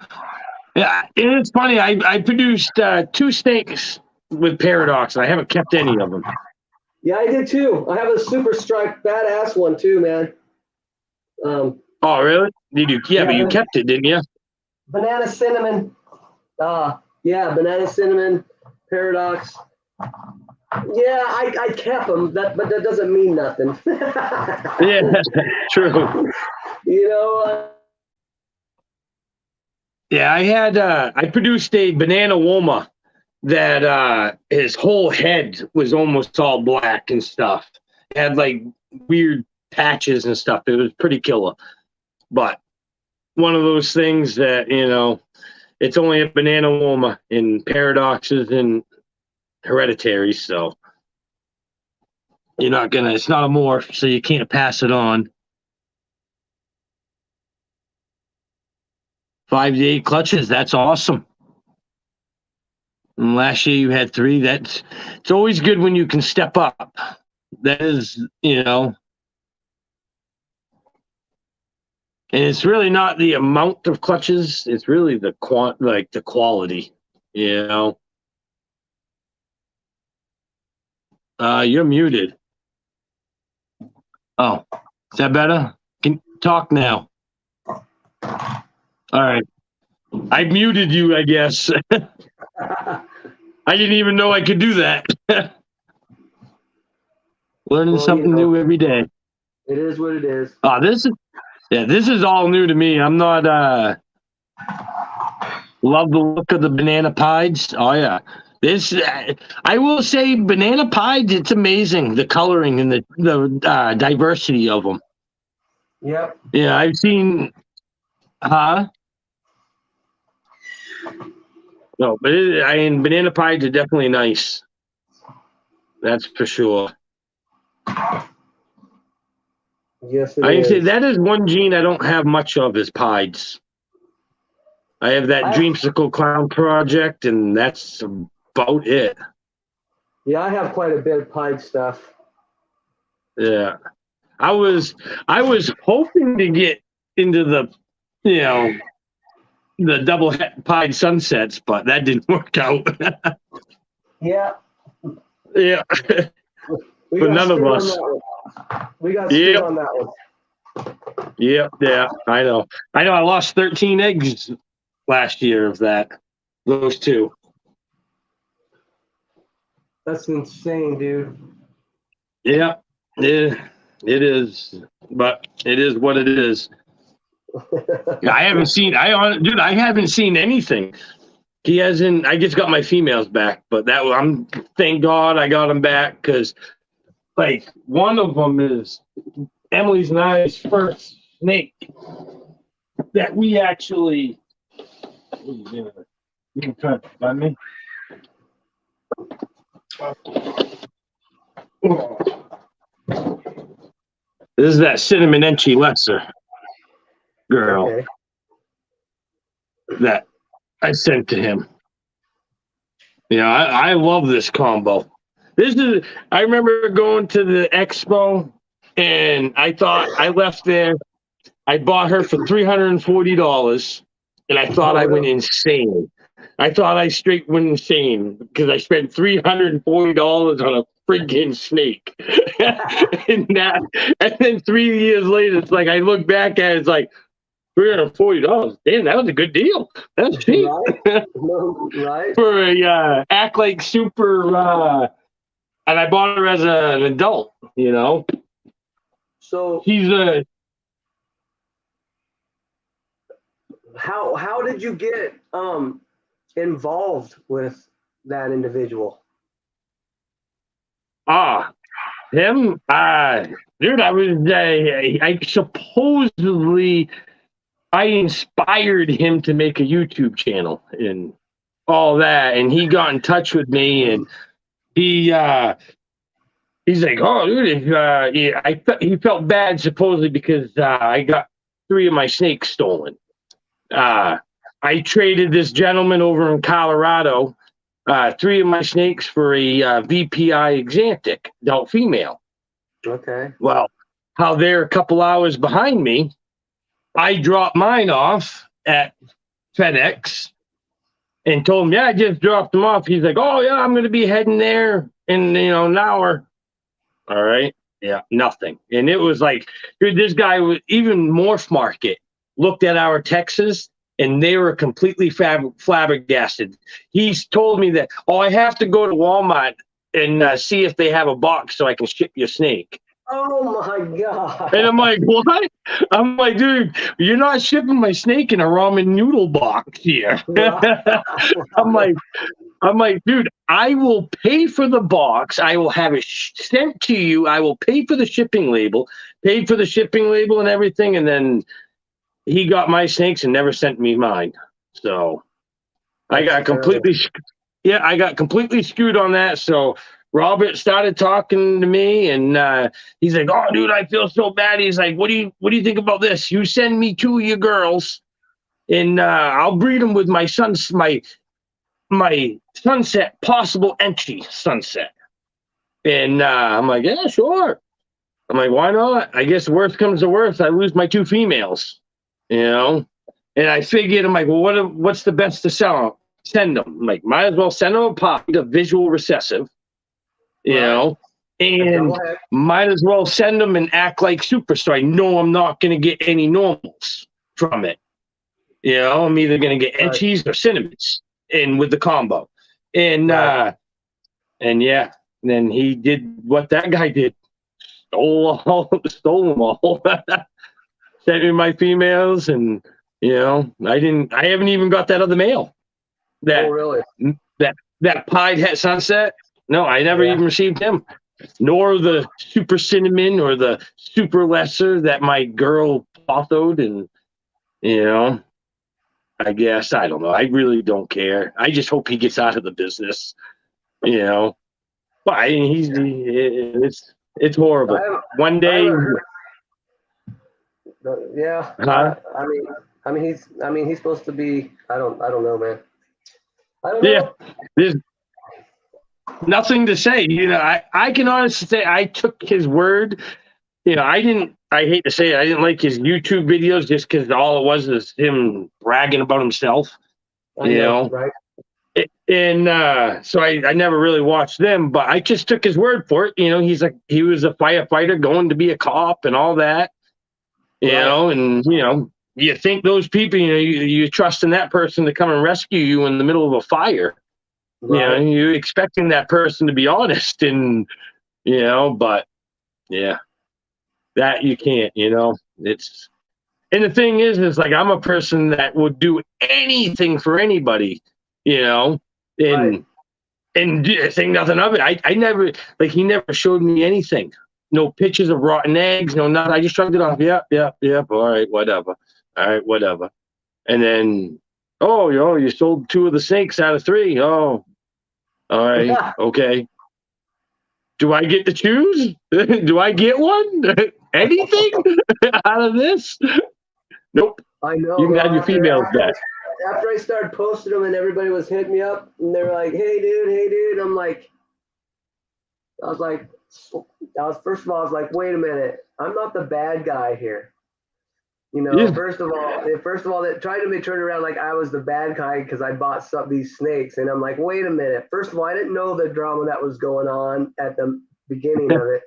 yeah. And it's funny. I produced 2 snakes with Paradox, and I haven't kept any of them. Yeah, I did too. I have a super strike badass one too, man. Oh really? Did you? Yeah, but you kept it, didn't you? Banana cinnamon. Yeah, banana cinnamon paradox. Yeah, I kept them. But that doesn't mean nothing. Yeah, true. You know. Yeah, I produced a banana woma that his whole head was almost all black and stuff. It had like weird patches and stuff. It was pretty killer. But one of those things that, it's only a banana woma in paradoxes and hereditary, so it's not a morph, so you can't pass it on. 5 to 8 clutches, that's awesome. And last year you had 3. It's always good when you can step up. That is, and it's really not the amount of clutches, it's really the quality, You're muted. Oh, is that better? Can talk now. All right. I muted you, I guess. I didn't even know I could do that. Learning something new every day. It is what it is. This is all new to me. I'm not love the look of the banana pieds. Oh yeah. I will say banana pieds, it's amazing, the coloring and the diversity of them. Yep. Yeah, I've seen No, but banana pieds are definitely nice. That's for sure. Yes, it I can say is. that is one gene I don't have much of is pieds. I have that Dreamsicle Clown project, and that's about it. Yeah, I have quite a bit of pied stuff. Yeah, I was hoping to get into the the double pied sunsets, but that didn't work out. Yeah. Yeah. But none of us. We got screwed on that one. Yep. Yeah, I know. I lost 13 eggs last year of those 2. That's insane, dude. Yeah, it is, but it is what it is. I haven't seen anything. He hasn't. I just got my females back, but thank God I got them back, because like one of them is Emily's and I's first snake that we actually. You can try to find me. This is that cinnamon enchi lesser girl that I sent to him. I love this combo. I remember going to the expo, and I thought I left there. I bought her for $340, and I thought I went insane. I thought I straight went insane because I spent $340 on a freaking snake. and then 3 years later, it's like I look back at it, it's like $340. Damn, that was a good deal. That's cheap. Right. For a act like super, and I bought her as an adult. So He's a. How did you get involved with that individual? Him? Dude, I supposedly I inspired him to make a YouTube channel and all that, and he got in touch with me, and he's like, oh, dude, he felt bad supposedly because I got 3 of my snakes stolen. I traded this gentleman over in Colorado 3 of my snakes for a VPI Exantic, adult female. Okay. Well, how they're a couple hours behind me, I dropped mine off at FedEx and told him, yeah, I just dropped them off. He's like, oh, yeah, I'm going to be heading there in, an hour. All right. Yeah, nothing. And it was like, dude, this guy was even Morph Market looked at our Texas and they were completely flabbergasted. He's told me that, oh, I have to go to Walmart and see if they have a box so I can ship your snake. Oh my God. And I'm like, what? I'm like, dude, you're not shipping my snake in a ramen noodle box here. I'm like, dude, I will pay for the box. I will have it sent to you. I will pay for the shipping label, paid for the shipping label and everything. And then he got my snakes and never sent me mine. So I got completely screwed on that. So Robert started talking to me, and he's like, "Oh, dude, I feel so bad." He's like, "What do you think about this? You send me 2 of your girls, and I'll breed them with my son's my sunset possible entry sunset." And I'm like, "Yeah, sure." I'm like, "Why not? I guess worst comes to worst, I lose my 2 females, And I figured, I'm like, well, what's the best to send them? I'm like, might as well send them a puppy, a visual recessive. And might as well send them and act like super, so I know I'm not going to get any normals from it. I'm either going to get entries or cinnamons in with the combo. And yeah, then he did what that guy did. Stole them all. Sent me my females, and I haven't even got that other male. That pied het sunset. No, I never even received him, nor the super cinnamon or the super lesser that my girl pothoed. And, I guess, I don't know. I really don't care. I just hope he gets out of the business, But it's horrible. One day. Yeah. Huh? I mean, he's supposed to be, I don't know, man. I don't know. Yeah. There's nothing to say. I can honestly say I took his word. I hate to say it, I didn't like his YouTube videos just because all it was him bragging about himself. Right. So I never really watched them, but I just took his word for it. He was a firefighter going to be a cop and all that. And you think those people, you trust in that person to come and rescue you in the middle of a fire. Right. You're expecting that person to be honest, and but yeah, that you can't. It's, and the thing is like I'm a person that would do anything for anybody, and think nothing of it. I never, like, he never showed me anything. No pictures of rotten eggs, no nothing. I just shrugged it off. Yep. All right, whatever. And then, oh, you sold 2 of the snakes out of 3. Oh, all right, okay. Do I get to choose? Do I get one? Anything out of this? Nope. I know. You can have your females back. After I started posting them and everybody was hitting me up and they were like, hey dude. I'm like, first of all, I was like, wait a minute. I'm not the bad guy here. First of all, they tried to turn around like I was the bad guy because I bought these snakes. And I'm like, wait a minute. First of all, I didn't know the drama that was going on at the beginning of it.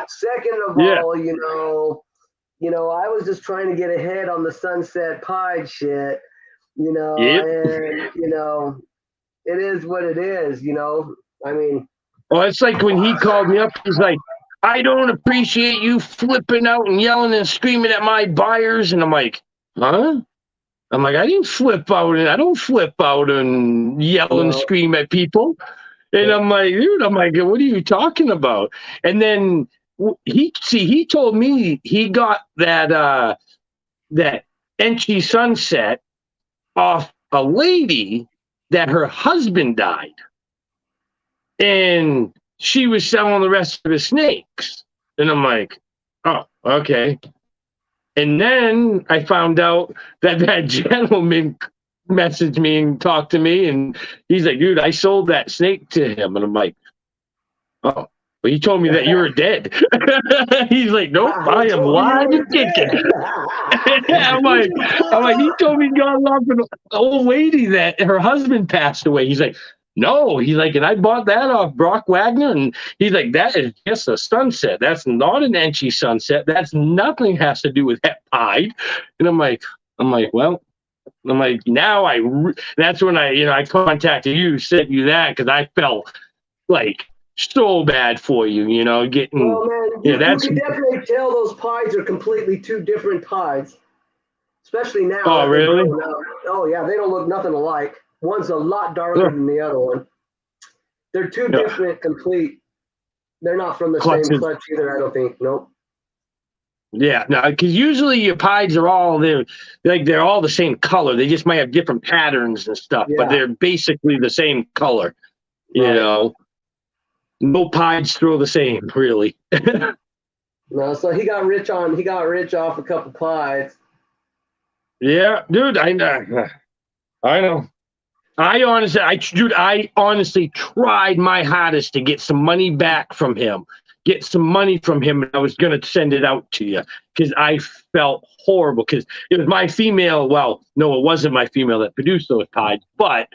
Second of all, I was just trying to get ahead on the sunset pied shit, and, it is what it is, I mean. Well, it's like when he called me up, he's like, I don't appreciate you flipping out and yelling and screaming at my buyers. And I'm like, huh? I'm like, I didn't flip out, and I don't flip out and yell and scream at people. And I'm like, dude, I'm like, what are you talking about? And then he told me he got that Enchi Sunset off a lady that her husband died, and she was selling the rest of his snakes. And I'm like, oh, okay. And then I found out that gentleman messaged me and talked to me, and he's like, dude, I sold that snake to him. And I'm like, oh, well, he told me that you were dead. He's like, nope, I am live and kicking. I'm like, he told me he got off an old lady that her husband passed away. He's like, no, he's like, and I bought that off Brock Wagner, and he's like, that is just a sunset. That's not an Enchi sunset. That's nothing has to do with het pied. And I'm like, well, I'm like, now that's when I contacted you, sent you that, because I felt like so bad for you, getting. Well, man, you can definitely tell those pies are completely two different pies, especially now. Oh, really? Oh, yeah, they don't look nothing alike. One's a lot darker than the other one. They're two different, complete. They're not from the same clutch either, I don't think. Nope. Yeah, no, because usually your pies are they're all the same color. They just might have different patterns and stuff, but they're basically the same color. Right. No pies throw the same, really. No, so he got rich off a couple pies. Yeah, dude, I know. I honestly tried my hardest to get some money back from him. And I was going to send it out to you because I felt horrible because it was my female. Well, no, it wasn't my female that produced those pies, but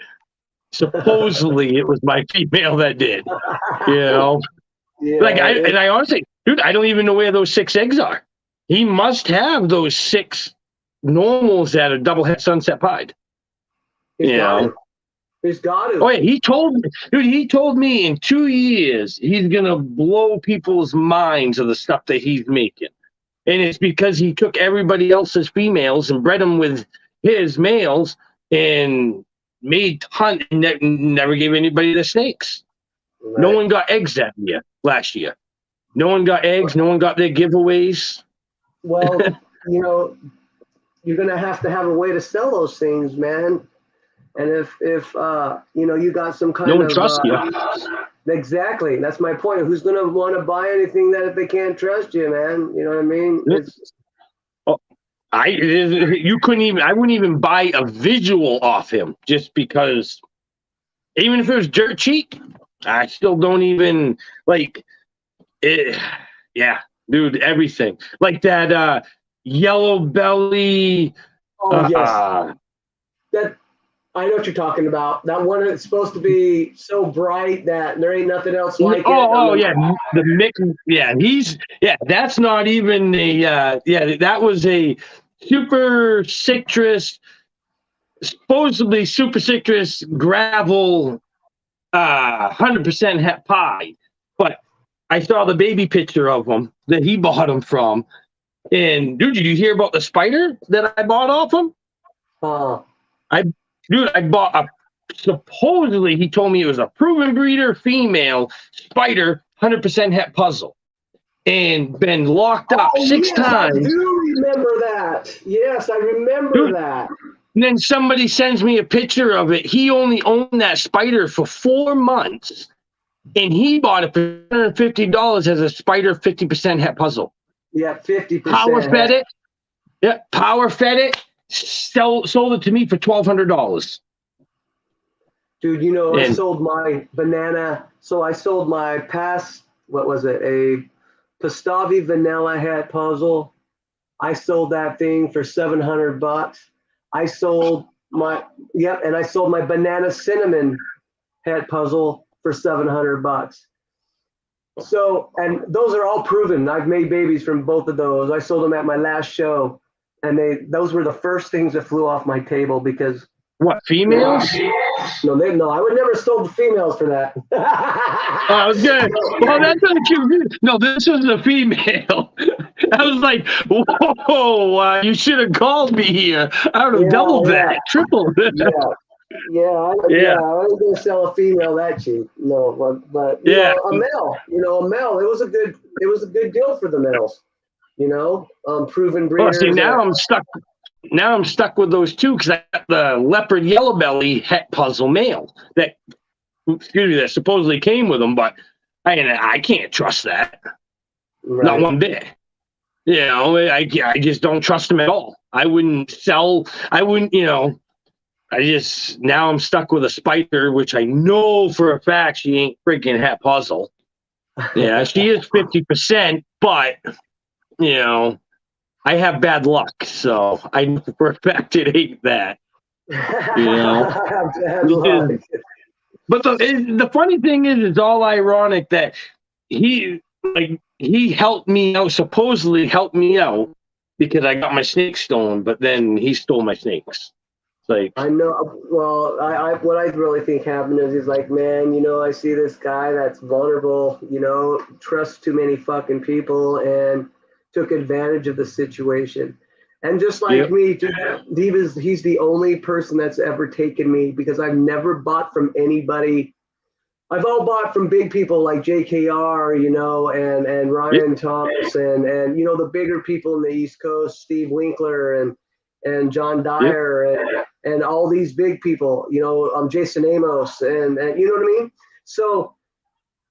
supposedly it was my female that did, Yeah, I honestly, dude, I don't even know where those 6 eggs are. He must have those 6 normals that are double het sunset pied. He's got it. Oh yeah, he told me in 2 years he's gonna blow people's minds of the stuff that he's making, and it's because he took everybody else's females and bred them with his males and made ton and never gave anybody the snakes. Right. No one got eggs that year. Last year, no one got eggs. No one got their giveaways. Well, you're gonna have to have a way to sell those things, man. And if you got some kind of no one trusts you. Exactly, that's my point. Who's gonna want to buy anything that if they can't trust you, man? You know what I mean? I wouldn't even buy a visual off him just because, even if it was dirt cheap, I still don't even like it. Yeah, dude, everything like that yellow belly. Oh yes, that. I know what you're talking about. That one that's supposed to be so bright that there ain't nothing else like it. Oh yeah, the mix. Yeah, that's not even that was a super citrus, supposedly super citrus gravel, 100% het pie. But I saw the baby picture of him that he bought him from, and dude, did you hear about the spider that I bought off him? I bought supposedly he told me it was a proven breeder female spider, 100% het puzzle, and been locked up 6 times. I do remember that. Yes, I remember that. And then somebody sends me a picture of it. He only owned that spider for 4 months, and he bought it for $150 as a spider 50% het puzzle. Yeah, 50%. Power fed it. Yeah, power fed it. Sold it to me for $1,200. Dude, I sold my banana. So I sold my a Pastavi vanilla het puzzle. I sold that thing for $700. I sold my banana cinnamon het puzzle for $700. So, and those are all proven. I've made babies from both of those. I sold them at my last show. And those were the first things that flew off my table because what, females? No, I would never have sold the females for that. I was good. Well, that's not cute. No, this was a female. I was like, whoa, you should have called me here. I would have doubled that, tripled that. Yeah, I wasn't gonna sell a female that cheap. No, but you know, a male. It was a good deal for the males. You know, proven Well, breeders. see, now I'm stuck. Now I'm stuck with those two because I got the leopard yellow belly het puzzle male that supposedly came with them, but I can't trust that. Right. Not one bit. You know, I just don't trust them at all. I wouldn't sell. I wouldn't. You know, now I'm stuck with a spider, which I know for a fact she ain't freaking het puzzle. Yeah, she is 50%, but you know, I have bad luck, so I know for a fact it ain't that. You know, bad luck. But the funny thing is, it's all ironic that he helped me out, supposedly helped me out because I got my snakes stolen, but then he stole my snakes. Like, I know. Well, what I really think happened is he's like, man, you know, I see this guy that's vulnerable, you know, trusts too many fucking people and took advantage of the situation. And just like me, he's the only person that's ever taken me because I've never bought from anybody. I've all bought from big people like JKR, you know, and Ryan Thomas and you know, the bigger people in the East Coast, Steve Winkler and John Dyer and all these big people, you know, Jason Amos and you know what I mean? So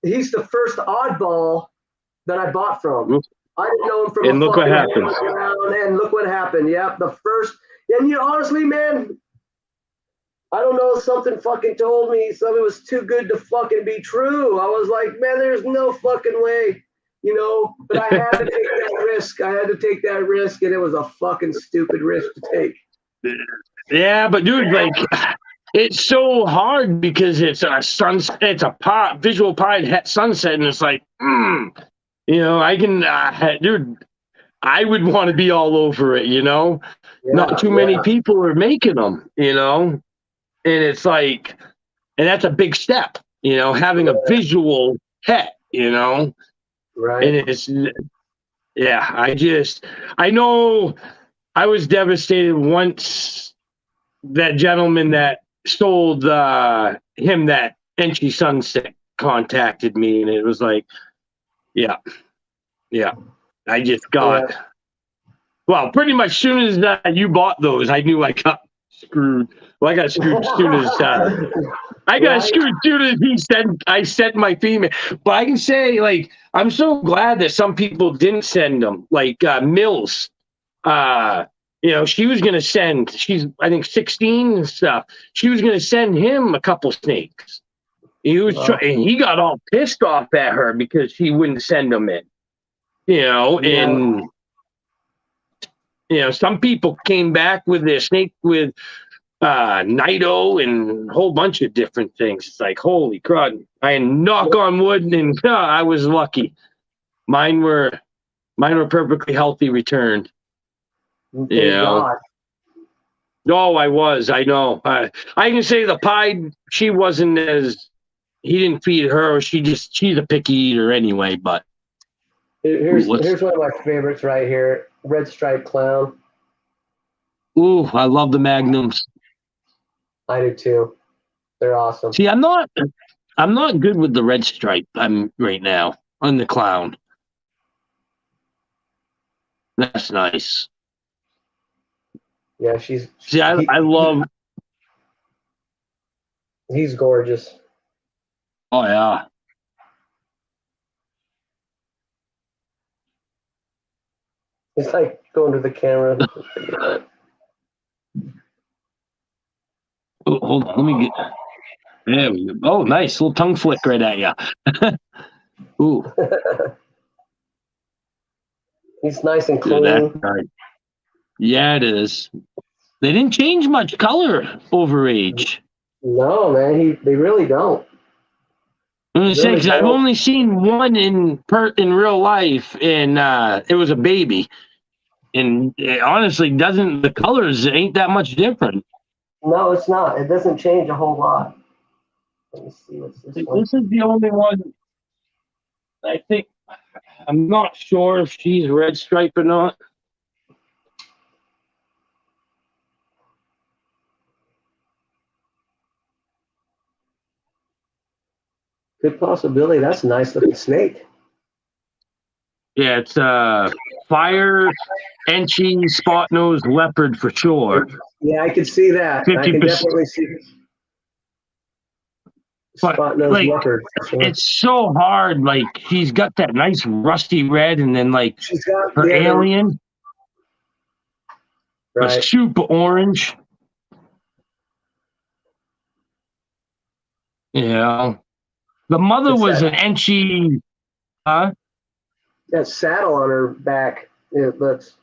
he's the first oddball that I bought from. I didn't know him from and look what happened. And look what happened. Yep, the first. And you know, honestly, man, I don't know. Something fucking told me something was too good to fucking be true. I was like, man, there's no fucking way, you know. But I had to take that risk. And it was a fucking stupid risk to take. Yeah, but dude, like, it's so hard because it's a visual pie sunset, and it's like, you know, I can, dude, I would want to be all over it, you know? Not too many people are making them, you know? And it's like, and that's a big step, you know, having a visual het, you know? Right. And it's, I know I was devastated once that gentleman that sold him that Enchi Sunset contacted me, and it was like, yeah. I just got, well, pretty much as soon as you bought those, I knew I got screwed. Well, I got screwed as soon as I sent my female. But I can say, like, I'm so glad that some people didn't send them. Like Mills, you know, she was gonna send. She's I think 16 and stuff. She was gonna send him a couple snakes. He was and he got all pissed off at her because she wouldn't send them in. You know, and you know, some people came back with their snake with Nido and a whole bunch of different things. It's like, holy crud. I knock on wood, and I was lucky. Mine were perfectly healthy returned. Thank God. No, I know. I can say the pie, she wasn't he didn't feed her. She's a picky eater anyway, but. Here's one of my favorites right here. Red Stripe Clown. Ooh, I love the Magnums. I do too. They're awesome. See, I'm not good with the red stripe. I'm right now on the clown. That's nice. Yeah, I love. He's gorgeous. Oh yeah. It's like going to the camera. Oh, hold on, let me get. There we go. Oh, nice little tongue flick right at you. Ooh. He's nice and clean. Yeah, it is. They didn't change much color over age. No, man, they really don't. I'm gonna say because I've only seen one in real life, and it was a baby. And it honestly, the colors ain't that much different. No, it's not. It doesn't change a whole lot. Let me see what's this one. This is the only one. I think I'm not sure if she's red stripe or not. Good possibility. That's a nice looking snake. Yeah, it's fire Enchi spot nose leopard for sure. Yeah, I can see that. I can 50%. definitely see But spot nose like, leopard. Sure. it's so hard. Like, she's got that nice rusty red, and then like She's got her the other, alien was right. super orange. You know, the mother It's was that, an Enchi. Huh? that saddle on her back. It looks.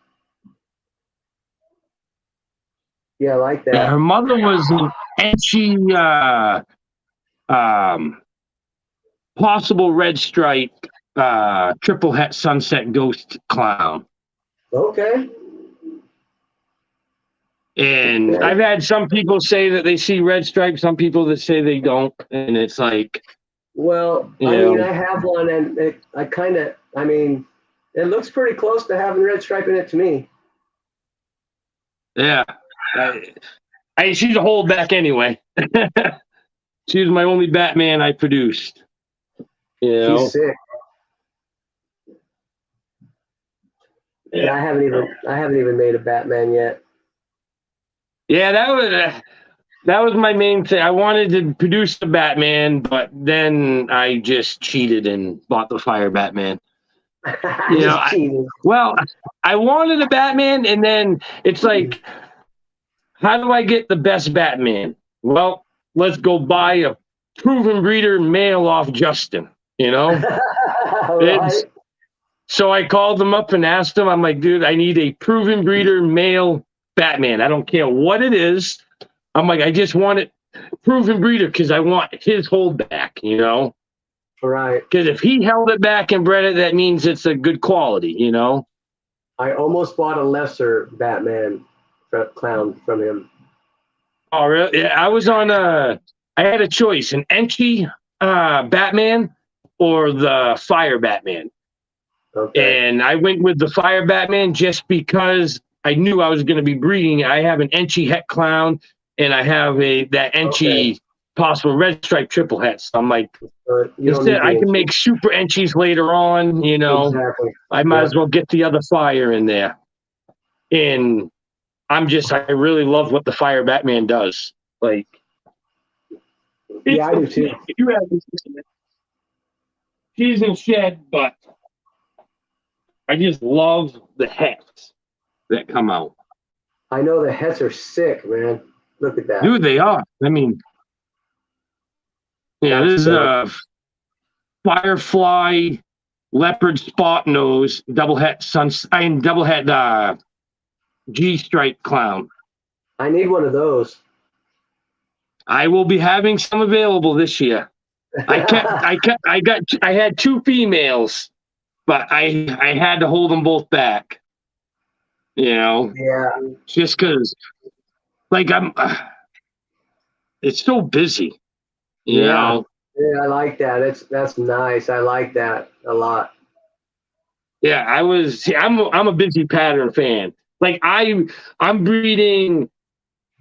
Yeah, I like Yeah, that. her mother was an Enchi. Possible red stripe. Triple het sunset ghost clown. Okay. And Okay. I've had some people say that they see red stripes, some people that say they don't, and it's like, Well, you I mean, know, I have one, and I mean, it looks pretty close to having red stripe in it to me. yeah. She's a holdback anyway. She was my only Batman I produced. You know? She's sick. Yeah, Yeah. I haven't even made a Batman yet. Yeah, that was my main thing. I wanted to produce the Batman, but then I just cheated and bought the Fire Batman. You know, Just cheating. I wanted a Batman, and then it's like, how do I get the best Batman? Well, let's go buy a proven breeder male off Justin. You know, Right. so I called him up and asked him. I'm like, dude, I need a proven breeder male Batman. I don't care what it is. I'm like, I just want it proven breeder because I want his holdback. You know, Right. because if he held it back and bred it, that means it's a good quality. You know. I almost bought a lesser Batman clown from him. Oh, really? Yeah, I was on I had a choice, an Enchi Batman or the Fire Batman. Okay. And I went with the Fire Batman just because I knew I was going to be breeding. I have an Enchi Het clown, and I have that Enchi possible red stripe triple het. So I'm like, You don't instead, need I the can make super Enchis later on, you know. Exactly. I might Yeah. as well get the other Fire in there. And I really love what the Fire Batman does. Like, Yeah, I do too. You have she's in shed, but I just love the hats that come out. I know the hets are sick, man. Look at that. Dude, they are. I mean, yeah, That's this is a firefly leopard spot nose double het G stripe clown. I need one of those. I will be having some available this year. I had two females, but I had to hold them both back. You know, Yeah. just because, like, it's so busy. You know. Yeah, I like that. That's nice. I like that a lot. Yeah, I'm a busy pattern fan. Like I'm breeding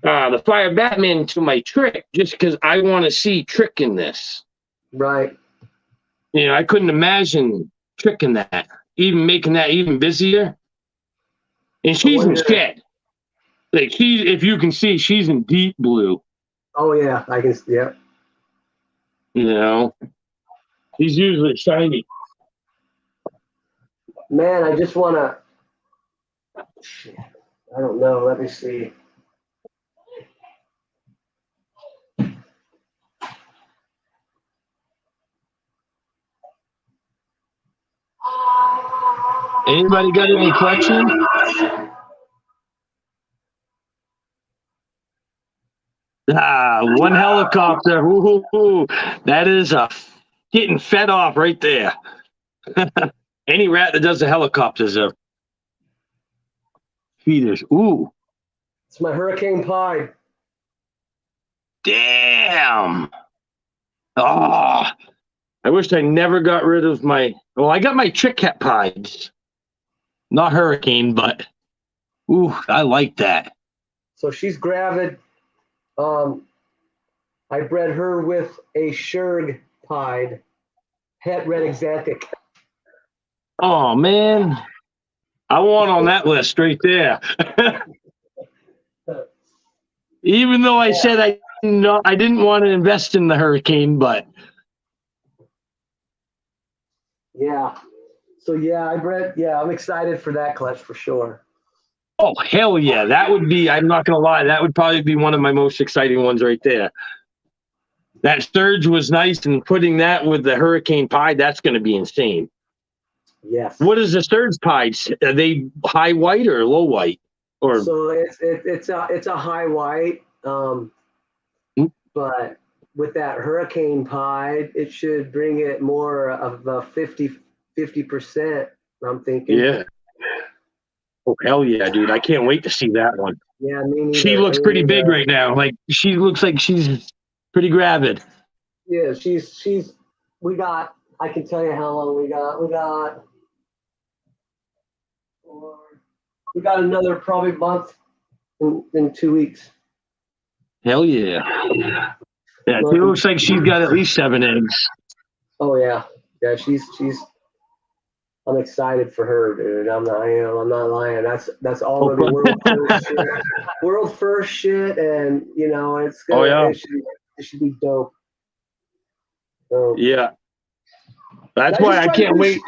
the Fire Batman to my Trick just because I want to see Trick in this. Right. You know, I couldn't imagine Trick in that, even making that even busier. And she's in shed. Like if you can see, she's in deep blue. Oh yeah, I can. Yeah. You know, she's usually shiny. Man, I just want to. I don't know. Let me see. Anybody got any questions? One helicopter. Ooh, that is getting fed off right there. Any rat that does the helicopters are feeders. Ooh, It's my hurricane pie. damn. Oh, I wish I never got rid of my. Well, I got my trick cat pies, not hurricane, but ooh, I like that. So she's gravid. I bred her with a Shurg pied het red exotic. Oh man, I want on that list right there. Even though I said I didn't want to invest in the hurricane, but yeah. So yeah, I'm excited for that clutch for sure. oh hell yeah, that would be. I'm not gonna lie, that would probably be one of my most exciting ones right there. That surge was nice, and putting that with the hurricane pie, that's going to be insane. Yes. What is the surge pies? Are they high white or low white? Or so it's a high white, but with that hurricane pie, it should bring it more of a 50%. I'm thinking. Yeah. Oh hell yeah, dude! I can't wait to see that one. Yeah, me neither. She looks pretty big right now. Like she looks like she's pretty gravid. Yeah, she's. We got. I can tell you how long we got. We got another probably month in 2 weeks. Hell yeah. Yeah, she looks like she's got at least 7 eggs. Oh yeah, yeah. She's. I'm excited for her, dude. I'm not lying. That's all gonna be world first shit. World first shit, and it's gonna. Oh yeah. It should be dope. Yeah. That's why I can't wait.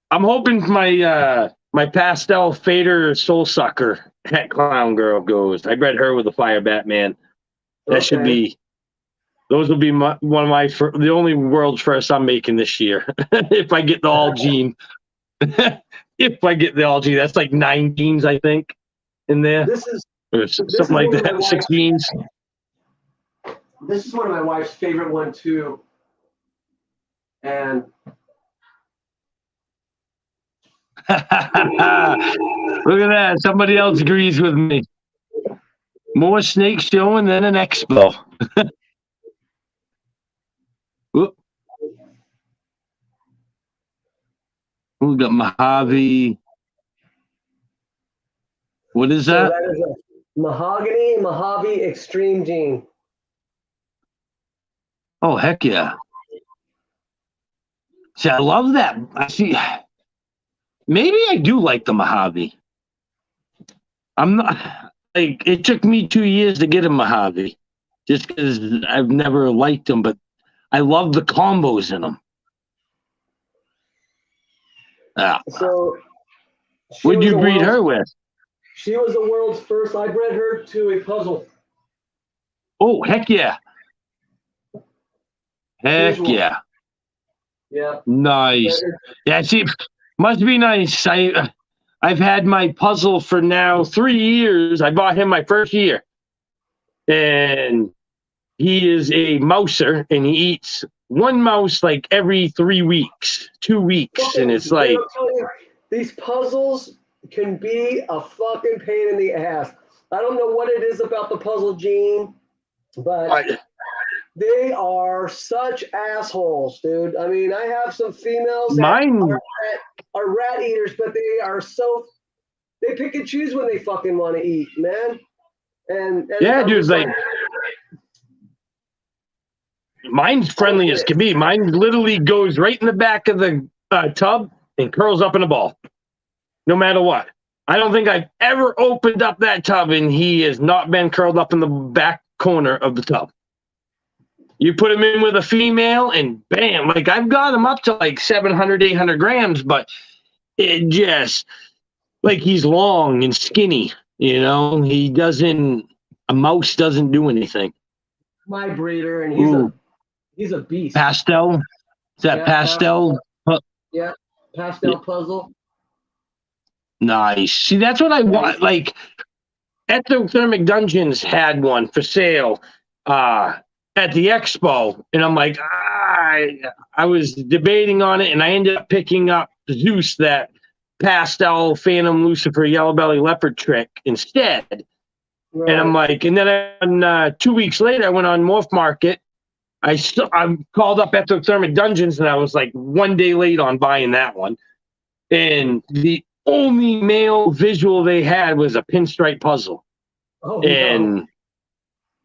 I'm hoping my pastel fader soul sucker het clown girl goes. I bred her with a fire Batman. That should be. Those will be one of the only world's first I'm making this year. If I get the all gene. If I get the all gene, that's like 9 genes, I think, in there. Something like that. 6 genes. This is one of my wife's favorite one too. And look at that. Somebody else agrees with me. More snakes showing than an expo. We got Mojave. What is that? So that is a Mojave Extreme Gene. Oh, heck yeah. See, I love that. I see. Maybe I do like the Mojave. I'm not like it took me 2 years to get a Mojave, just because I've never liked them, but I love the combos in them. So, what'd you breed her with? She was the world's first. I bred her to a puzzle. Oh, heck yeah. Heck yeah. Yeah. Nice. Yeah, see, must be nice. I've had my puzzle for now 3 years. I bought him my first year. And he is a mouser, and he eats one mouse like every 3 weeks, 2 weeks. And it's like, these puzzles can be a fucking pain in the ass. I don't know what it is about the puzzle gene, but they are such assholes, dude. I mean, I have some females that are rat eaters, but they pick and choose when they fucking want to eat, man. And yeah, dude, like mine's friendly as can be. Mine literally goes right in the back of the tub and curls up in a ball, no matter what. I don't think I've ever opened up that tub and he has not been curled up in the back corner of the tub. You put him in with a female and bam, like I've got him up to like 700, 800 grams, but it just, like he's long and skinny, a mouse doesn't do anything. My breeder, and he's a beast. Pastel? Is that pastel? Yeah, pastel puzzle. Nice. See, that's what I want. Like, Ectothermic Dungeons had one for sale at the expo, and I'm like, I was debating on it, and I ended up picking up Zeus, that pastel Phantom Lucifer Yellow Belly Leopard trick instead. Right. And I'm like, and then 2 weeks later, I went on Morph Market, I called up Ectothermic Dungeons, and I was like 1 day late on buying that one. And the only male visual they had was a pinstripe puzzle. Oh, And no.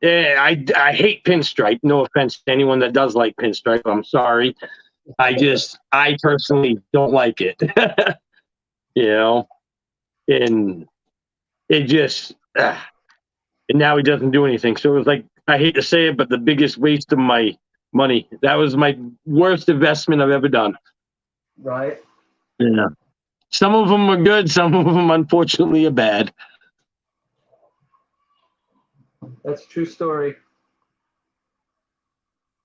yeah, I hate pinstripe. No offense to anyone that does like pinstripe. I'm sorry. I personally don't like it. You know, and it just and now he doesn't do anything. So it was like, I hate to say it, but the biggest waste of my money. That was my worst investment I've ever done. Right. Yeah. Some of them are good. Some of them, unfortunately, are bad. That's a true story.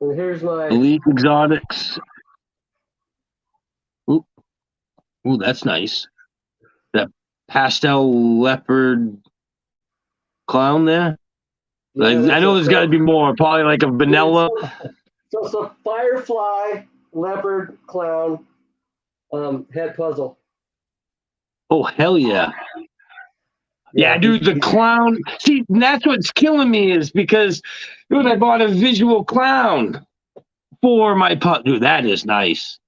And here's my Elite Exotics. Ooh, that's nice. That pastel leopard clown there. Yeah, Like, I know there's got to be more. Probably like a vanilla. So it's a firefly leopard clown head puzzle. Oh, hell yeah. Yeah, dude, the clown. See, that's what's killing me is because, dude, I bought a visual clown for my putt. Dude, that is nice.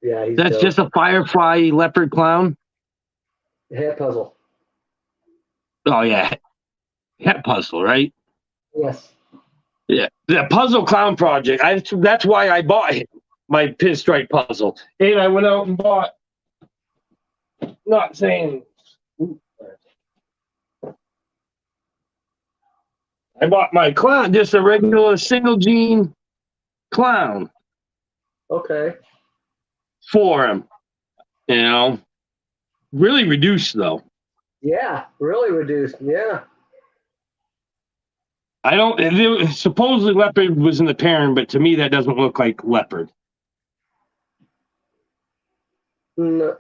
Yeah, he's That's dope. just a firefly leopard clown. Head puzzle. Oh, yeah. Head puzzle, right? Yes. Yeah. The puzzle clown project. That's why I bought my pinstripe puzzle. And I went out and bought, not saying, I bought my clown, just a regular single gene clown Okay. for him. You know, really reduced though. Yeah, really reduced. Yeah. I don't. Supposedly leopard was in the parent, but to me that doesn't look like leopard. No,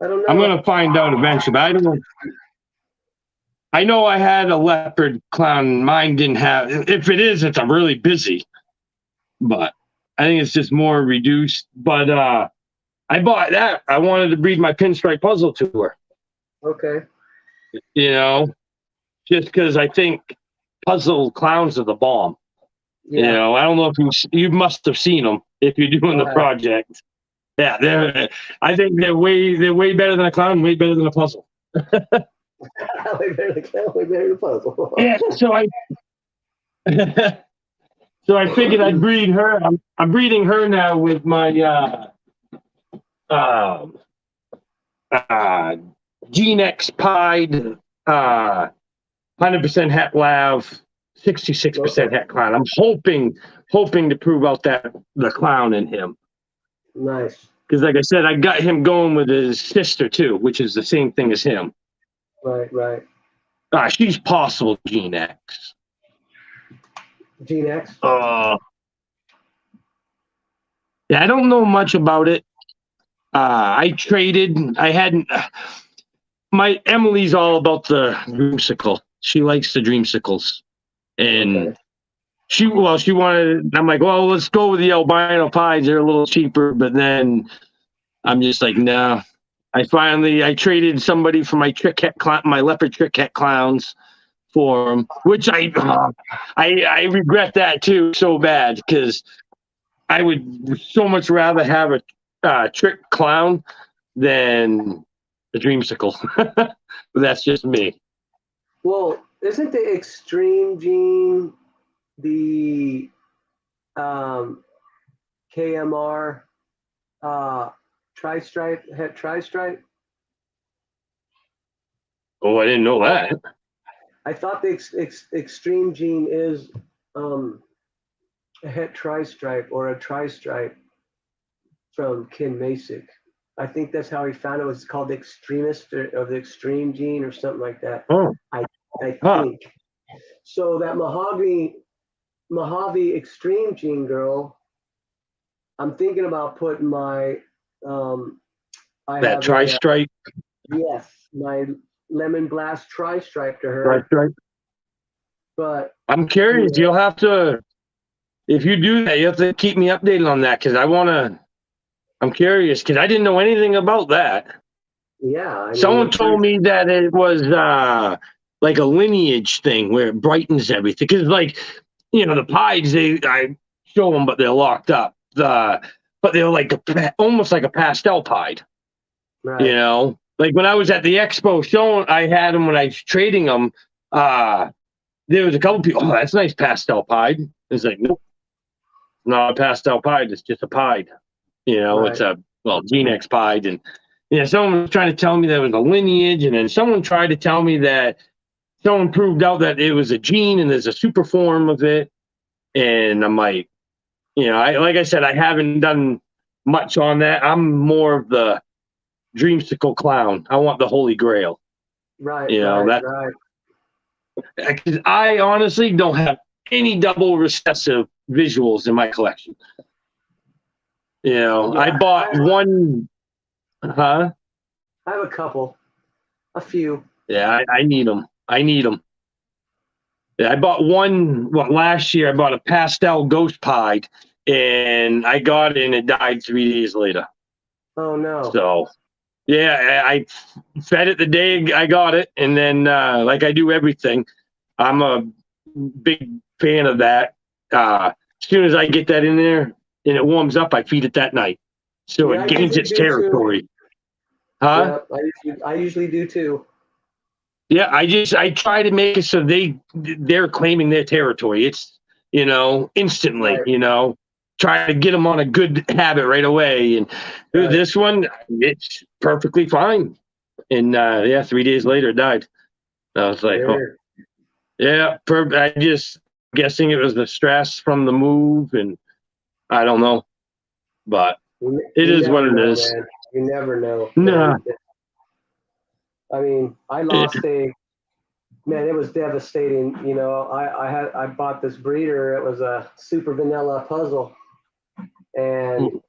I don't know. I'm gonna find out eventually, but I don't know. I know I had a leopard clown. Mine didn't have. If it is, it's a really busy. But I think it's just more reduced. But I bought that. I wanted to breed my pinstripe puzzle to her. Okay. You know, just because I think puzzle clowns are the bomb. Yeah. You know, I don't know if you must have seen them if you're doing the project. Yeah, I think they're way better than a clown, way better than a puzzle. Way better than clown, way better than puzzle. Yeah, so I figured I'd breed her. I'm breeding her now with my Gene X pied 100% het lav, 66% het clown. I'm hoping to prove out the clown in him. Nice. Because like I said, I got him going with his sister too, which is the same thing as him. Right. She's possible Gene X. Gene X? Yeah, I don't know much about it. I traded. I hadn't. My Emily's all about the dreamsicle. She likes the dreamsicles, and she wanted. I'm like, well, let's go with the albino pies. They're a little cheaper, but then I'm just like, no. I traded somebody for my my leopard trick hat clowns for them, which I regret that too so bad because I would so much rather have a trick clown than a dreamsicle. But that's just me. Well, isn't the extreme gene the KMR tri-stripe, het tri-stripe? Oh, I didn't know that. I thought the extreme gene is a het tri-stripe or a tri-stripe from Ken Masick. I think that's how he found it. Was called the extremist of the extreme gene or something like that. Oh, I think. So that Mojave extreme gene girl, I'm thinking about putting my that tri-stripe. Yes, my lemon blast tri-stripe to her. Tri-stripe. But I'm curious. You'll have to, if you do that, you have to keep me updated on that because I'm curious because I didn't know anything about that. Yeah. Someone told me that it was like a lineage thing where it brightens everything. Because like, you know, the pies, I show them, but they're locked up. But they're like almost like a pastel pied. Right. You know, like when I was at the expo showing, I had them when I was trading them. There was a couple people. Oh, that's nice pastel pied. It's like, nope, not a pastel pied. It's just a pied. You know, Right. it's a G-Nex pied, and yeah, someone was trying to tell me that it was a lineage, and then someone tried to tell me that someone proved out that it was a gene and there's a super form of it, and I'm like, you know, like I said, I haven't done much on that. I'm more of the dreamsicle clown. I want the Holy Grail. Right. You know, Right. because I honestly don't have any double recessive visuals in my collection. You know, Yeah, I bought one. Huh? I have a few. Yeah, I need them. I need them. Yeah, I bought one. Last year I bought a pastel ghost pied, and I got it and it died 3 days later. Oh no. So, yeah, I fed it the day I got it, and then like I do everything, I'm a big fan of that. As soon as I get that in there and it warms up, I feed it that night, so Yeah, it gains its territory. Huh? Yeah, I usually do too. Yeah, I try to make it so they're claiming their territory. It's, you know, instantly, Right. you know, try to get them on a good habit right away. And Right. this one, it's perfectly fine. And yeah, 3 days later, it died. I was like, oh, Weird. yeah, I just guessing it was the stress from the move, and I don't know, but it is what it is. Man. You never know. Nah. I mean, I lost it was devastating. You know, I bought this breeder. It was a super vanilla puzzle, and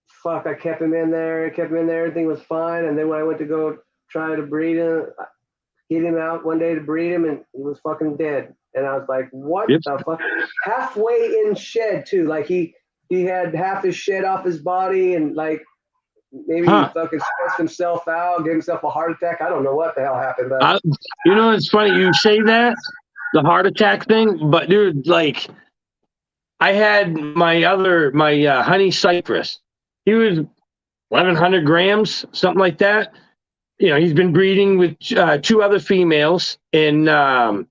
fuck, I kept him in there. Everything was fine. And then when I went to go try to breed him, get him out one day to breed him, and he was fucking dead. And I was like, what Yep. the fuck? Halfway in shed too. Like he had half his shed off his body, and like maybe he fucking stressed himself out, gave himself a heart attack. I don't know what the hell happened. But you know, it's funny you say that, the heart attack thing, but dude, like I had my honey cypress. He was 1,100 grams, something like that. You know, he's been breeding with 2 other females, and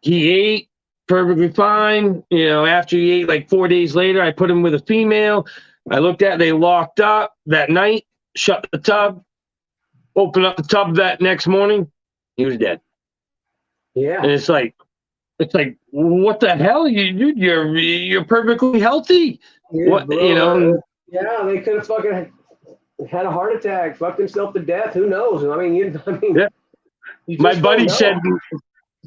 he ate perfectly fine. You know, after he ate, like 4 days later, I put him with a female. I looked at, they locked up that night, shut the tub, opened up the tub that next morning, he was dead. yeah. And it's like, what the hell, you're perfectly healthy. Yeah, What, bro, you know? Yeah, they could have fucking had a heart attack, fucked himself to death. Who knows? I mean, Yeah. you My just buddy don't know. said,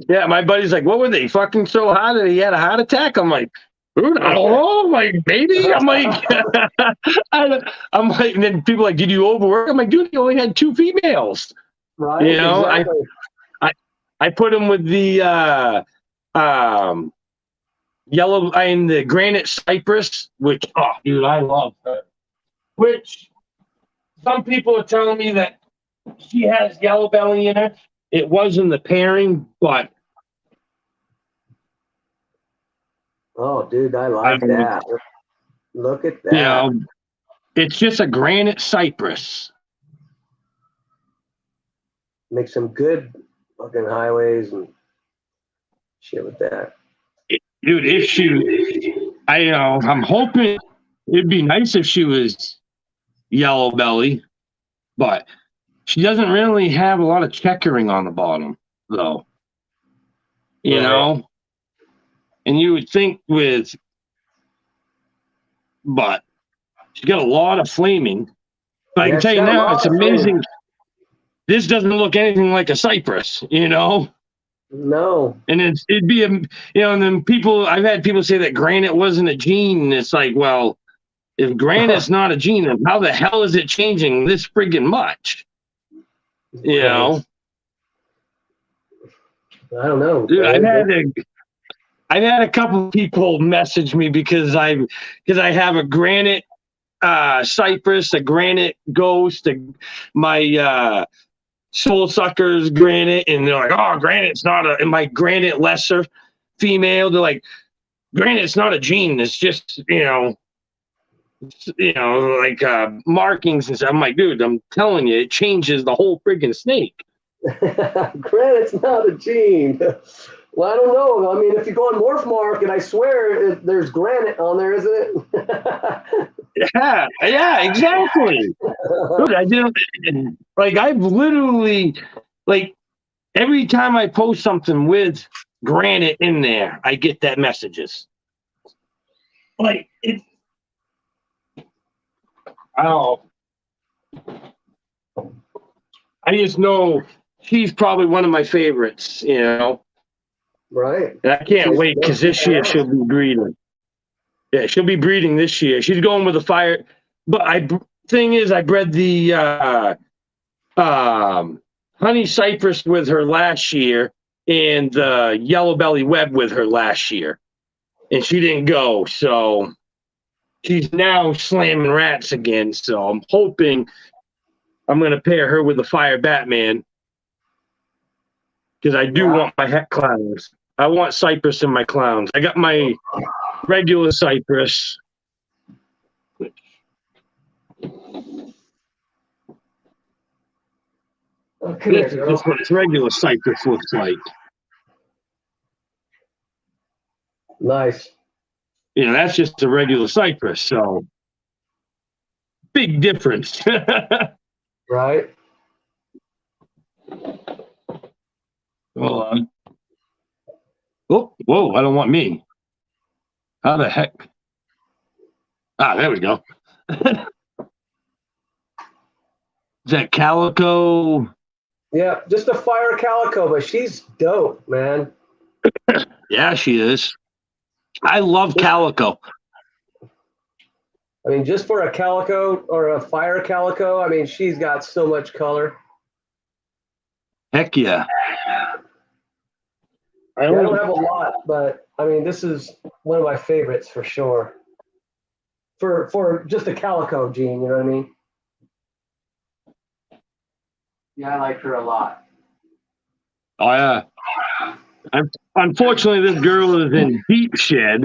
yeah, my buddy's like, what were they fucking so hot that he had a heart attack? I'm like, dude, I don't know. I'm like, maybe. I'm like, I'm like, and then people are like, did you overwork? I'm like, dude, you only had 2 females. Right? You know, exactly. I put him with the yellow and the granite cypress, which, oh, dude, I love her. Which some people are telling me that she has yellow belly in her. It was in the pairing, but Oh, dude, I like that. Look at that. You know, it's just a granite cypress. Make some good fucking highways and shit with that. Dude, if she, I'm hoping it'd be nice if she was yellow belly, but she doesn't really have a lot of checkering on the bottom, though. You know? And you would think but she's got a lot of flaming. But I can tell you now, it's amazing. This doesn't look anything like a cypress, you know? No. And it'd be and then I've had people say that granite wasn't a gene. And it's like, well, if granite's not a gene, then how the hell is it changing this friggin' much? You know? I don't know. Dude, I've had a couple people message me because I have a granite cypress, a granite ghost, my Soul Suckers, Granite, and they're like, oh, Granite's not a, and my Granite lesser female, they're like, Granite's not a gene, it's just, like markings and stuff. I'm like, dude, I'm telling you, it changes the whole friggin' snake. Granite's not a gene. Well, I don't know. I mean, if you go on Morph Market, I swear there's granite on there, isn't it? Yeah, exactly. Dude, I didn't, like, I've literally, like, every time I post something with Granite in there, I get that messages. Like, it, I just know she's probably one of my favorites, Right. And I can't wait because this year she'll be breeding. Yeah, she'll be breeding this year. She's going with a fire. But thing is, I bred the honey cypress with her last year and the yellow belly web with her last year, and she didn't go. So she's now slamming rats again. So I'm hoping I'm going to pair her with the fire Batman because I do want my heck clowns. I want cypress in my clowns. I got my regular cypress. This is what its regular cypress looks like. Nice. That's just a regular cypress. So big difference. Right. Hold on. Oh, whoa, I don't want me. How the heck? There we go. Is that Calico? Yeah, just a fire calico, but she's dope, man. Yeah, she is. I love Calico. I mean, just for a calico or a fire calico, I mean, she's got so much color. Heck yeah. I don't have a lot, but I mean, this is one of my favorites for sure. For just a calico gene, you know what I mean? Yeah, I like her a lot. Oh, yeah. Unfortunately, this girl is in deep shed.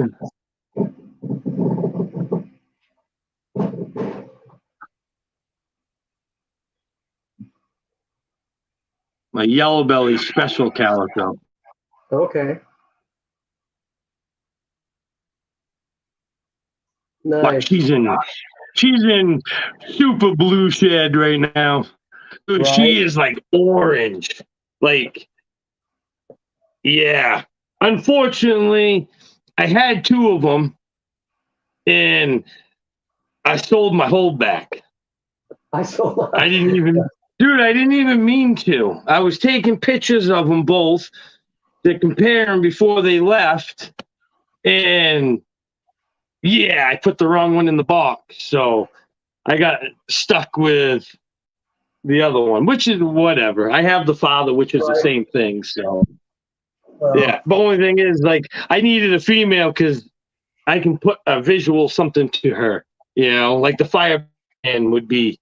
My yellow belly special calico. Okay. But Nice. she's in super blue shed right now. Dude, Right. she is like orange. Like, yeah. Unfortunately, I had two of them, and I sold my holdback. I didn't even mean to. I was taking pictures of them both to compare them before they left, and yeah, I put the wrong one in the box, so I got stuck with the other one, which is whatever. I have the father, which is the same thing. So yeah, the only thing is, like, I needed a female because I can put a visual something to her. Like the fire Batman would be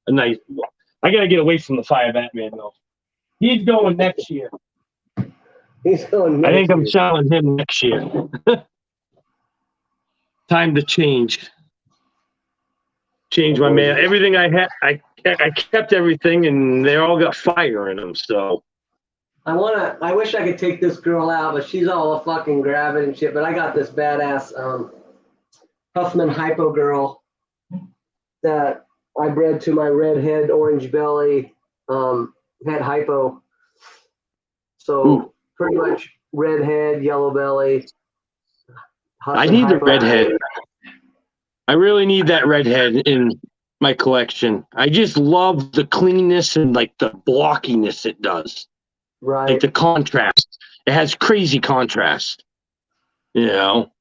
a nice. I gotta get away from the fire Batman though. He's going next year. He's going. I think I'm selling him next year. Time to change my man. Everything I had, I kept everything, and they all got fire in them. So I wish I could take this girl out, but she's all a fucking gravid and shit. But I got this badass Huffman hypo girl that I bred to my redhead, orange belly, head hypo. So pretty much redhead, yellow belly. I need the redhead. I really need that redhead in my collection. I just love the cleanness and like the blockiness it does. Right. Like the contrast. It has crazy contrast. So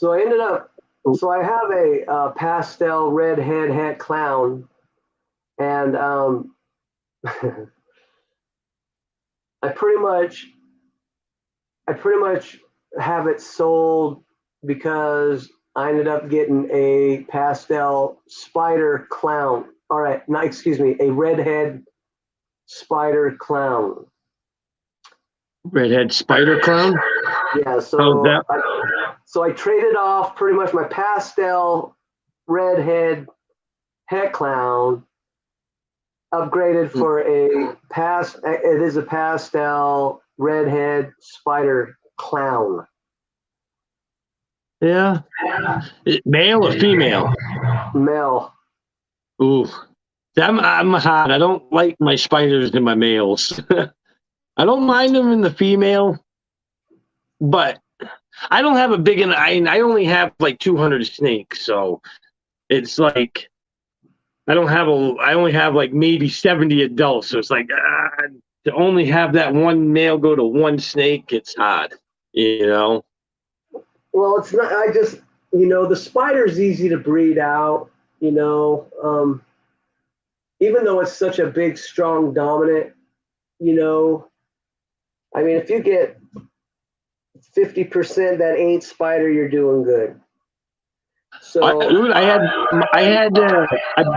I ended up. So I have a pastel redhead het clown, and I pretty much have it sold because I ended up getting a pastel spider clown. All right, no, excuse me, a redhead spider clown. Redhead spider clown. Yeah, Oh, so I traded off pretty much my pastel redhead het clown, upgraded for it is a pastel redhead spider clown. yeah. Male or female? Male. Ooh, I'm hot. I don't like my spiders in my males. I don't mind them in the female, but I don't have a big one. I only have like 200 snakes, so it's like I only have like maybe 70 adults. So it's like to only have that one male go to one snake, it's hard, you know? Well, it's not. I just, the spider's easy to breed out. Even though it's such a big, strong, dominant. I mean, if you get 50% that ain't spider, you're doing good. So Dude, I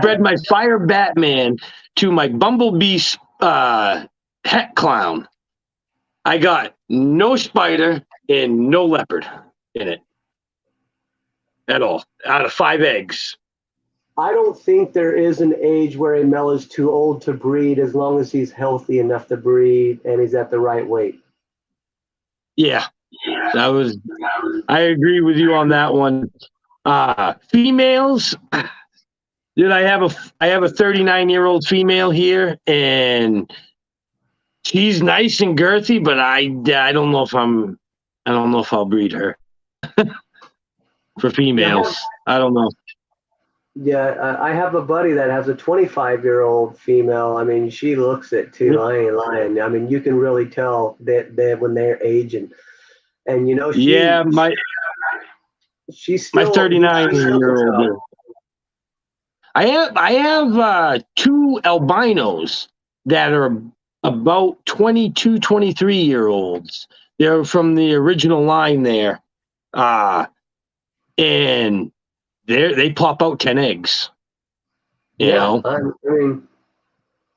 bred my fire Batman to my bumblebee het clown. I got no spider and no leopard in it at all out of 5 eggs. I don't think there is an age where a male is too old to breed as long as he's healthy enough to breed and he's at the right weight. Yeah, I agree with you on that one. Females, dude, I have a 39-year-old female here, and she's nice and girthy, but I don't know if I'll breed her for females. I don't know. Yeah, I have a buddy that has a 25-year-old female. I mean, she looks it too. Yep. I ain't lying. I mean, you can really tell that when they're aging, and she's still my 39-year-old. I have 2 albinos that are about 22, 23-year-olds. They're from the original line there, and they plop out 10 eggs. You know, I mean,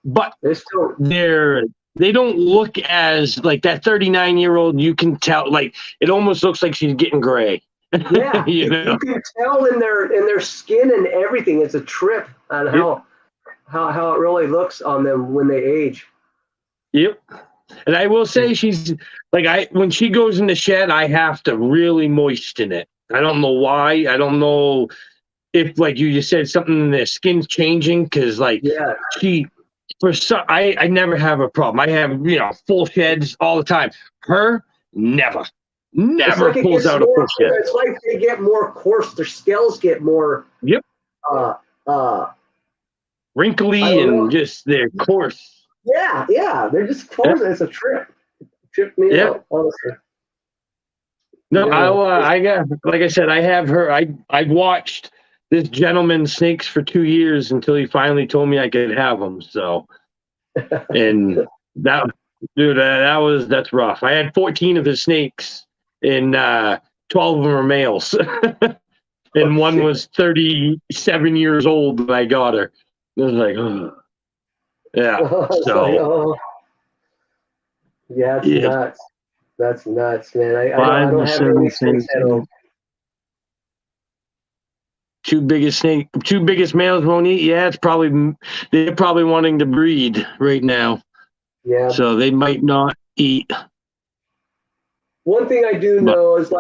but still, they don't look as like that 39-year-old. You can tell, like it almost looks like she's getting gray. Yeah, you know? You can tell in their skin and everything. It's a trip on how it really looks on them when they age. Yep. And I will say she's like when she goes in the shed, I have to really moisten it. I don't know why. I don't know if like you just said something in their skin's changing because like I never have a problem. I have full sheds all the time. Her never pulls out a full shed. It's like they get more coarse. Their scales get more. Yep. Wrinkly and just they're coarse. Yeah, they're just coarse. Yep. It's a trip. Trip me out, honestly. No, I got, like I said, I have her. I watched this gentleman's snakes for 2 years until he finally told me I could have them. So, and that's rough. I had 14 of his snakes, and 12 of them are males, and one was 37 years old when I got her. It was like, yeah. So, it's nuts. That's nuts, man. I don't have any snakes at all. Two biggest males won't eat. Yeah, they're probably wanting to breed right now. Yeah. So they might not eat. One thing I do know is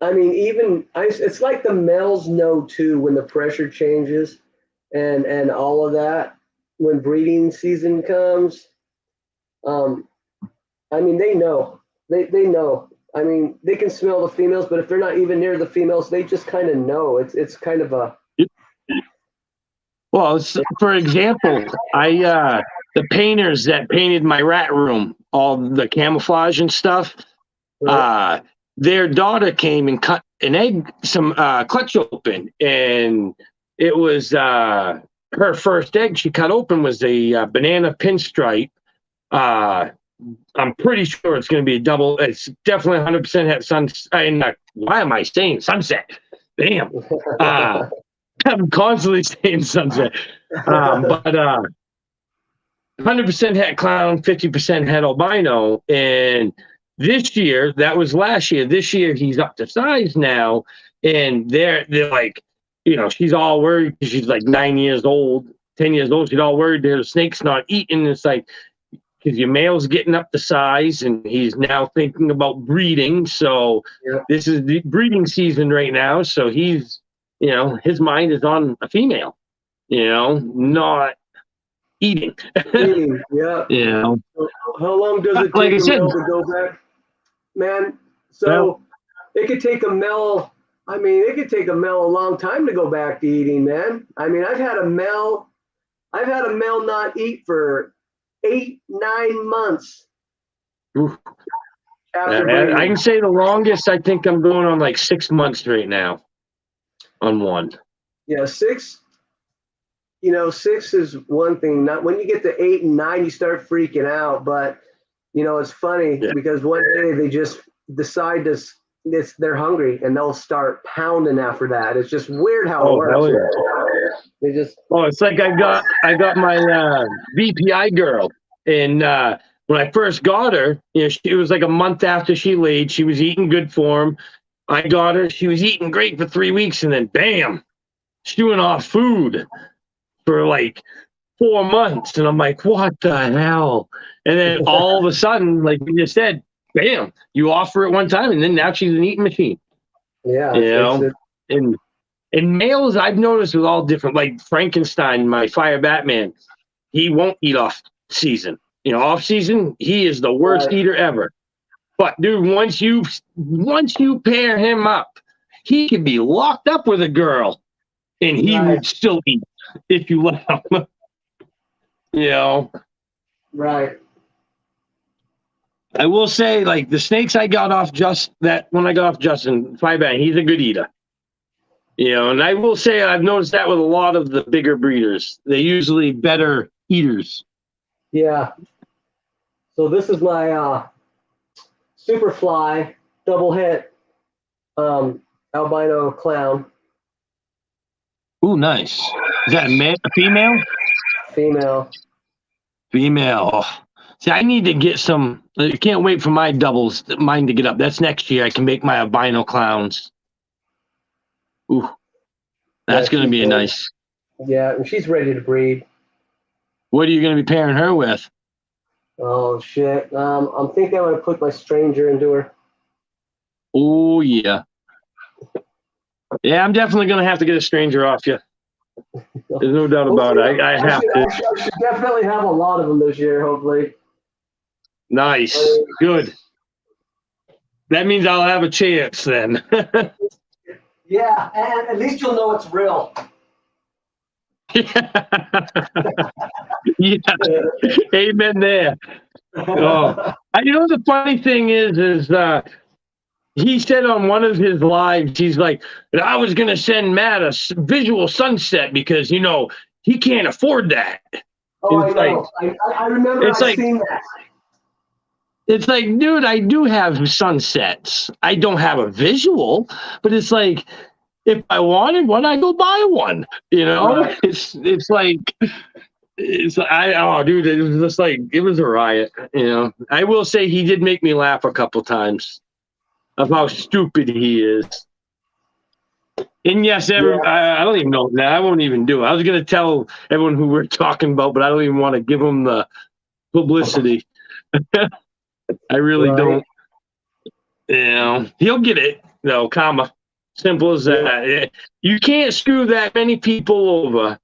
it's like the males know too when the pressure changes and all of that when breeding season comes. They know. They know. I mean, they can smell the females, but if they're not even near the females, they just kind of know. It's kind of a. Well, for example, the painters that painted my rat room, all the camouflage and stuff, right. Their daughter came and cut some clutch open, and it was her first egg she cut open was a banana pinstripe. I'm pretty sure it's going to be a double. It's definitely 100% have sunset. Why am I saying sunset? Damn. I'm constantly saying sunset. But 100% het clown, 50% het albino. And this year, that was last year. This year, he's up to size now. And they're like, you know, she's all worried because she's like 9 years old, 10 years old. She's all worried that the snake's not eating. It's like, because your male's getting up to size and he's now thinking about breeding. So this is the breeding season right now. So he's, you know, his mind is on a female, you know, not eating. Eating, yeah. You know, How long does it like take I a said, male to go back? Man, so it could take a male, I mean, it could take a male a long time to go back to eating, man. I mean, I've had a male not eat for 8-9 months. After I can say the longest, I think I'm going on like 6 months right now on one. Yeah, 6. You know, 6 is one thing. Not when you get to 8 and 9, you start freaking out. But you know, it's funny because one day they just decide they're hungry and they'll start pounding after that. It's just weird how it works. Hell yeah. They just it's like I got my VPI girl, and when I first got her, you know, it was like a month after she laid. She was eating good form. I got her. She was eating great for 3 weeks, and then bam, chewing off food for like 4 months. And I'm like, what the hell? And then all of a sudden, like you just said, bam, you offer it one time, and then now she's an eating machine. Yeah, you know, and males, I've noticed with all different, like Frankenstein, my Fire Batman, he won't eat off season. You know, off season, he is the worst eater ever. But dude, once you pair him up, he could be locked up with a girl, and he would still eat if you let him. You know, right. I will say, like the snakes I got off when I got off Justin, Fire Batman, he's a good eater. You know, and I will say I've noticed that with a lot of the bigger breeders. They're usually better eaters. Yeah. So this is my Superfly double hit albino clown. Ooh, nice. Is that a female? Female. Female. Oh. See, I need to get some. I can't wait for mine to get up. That's next year. I can make my albino clowns. Ooh, that's going to be a nice. Yeah, and she's ready to breed. What are you going to be pairing her with? Oh shit! I'm thinking I'm going to put my stranger into her. Oh yeah. Yeah, I'm definitely going to have to get a stranger off you. There's no doubt about it. I have to. I should definitely have a lot of them this year, hopefully. Nice. Good. That means I'll have a chance then. Yeah, and at least you'll know it's real. Yeah. Amen there. Oh. You know, the funny thing is he said on one of his lives, he's like, I was going to send Matt a visual sunset because, you know, he can't afford that. Oh, I know. I remember seeing that. It's like, dude, I do have sunsets. I don't have a visual, but it's like, if I wanted one, I'd go buy one. You know, right. It's like, dude, it was just like, it was a riot. You know, I will say he did make me laugh a couple times of how stupid he is. And yes, I don't even know. I won't even do it. I was going to tell everyone who we're talking about, but I don't even want to give him the publicity. I really don't. You know, he'll get it, though, comma. Simple as that. Yeah. You can't screw that many people over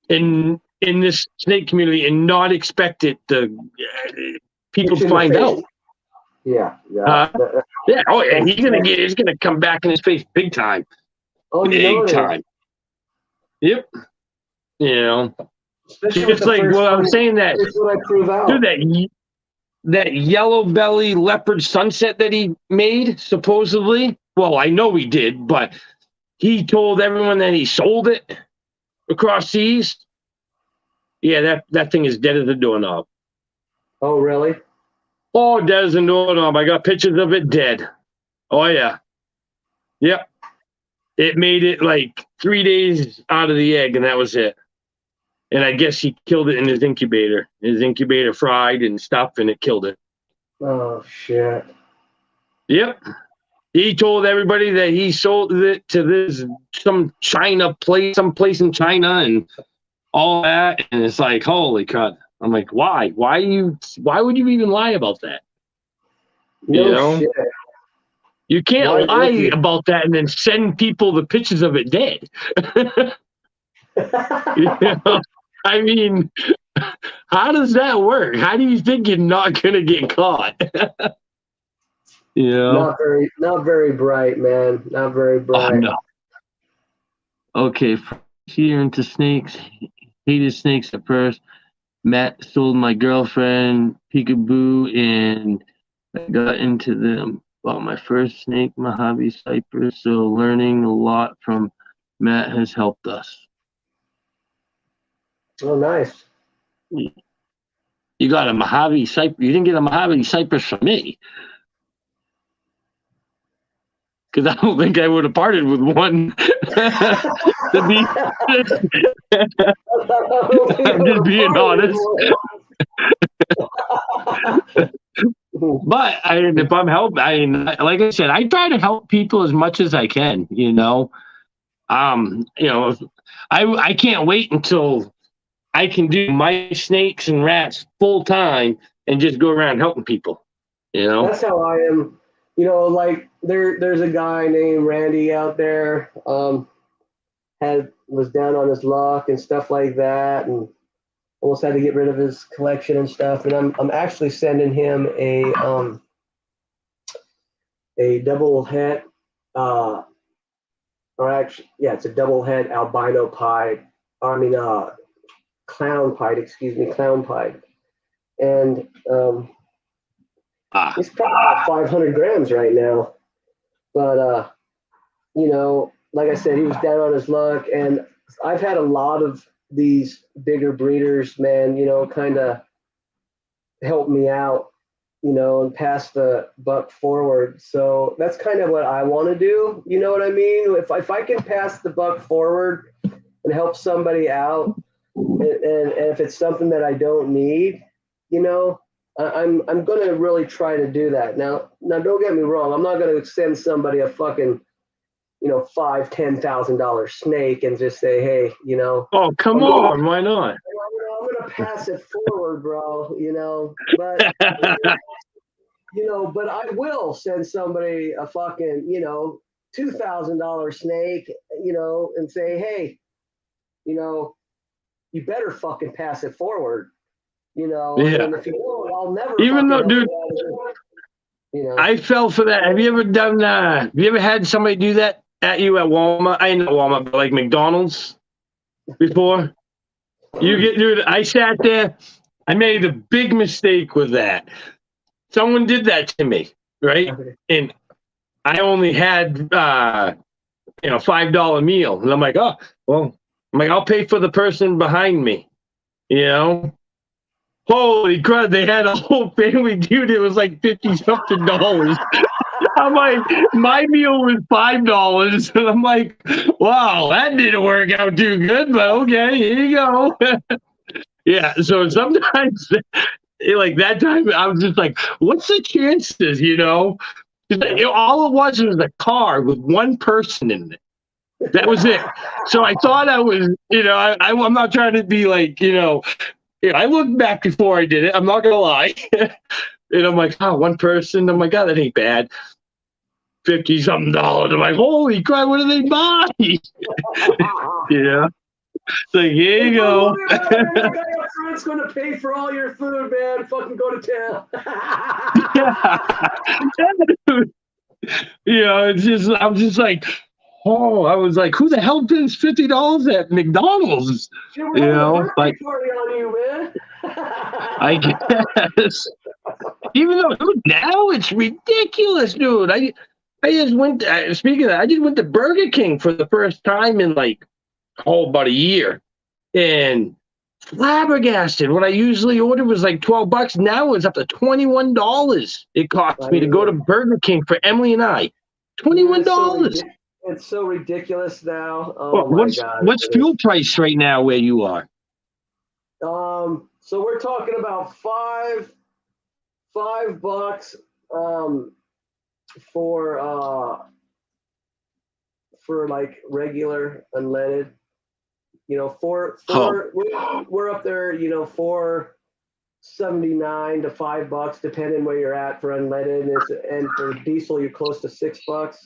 in this snake community and not expect it to people to find out. Yeah. Yeah. Oh, yeah. He's gonna come back in his face big time. Oh, big time. Yep. You know, it's like I'm saying that. What I prove out. Dude, that yellow belly leopard sunset that he made, supposedly. Well, I know he did, but he told everyone that he sold it across seas. Yeah, that thing is dead as a doorknob. Oh, really? Oh, dead as a doorknob. I got pictures of it dead. Oh, yeah. Yep. It made it like 3 days out of the egg, and that was it. And I guess he killed it in his incubator. His incubator fried and stuff, and it killed it. Oh shit. Yep. He told everybody that he sold it to this some place in China, and all that. And it's like, holy crap! I'm like, why? Why would you even lie about that? No shit. You can't lie about that and then send people the pictures of it dead. I mean, how does that work? How do you think you're not gonna get caught? Not very bright, man. Not very bright. Oh, no. Okay, here into snakes. Hated snakes at first. Matt sold my girlfriend peekaboo, and I got into them. Bought my first snake, Mojave Cypress. So learning a lot from Matt has helped us. Oh, nice. You got a Mojave Cypress. You didn't get a Mojave Cypress from me. Because I don't think I would have parted with one. To be I'm just being honest. But if I'm helping, like I said, I try to help people as much as I can. I can't wait until I can do my snakes and rats full time and just go around helping people. That's how I am. Like there's a guy named Randy out there. Was down on his luck and stuff like that, and almost had to get rid of his collection and stuff. And I'm actually sending him a double head, it's a double head albino pied. Clown pied. Excuse me, clown pied, and he's probably about 500 grams right now. But like I said, he was down on his luck, and I've had a lot of these bigger breeders, man, kind of help me out, and pass the buck forward. So that's kind of what I want to do. You know what I mean? If I can pass the buck forward and help somebody out, and if it's something that I don't need, I'm going to really try to do that. Now don't get me wrong. I'm not going to send somebody a fucking $5,000-$10,000 snake and just say, hey, Oh, come on, why not? I'm gonna pass it forward, bro. But but I will send somebody a fucking $2,000 snake, and say, hey, you better fucking pass it forward. Yeah. And if you won't, I'll never. Even though, dude, I fell for that. Have you ever had somebody do that at you at Walmart? I ain't at Walmart, but like McDonald's before? Dude, I sat there. I made a big mistake with that. Someone did that to me, right? And I only had, $5 meal. And I'm like, oh, well, I'll pay for the person behind me, Holy crap, they had a whole family, dude. It was like $50-something. I'm like, my meal was $5. And I'm like, wow, that didn't work out too good, but okay, here you go. Yeah, so sometimes, like that time, I was just like, what's the chances, all it was a car with one person in it. That was it. So I thought I was, I'm not trying to be like, I looked back before I did it. I'm not going to lie. And I'm like, one person. I'm like, God, that ain't bad. $50-something. I'm like, holy crap, what do they buy? It's like, here you go. It's going to pay for all your food, man. Fucking go to town. It's just, I'm just like, I was like, who the hell pays $50 at McDonald's? Like, party on you, man. I guess. Even though, dude, now it's ridiculous, dude. I just went. Speaking of that, I just went to Burger King for the first time in about a year, and flabbergasted. What I usually order was like $12. Now it's up to $21. It costs me to go to Burger King for Emily and I. $21. It's so ridiculous now. Oh my God. What's fuel price right now where you are? So we're talking about $5 for like regular unleaded. You know, we're up there, you know, $4.79 to $5 depending where you're at for unleaded, and for diesel you're close to $6.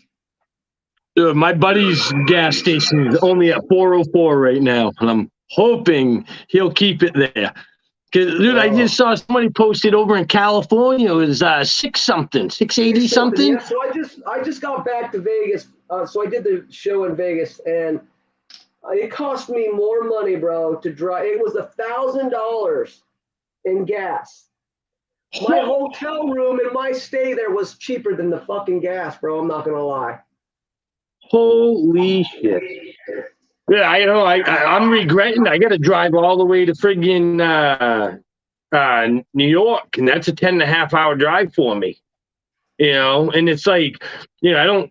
My buddy's gas station is only at 404 right now, and I'm hoping he'll keep it there. Cause dude, I just saw somebody posted over in California. It was 680 something. Yeah, so I just got back to Vegas. So I did the show in Vegas, and it cost me more money, bro, to drive. It was $1,000 in gas. My hotel room and my stay there was cheaper than the fucking gas, bro. I'm not gonna lie. Holy shit! Yeah, I know. I'm regretting. I got to drive all the way to friggin' New York, and that's a 10.5 hour drive for me. You know, and it's like, you know,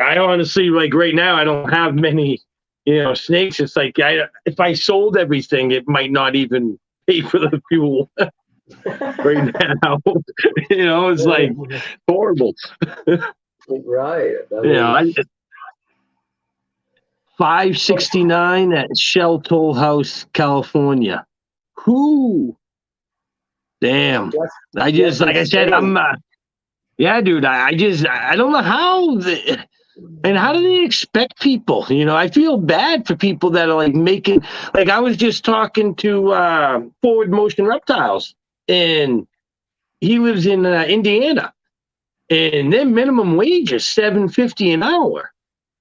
I honestly, like right now, I don't have many, you know, snakes. It's like if I sold everything, it might not even pay for the fuel right now. You know, it's like horrible. Right. You know, $5.69 at Shell Toll House, California. Whoo! Damn. I just, like I said, yeah, dude. I don't know how. And how do they expect people? You know, I feel bad for people that are like making. Like I was just talking to Forward Motion Reptiles, and he lives in Indiana, and their minimum wage is $7.50 an hour.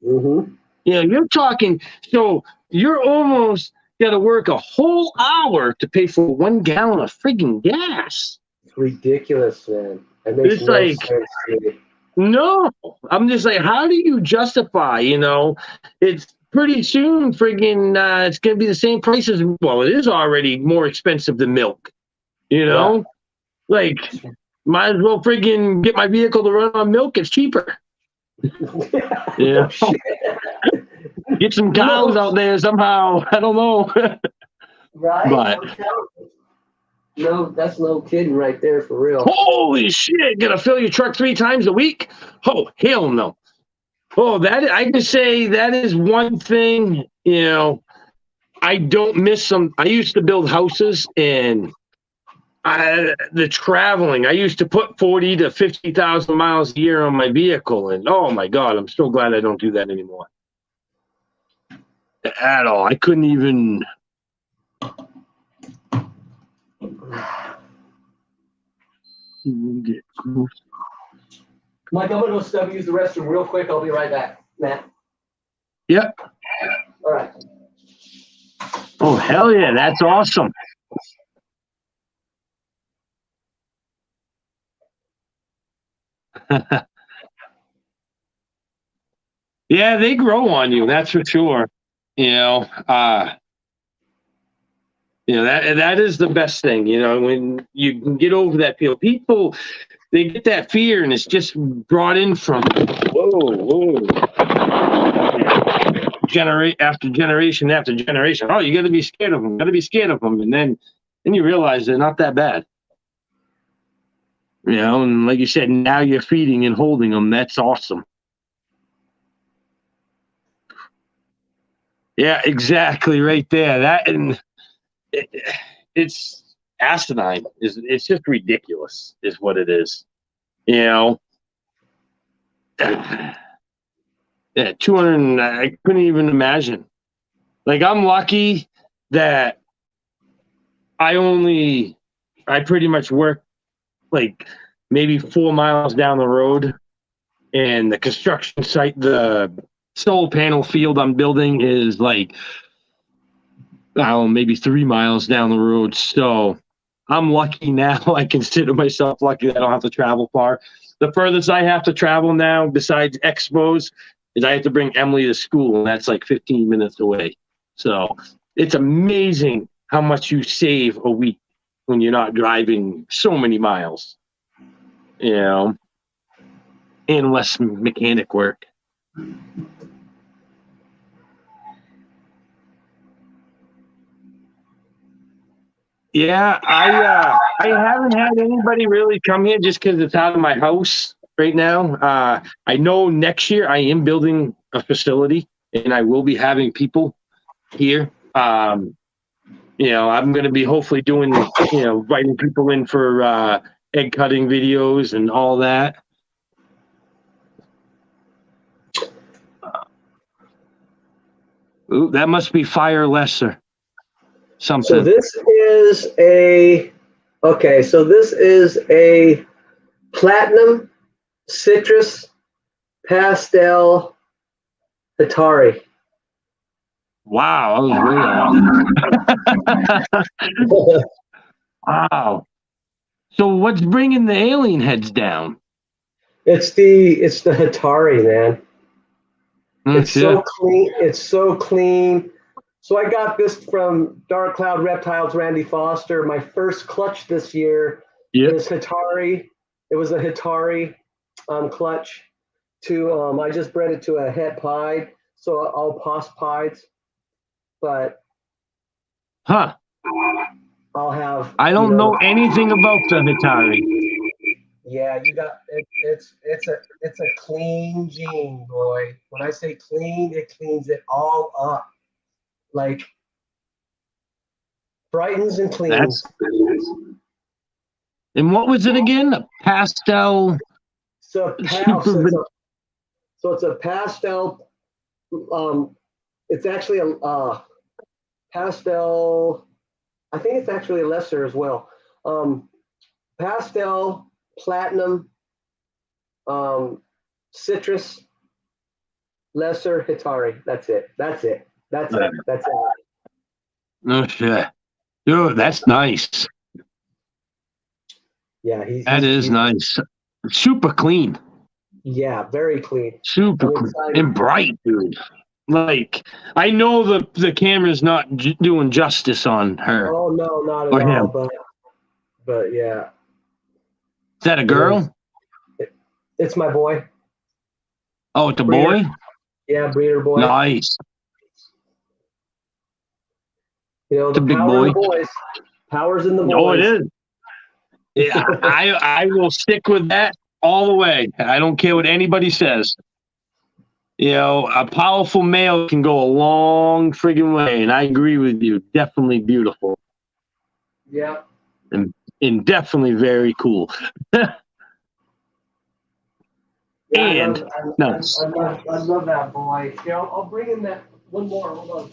Mm-hmm. You know, you're talking. So you're almost got to work a whole hour to pay for 1 gallon of friggin' gas. It's ridiculous, man. It makes It's no like, sense to me. No, I'm just like, how do you justify? You know, it's pretty soon, friggin', it's gonna be the same price as. Well, it is already more expensive than milk. You know, like, might as well friggin' get my vehicle to run on milk. It's cheaper. Yeah. Get some cows out there somehow. I don't know. Right? But No, that's no kidding right there, for real. holy shit, gonna fill your truck 3 times a week? Oh, hell no. Oh, that I can say that is one thing, you know, I don't miss some. I used to build houses, and the traveling, I used to put 40 to 50,000 miles a year on my vehicle, and oh my God, I'm so glad I don't do that anymore. At all. I couldn't even. Mike, I'm gonna go stub use the restroom real quick. I'll be right back, Matt. Yep. All right. Oh, hell yeah, that's awesome. Yeah, they grow on you, that's for sure. You know, that is the best thing. You know, when you can get over that feel, people they get that fear, and it's just brought in from generation after generation. Oh, you got to be scared of them. Got to be scared of them, and then you realize they're not that bad. You know, and like you said, now you're feeding and holding them. That's awesome. Yeah, exactly, right there. That and it's asinine. It's just ridiculous, is what it is. You know. Yeah, 200. I couldn't even imagine. Like, I'm lucky that I pretty much work like maybe 4 miles down the road, and the construction site, the solar panel field I'm building is like, I don't know, maybe 3 miles down the road. So I'm lucky now. I consider myself lucky that I don't have to travel far. The furthest I have to travel now, besides expos, is I have to bring Emily to school, and that's like 15 minutes away. So it's amazing how much you save a week when you're not driving so many miles, you know, and less mechanic work. Yeah, I haven't had anybody really come here just because it's out of my house right now. I know next year I am building a facility and I will be having people here. I'm going to be hopefully doing, inviting people in for egg cutting videos and all that. Ooh, that must be Fire Lesser. Something. So this is a platinum citrus pastel Atari. Wow, that was way off. Wow. So what's bringing the alien heads down? It's the Atari, man. It's so clean. It's so clean. So I got this from Dark Cloud Reptiles, Randy Foster. My first clutch this year is Hitari. It was a Hitari clutch. I just bred it to a het pied, so all pos pieds. But I'll have. I don't know anything about the Hitari. Yeah, you got it. It's a clean gene, boy. When I say clean, it cleans it all up. Like brightens and cleans. And what was it again? A pastel. So it's a pastel. It's actually a pastel. I think it's actually a lesser as well. Pastel, platinum, citrus, lesser, Hitari. That's it. No shit. Dude, that's nice. Yeah, he's nice. Super clean. Yeah, very clean. Super clean and bright, dude. Like, I know the camera's not doing justice on her. Oh no, not at all. But yeah. Is that a girl? It's my boy. Oh, it's a boy? Yeah, breeder boy. Nice. The big power boy. of the boys. Power's in the boys. Oh, it is. Yeah, I will stick with that all the way. I don't care what anybody says. A powerful male can go a long friggin' way, and I agree with you. Definitely beautiful. Yeah. And definitely very cool. I love that boy. Yeah, I'll bring in that one more. Hold on.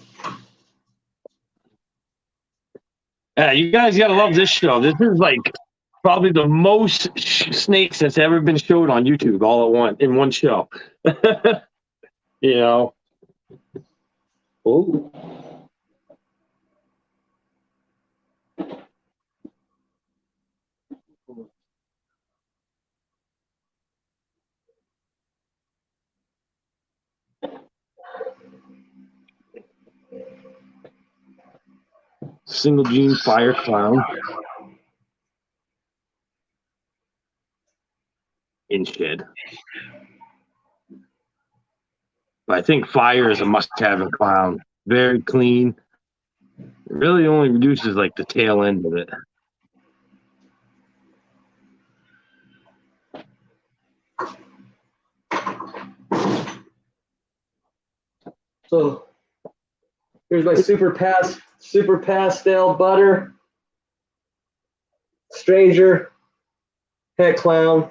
You guys gotta love this show. This is like probably the most snakes that's ever been showed on YouTube all in one show. Oh. Single gene fire clown. In shed. But I think fire is a must-have in clown. Very clean. It really only reduces like the tail end of it. So here's my super pastel butter, stranger, het clown.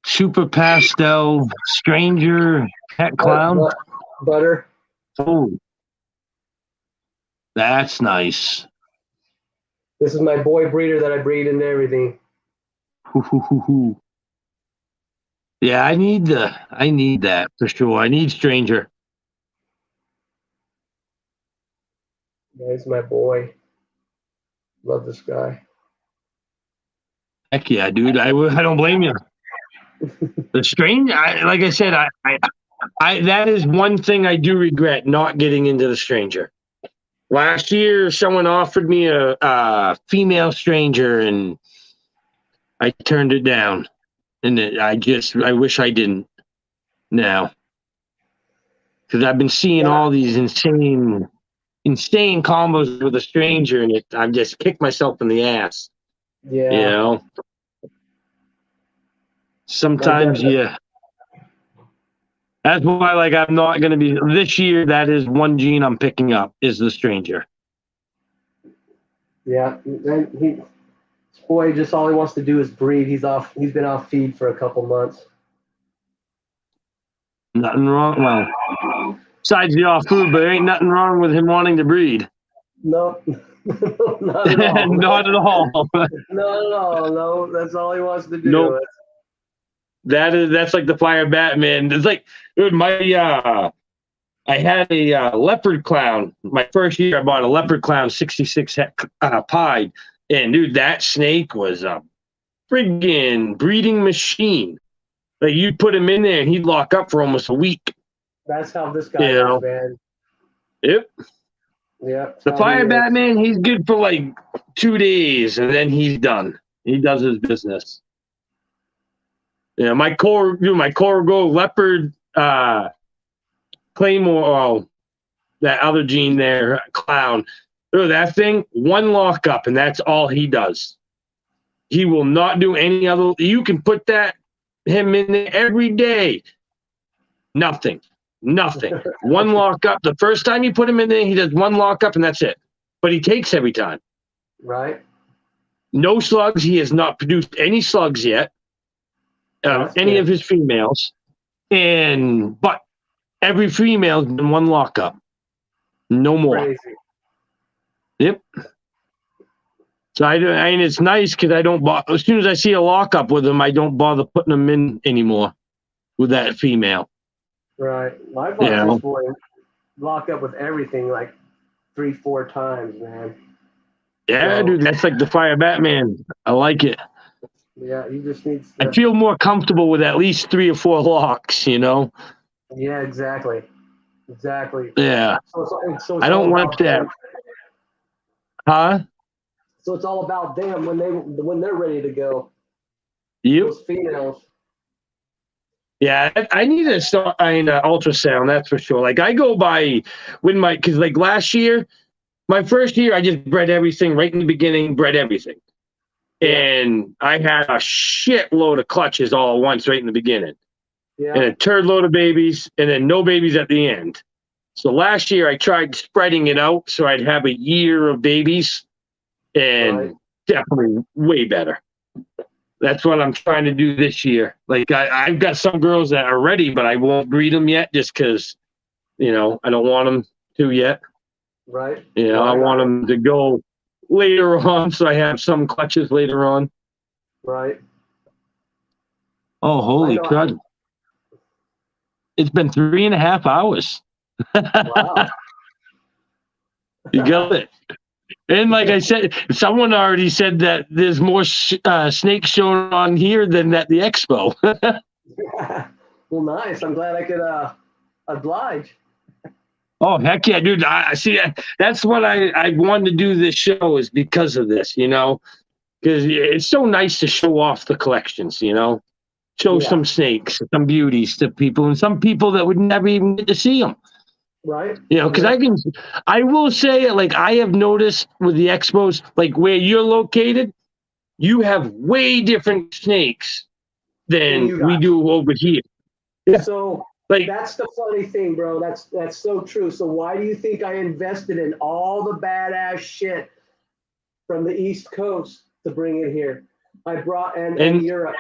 Super pastel, stranger, het clown. Butter. Oh, that's nice. This is my boy breeder that I breed into everything. Yeah, I need that for sure. I need stranger. That's my boy. Love this guy. Heck yeah, dude. I don't blame you. The stranger, like I said, I that is one thing I do regret, not getting into the stranger. Last year, someone offered me a female stranger, and I turned it down. And I wish I didn't now. Because I've been seeing all these insane insane combos with a stranger, and I'm just kick myself in the ass. Yeah. You know. Sometimes, yeah. That's why, like, I'm not going to be this year. That is one gene I'm picking up is the stranger. Yeah, and this boy just all he wants to do is breed. He's been off feed for a couple months. Nothing wrong. Well, besides the off food, but there ain't nothing wrong with him wanting to breed. No, not at all. Not at all. Not at all. No, that's all he wants to do. Nope. That's like the fire Batman. It's like, dude, I had a leopard clown. My first year, I bought a leopard clown 66 pied, and dude, that snake was a friggin' breeding machine. Like, you'd put him in there, and he'd lock up for almost a week. That's how this guy is, man. Yep. Yeah. The fire Batman, he's good for like 2 days, and then he's done. He does his business. Yeah, my Corrigo leopard Claymore, that other gene there, clown. Oh, that thing, one lockup, and that's all he does. He will not do any other. You can put him in there every day. Nothing. One lockup. The first time you put him in there, he does one lockup, and that's it. But he takes every time. Right. No slugs. He has not produced any slugs yet. Any of his females. But every female's been one lockup. No more. Crazy. Yep. So it's nice because I don't as soon as I see a lockup with him, I don't bother putting him in anymore with that female. Right. My boss boy lock up with everything like 3-4 times, man. Yeah, dude, that's like the fire Batman. I like it. Yeah, he just needs I feel more comfortable with at least 3 or 4 locks, you know? Yeah, exactly. Yeah. So I don't want that. Huh? So it's all about them when they're ready to go. Yep. Those females. Yeah, I need an ultrasound, that's for sure. Like, I go by because like last year, my first year, I just bred everything right in the beginning, bred everything. And I had a shitload of clutches all at once right in the beginning. Yeah. And a turd load of babies, and then no babies at the end. So last year, I tried spreading it out so I'd have a year of babies, and definitely way better. That's what I'm trying to do this year. Like, I've got some girls that are ready, but I won't breed them yet just because, I don't want them to yet. Right. I want them to go later on, so I have some clutches later on. Right. Oh, holy crud. It's been 3.5 hours. Wow. You got it. And like I said, someone already said that there's more snakes shown on here than at the expo. Yeah. Well, nice. I'm glad I could oblige. Oh, heck yeah, dude. I see. That's what I wanted to do this show is because of this, because it's so nice to show off the collections, show some snakes, some beauties to people, and some people that would never even get to see them. Right. Because I will say, like, I have noticed with the expos, like where you're located, you have way different snakes than we do over here. Yeah. So that's the funny thing, bro. That's so true. So why do you think I invested in all the badass shit from the East Coast to bring it here? I brought and Europe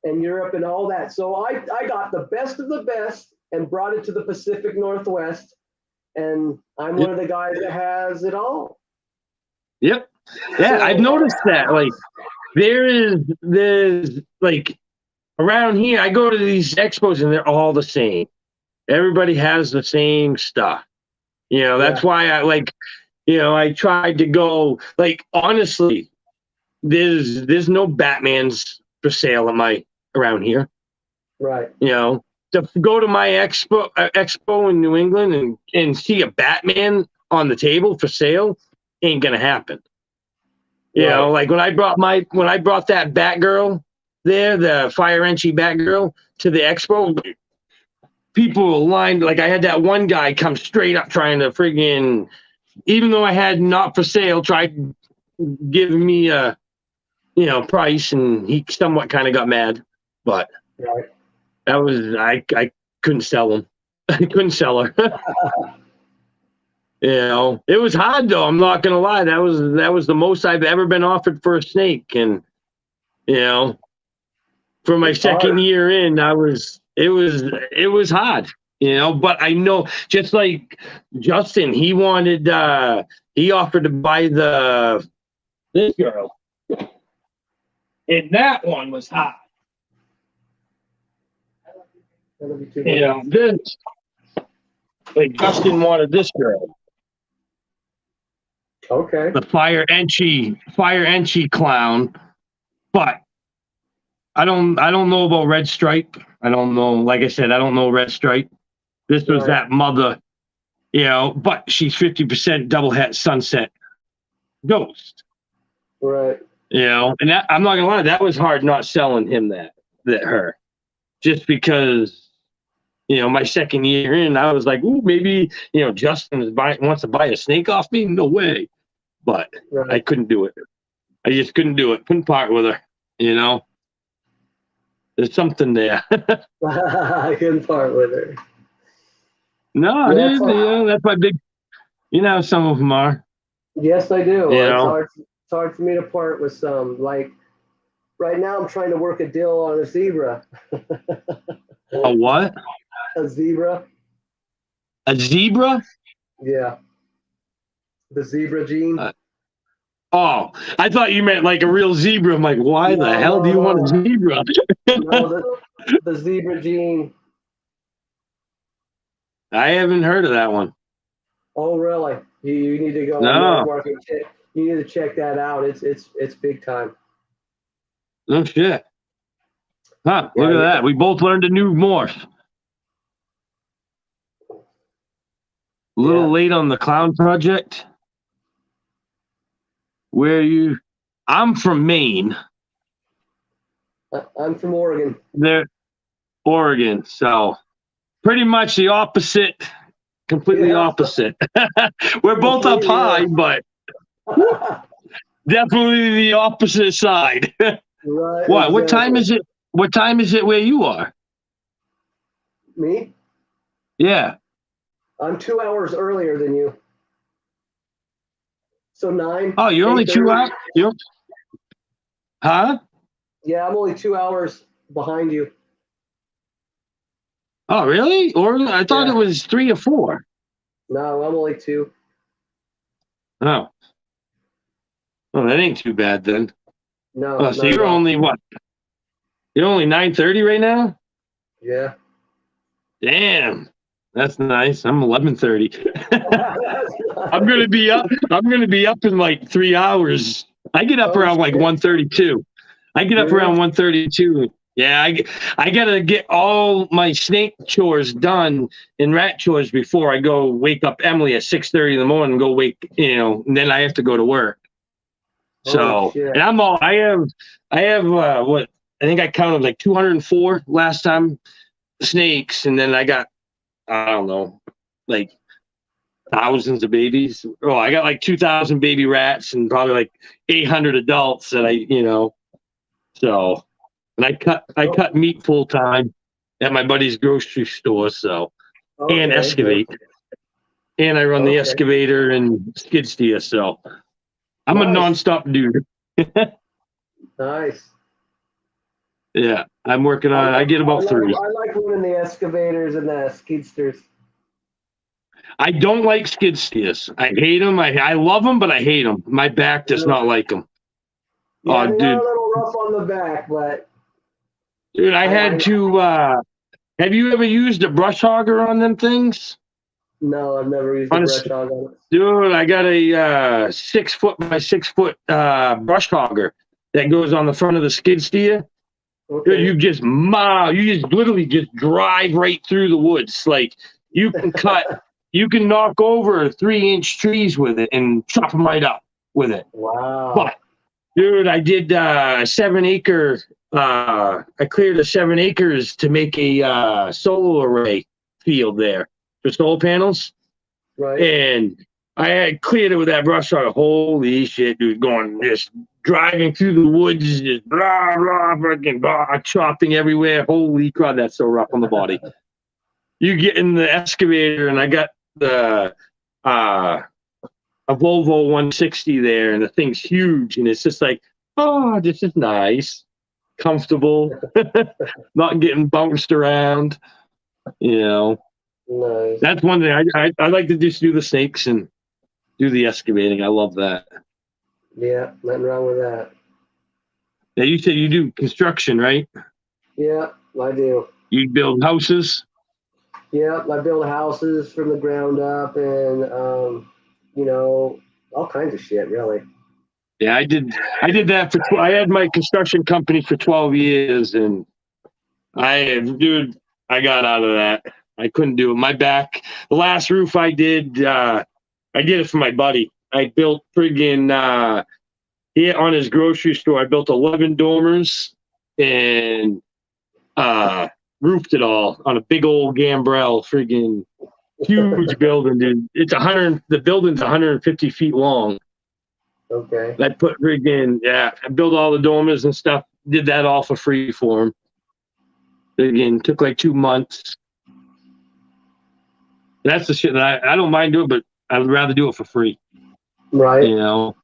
and all that. So I got the best of the best and brought it to the Pacific Northwest. And I'm one of the guys that has it all. Yep. Yeah, I've noticed that. Like, there's like around here, I go to these expos and they're all the same. Everybody has the same stuff. That's why I tried to go, like, honestly, there's no Batmans for sale around here. Right. To go to my expo in New England and see a Batman on the table for sale ain't gonna happen. Like when I brought that Batgirl there, the Fire Enchy Batgirl, to the expo, people were lined. Like, I had that one guy come straight up trying to friggin' even though I had not for sale, tried giving me a, price, and he somewhat kind of got mad, but Right. that was, I couldn't sell him. I couldn't sell her. It was hard though. I'm not gonna lie. That was the most I've ever been offered for a snake, and for my second year in, it was hard. But I know, just like Justin, he offered to buy this girl, and that one was hot. This, like, Justin wanted this girl. Okay. The fire entry clown, but I don't know about red stripe. I don't know. Like I said, I don't know red stripe. This was that mother, but she's 50% double het sunset ghost. Right. And that, I'm not gonna lie, that was hard not selling him her, just because. My second year in, I was like, ooh, maybe, Justin wants to buy a snake off me. No way. But I couldn't do it. I just couldn't do it. Couldn't part with her. There's something there. I couldn't part with her. No, that's my big, some of them are. Yes, I do. It's hard for me to part with some. Like, right now I'm trying to work a deal on a zebra. A what? A zebra. A zebra? Yeah. The zebra gene. Oh, I thought you meant like a real zebra. I'm like, why the hell do you want a zebra? No, the zebra gene. I haven't heard of that one. Oh, really? You need to go on the market. You need to check that out. It's big time. No shit. Huh, look at that. We both learned a new morph. A little late on the clown project. I'm from Maine. I'm from Oregon. Oregon. So pretty much the opposite, completely opposite. We're both up high, but definitely the opposite side. Right. What? Exactly. What time is it? What time is it where you are? Me? Yeah. I'm 2 hours earlier than you. So 9. Oh, you're only 2 hours? Huh? Yeah, I'm only 2 hours behind you. Oh, really? Or I thought it was 3 or 4. No, I'm only 2. Oh. Well, that ain't too bad then. No. Oh, so you're only what? You're only 9:30 right now? Yeah. Damn. That's nice. I'm 11:30. I'm gonna be up. I'm gonna be up in like 3 hours. I get up around like 1:32. I get up around 1:32. Yeah, I gotta get all my snake chores done and rat chores before I go wake up Emily at 6:30 in the morning and go and then I have to go to work. So, and I have what I think I counted like 204 last time snakes, and then I got, I don't know, like thousands of babies. Oh, I got like 2,000 baby rats and probably like 800 adults that so, and I cut meat full time at my buddy's grocery store. So, and excavate, and I run the excavator and skid steer. So, I'm a nonstop dude. Nice. Yeah, I'm working on. I get about 3. I like running the excavators and the skidsters. I don't like skid steers. I hate them. I love them, but I hate them. My back does not like them. Yeah, oh, dude, a little rough on the back, but dude, I had to. Have you ever used a brush hogger on them things? No, I've never used a brush hogger on it. Dude, I got a 6 foot by 6 foot brush hogger that goes on the front of the skid steer. Okay. You just literally just drive right through the woods. Like you can knock over 3-inch trees with it and chop them right up with it. Wow. But dude, I did 7 acre. I cleared 7 acres to make a solar array field there for solar panels. Right. And I had cleared it with that brush hog. Holy shit, dude! Going just driving through the woods, just blah blah, fucking blah, chopping everywhere. Holy crap, that's so rough on the body. You get in the excavator, and I got the a Volvo 160 there, and the thing's huge, and it's just like, oh, this is nice, comfortable, not getting bounced around. You know, Nice. that's one thing I like to just do the snakes and do the excavating. I love that. Yeah, nothing wrong with that. Now you said you do construction, right? Yeah, I do. You build houses. Yeah, I build houses from the ground up, and you know, all kinds of shit, really. Yeah, I did that for. I had my construction company for 12 years, and dude, I got out of that. I couldn't do it. My back. The last roof I did it for my buddy. I built friggin' here on his grocery store. I built 11 dormers and roofed it all on a big old gambrel, friggin' huge building, dude. The building's 150 feet long. Okay. I put I built all the dormers and stuff. Did that all for free for him. Again, took like 2 months. That's the shit that I don't mind doing, but I would rather do it for free. Right. You know,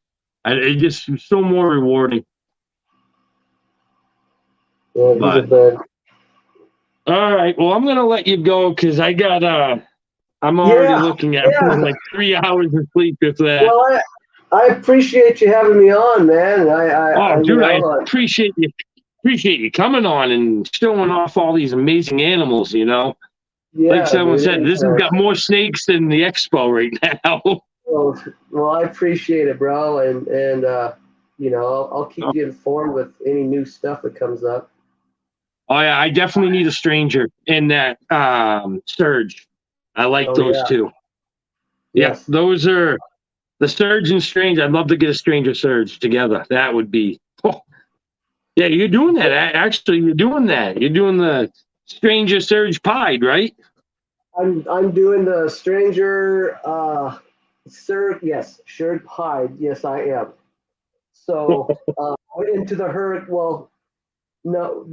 it just so more rewarding. Yeah, these are good. All right. Well, I'm gonna let you go because I got I'm already looking at like 3 hours of sleep with that. Well, I appreciate you having me on, man. I appreciate you coming on and showing off all these amazing animals. You know, like someone said, this has got more snakes than the expo right now. Well, I appreciate it, bro, and you know, I'll keep you informed with any new stuff that comes up. Oh yeah, I definitely need a stranger in that surge. I like those too. Yes. Yeah, those are the surge and strange. I'd love to get a stranger surge together. That would be. Oh. Yeah, you're doing that. Actually, you're doing that. You're doing the stranger surge pied, right? I'm doing the stranger surge pied. Yes, I am. So into the herd. Well, no.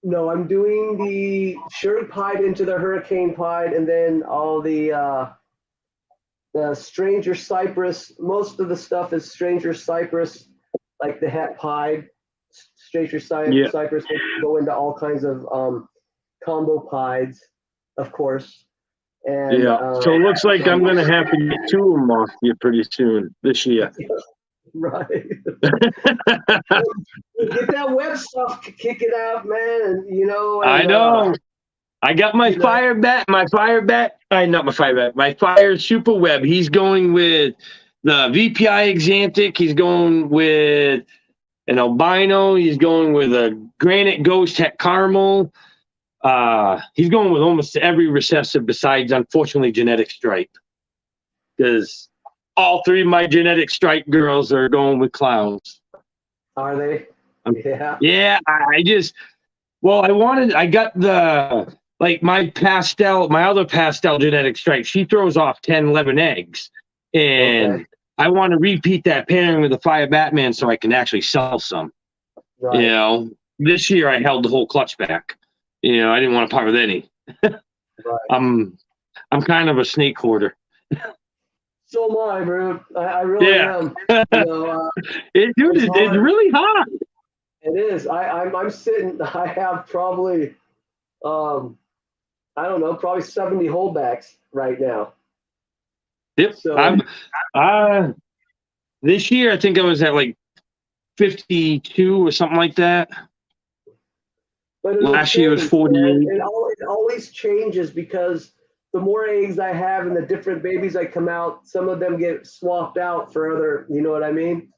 No, I'm doing the Sherry Pied into the Hurricane Pied, and then all the Stranger Cypress. Most of the stuff is Stranger Cypress, like the Het Pied, Stranger Cypress. They go into all kinds of combo pieds, of course. And so it looks like I'm going to have to get 2 of them off you pretty soon this year. Right. Get that web stuff kicking out, man. And, you know. And, I know. I got my fire super web. He's going with the VPI Exantic. He's going with an albino. He's going with a granite ghost het caramel. He's going with almost every recessive besides, unfortunately, genetic stripe. Because all 3 of my genetic stripe girls are going with clowns. Are they? Yeah. Yeah, I got the, like my other pastel genetic stripe, she throws off 10, 11 eggs. And I want to repeat that pairing with the Fire Batman so I can actually sell some. Right. You know, this year I held the whole clutch back. You know, I didn't want to part with any. Right. I'm kind of a snake hoarder. So am I, bro. I really am. You know, it's really hot. It is. I'm sitting. I have probably, I don't know, probably 70 holdbacks right now. Yep. So, this year I think I was at like 52 or something like that. But last year was 48. It always changes because the more eggs I have and the different babies that come out, some of them get swapped out for other, you know what I mean?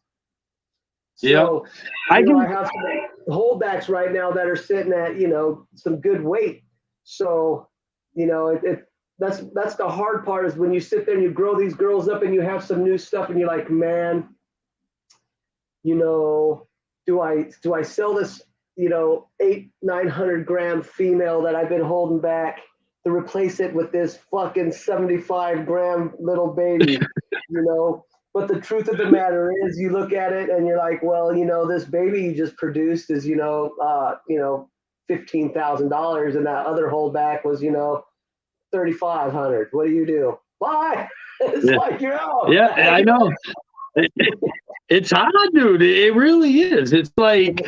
So, I have some holdbacks right now that are sitting at, you know, some good weight. So, you know, that's the hard part is when you sit there and you grow these girls up and you have some new stuff and you're like, man, you know, do I sell this, you know, 800-900 gram female that I've been holding back to replace it with this fucking 75-gram little baby, you know. But the truth of the matter is, you look at it and you're like, well, you know, this baby you just produced is, $15,000, and that other holdback was, $3,500. What do? Bye. It's like you're out. Yeah, I know. It's hard, dude. It really is. It's like,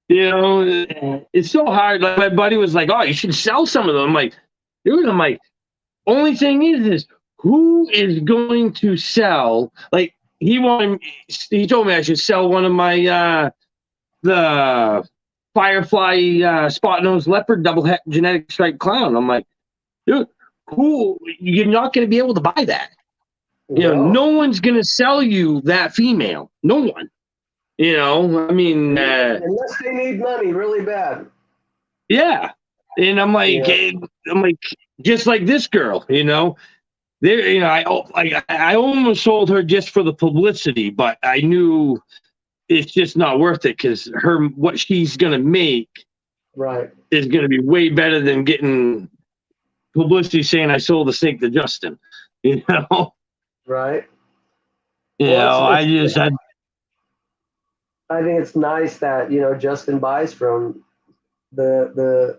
it's so hard. Like my buddy was like, "Oh, you should sell some of them." I'm like, dude, only thing is who is going to sell? Like he told me I should sell one of my the Firefly spot nose leopard double genetic stripe clown. I'm like, dude, you're not going to be able to buy that. No one's going to sell you that female. No one. Unless they need money really bad. Yeah. And I'm like, just like this girl, I almost sold her just for the publicity, but I knew it's just not worth it because what she's going to make is going to be way better than getting publicity saying I sold the snake to Justin, Right. I think it's nice that, Justin buys from the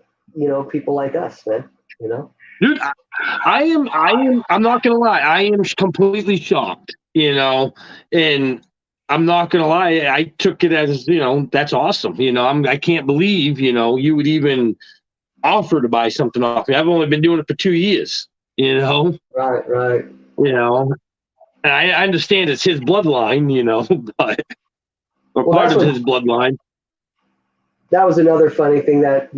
people like us, man, Dude, I'm not going to lie. I am completely shocked, and I'm not going to lie. I took it as, that's awesome. I can't believe, you would even offer to buy something off me. I've only been doing it for 2 years, Right. And I understand it's his bloodline, but part of his bloodline. That was another funny thing that,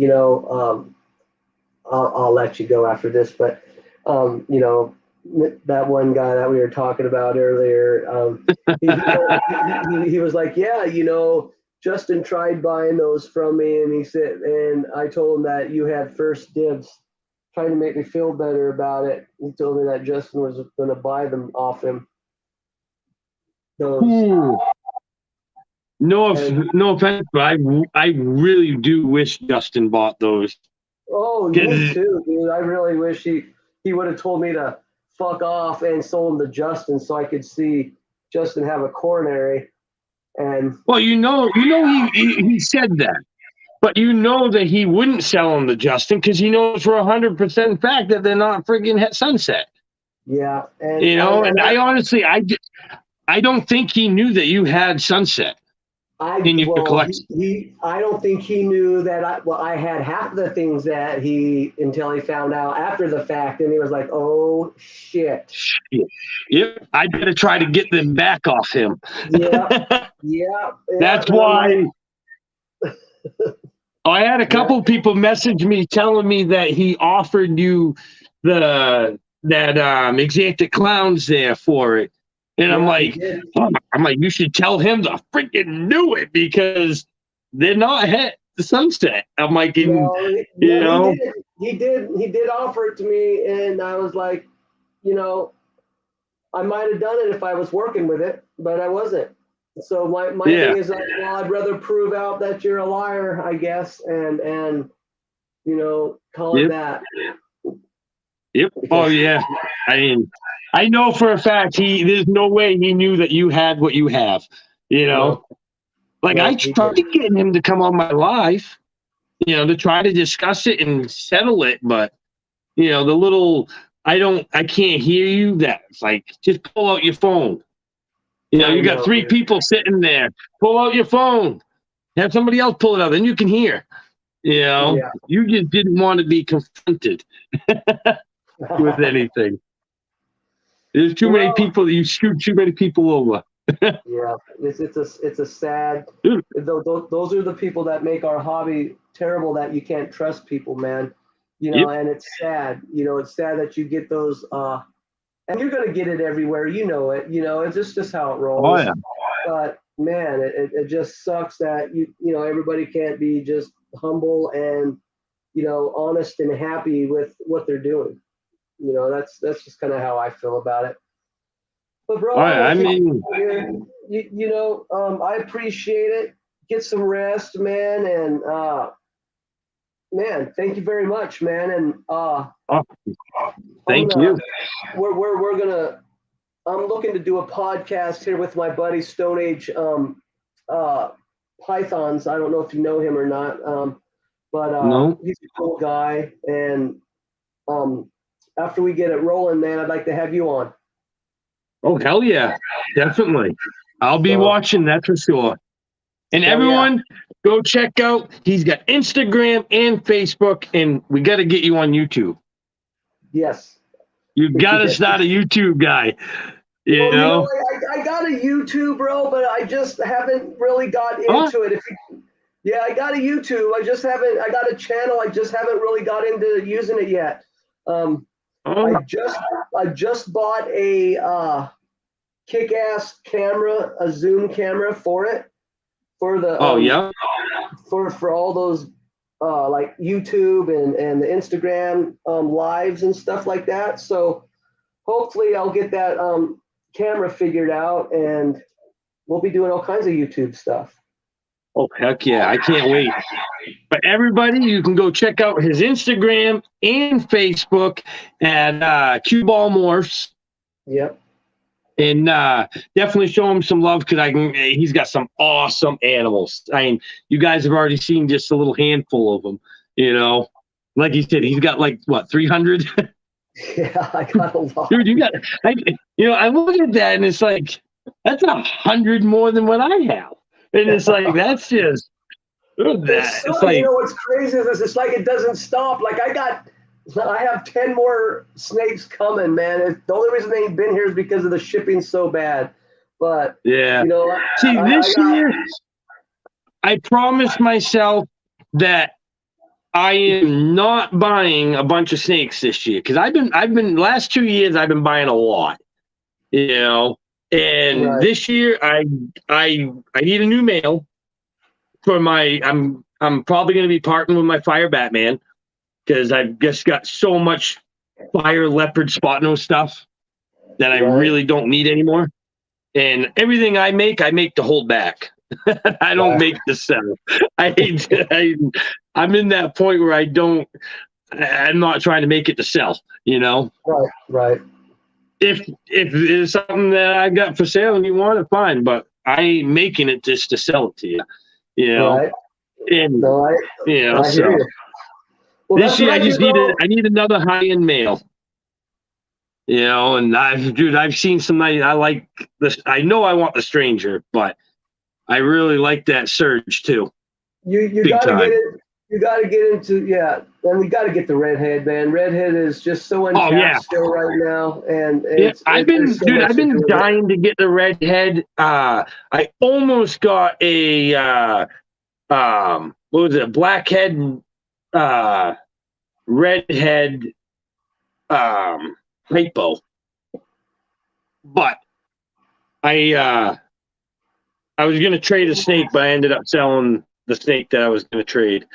I'll let you go after this, but, that one guy that we were talking about earlier, he was like, yeah, Justin tried buying those from me, and he said, and I told him that you had first dibs, trying to make me feel better about it. He told me that Justin was going to buy them off him. No offense, but I really do wish Justin bought those. Oh, me too, dude. I really wish he would have told me to fuck off and sold them to Justin so I could see Justin have a coronary. And well, he said that, but that he wouldn't sell them to Justin because he knows for 100% fact that they're not friggin' Sunset. Yeah, and I honestly, I don't think he knew that you had Sunset in your collection. I don't think he knew that I had half the things that until he found out after the fact, and he was like, "Oh shit!" Yep, I better try to get them back off him. Yeah. That's why. I had a couple people message me telling me that he offered you that Exantic Clowns there for it. And I'm like, you should tell him to freaking do it because they're not the Sunset. I'm like, he did offer it to me, and I was like, I might have done it if I was working with it, but I wasn't. So my thing is like, well, I'd rather prove out that you're a liar, I guess, and call it that. Yep. Oh yeah. I know for a fact there's no way he knew that you had what you have. I tried to get him to come on my live, to try to discuss it and settle it, but the little I can't hear you. That's like, just pull out your phone. You got 3 people sitting there. Pull out your phone. Have somebody else pull it out, then you can hear. You just didn't want to be confronted with anything. There's too many people. You shoot too many people over. Yeah, it's a sad. Those are the people that make our hobby terrible. That you can't trust people, man. And it's sad. It's sad that you get those. And you're gonna get it everywhere. It. It's just how it rolls. Oh yeah. But man, it just sucks that everybody can't be just humble and honest and happy with what they're doing. That's just kind of how I feel about it. But bro, I appreciate it. Get some rest, man, and man, thank you very much, man. And Oh, thank you. We're gonna. I'm looking to do a podcast here with my buddy Stone Age Pythons. I don't know if you know him or not, but No. he's a cool guy. And after we get it rolling, man, I'd like to have you on. Oh, hell yeah. Definitely. I'll be So- watching, that's for sure. And Hell everyone, go check out. He's got Instagram and Facebook, and we got to get you on YouTube. Yes. You got to start a YouTube guy. You know? I got a YouTube, bro, but I just haven't really got into it. Yeah, I got a YouTube. I got a channel. I just haven't really got into using it yet. I just bought a kick-ass camera, a zoom camera for it. For the for all those like YouTube and the Instagram lives and stuff like that. So hopefully I'll get that camera figured out, and we'll be doing all kinds of YouTube stuff. Oh, heck yeah. I can't wait. But everybody, you can go check out his Instagram and Facebook at QBALL MORPHS. Yep. And definitely show him some love, because he's got some awesome animals. I mean, you guys have already seen just a little handful of them, you know. Like he said, he's got like, what, 300? Yeah, I got a lot. Dude, I look at that and it's like, that's 100 more than what I have. And it's like, that's just, it's like, you know, what's crazy is it's like it doesn't stop. Like I have 10 more snakes coming, man. The only reason they ain't been here is because of the shipping so bad. But yeah. You know, this year, I promised myself that I am not buying a bunch of snakes this year, because I've been last 2 years I've been buying a lot, you know. And this year I need a new male for my. I'm probably going to be parting with my fire Batman, because I've just got so much fire leopard spot nose stuff that I really don't need anymore. And everything I make to hold back. I don't make to sell. I'm in that point where I'm not trying to make it to sell, you know? Right. If there's something that I got for sale and you want it, fine, but I ain't making it just to sell it to you, you know? Right. And, you know, so. Well, this year I need another high-end male. You know, and I've seen some nice. I like this. I know I want the Stranger, but I really like that Surge too. You gotta get it. You gotta get into and we gotta get the Redhead, man. Redhead is just so untapped still right now, and I've been dying to get the Redhead. I almost got a what was it? A blackhead, redhead, hypo, but I was gonna trade a snake, but I ended up selling the snake that I was gonna trade.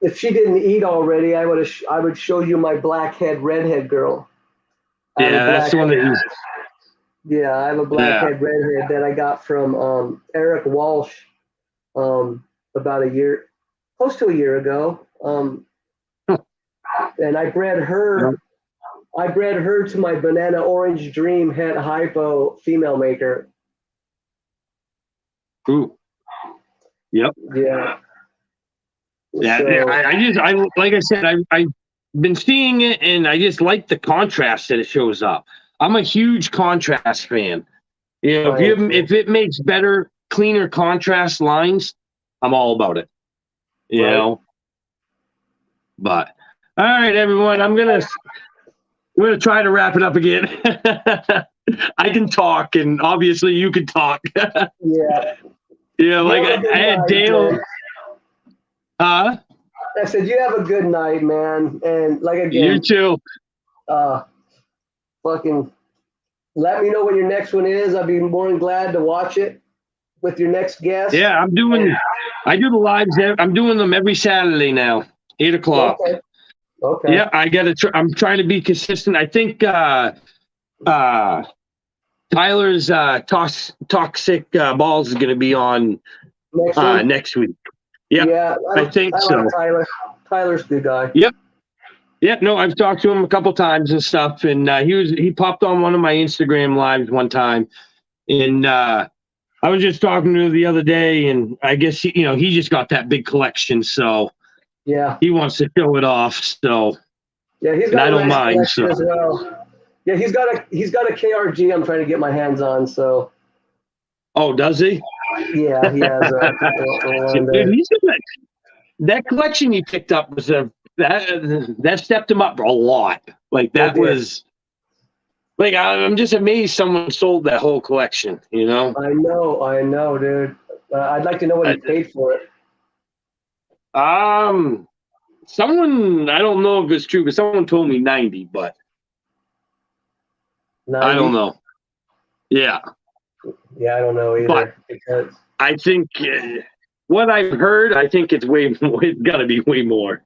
If she didn't eat already, I would show you my blackhead redhead girl. Yeah, that's the one that he's. Yeah, I have a blackhead redhead that I got from Eric Walsh about close to a year ago. And I bred her. I bred her to my Banana Orange Dream Het Hypo female maker. Ooh. Yep. Yeah. Yeah. So, I like I said, I've been seeing it, and I just like the contrast that it shows up. I'm a huge contrast fan. You know, if it makes better, cleaner contrast lines, I'm all about it. You know. But all right, everyone, I'm gonna try to wrap it up again. I can talk, and obviously you can talk. Yeah. Yeah, like I had Dale. I said you have a good night, man, and like again. You too. Fucking let me know when your next one is. I'd be more than glad to watch it with your next guest. Yeah, I do the lives. I'm doing them every Saturday now, 8 o'clock. Okay. Yeah, I'm trying to be consistent. I think Tyler's Toxic Balls is going to be on next week. Yeah, Yeah, I think I so. like Tyler. Tyler's a good guy. Yep. Yeah, no, I've talked to him a couple times and stuff, and he popped on one of my Instagram lives one time, and I was just talking to him the other day, and I guess he just got that big collection, so Yeah. he wants to show it off. So Yeah, he's and got I a don't nice mind. collection So as well. Yeah, he's got a KRG I'm trying to get my hands on. So oh, does he? yeah, he has one Dude, there. that collection he picked up was that stepped him up a lot. Like that It did. was like I'm just amazed someone sold that whole collection. I know, dude. I'd like to know what he paid for it. Someone, I don't know if it's true, but someone told me 90, but 90? I don't know. Yeah. Yeah, I don't know either. But because I think what I've heard, I think it's way more, it's got to be way more.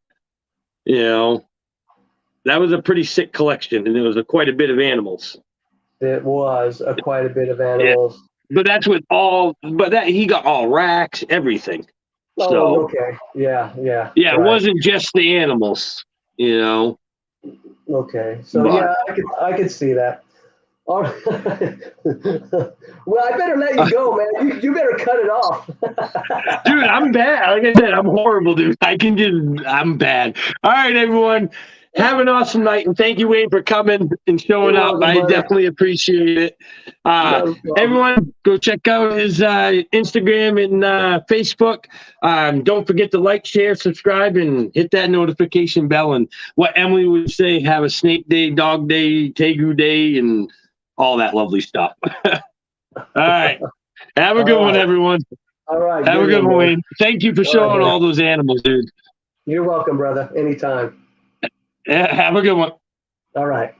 That was a pretty sick collection, and there was quite a bit of animals. it was quite a bit of animals. Yeah. But that's with he got all racks, everything. Oh, So, okay. Yeah. yeah, Right. It wasn't just the animals, Okay. So But- yeah, I could see that. All right. Well, I better let you go, man. You better cut it off. Dude, I'm bad. Like I said, I'm horrible, dude. I'm bad. All right, everyone. Have an awesome night, and thank you, Wayne, for coming and showing You're up. welcome, I brother. definitely appreciate it. No problem. Everyone, go check out his Instagram and Facebook. Don't forget to like, share, subscribe, and hit that notification bell. And what Emily would say, have a snake day, dog day, tegu day, and all that lovely stuff. All right. Have a good one, everyone. All right. Have a good one, man. Wayne. Thank you for showing all those animals, dude. You're welcome, brother. Anytime. Have a good one. All right.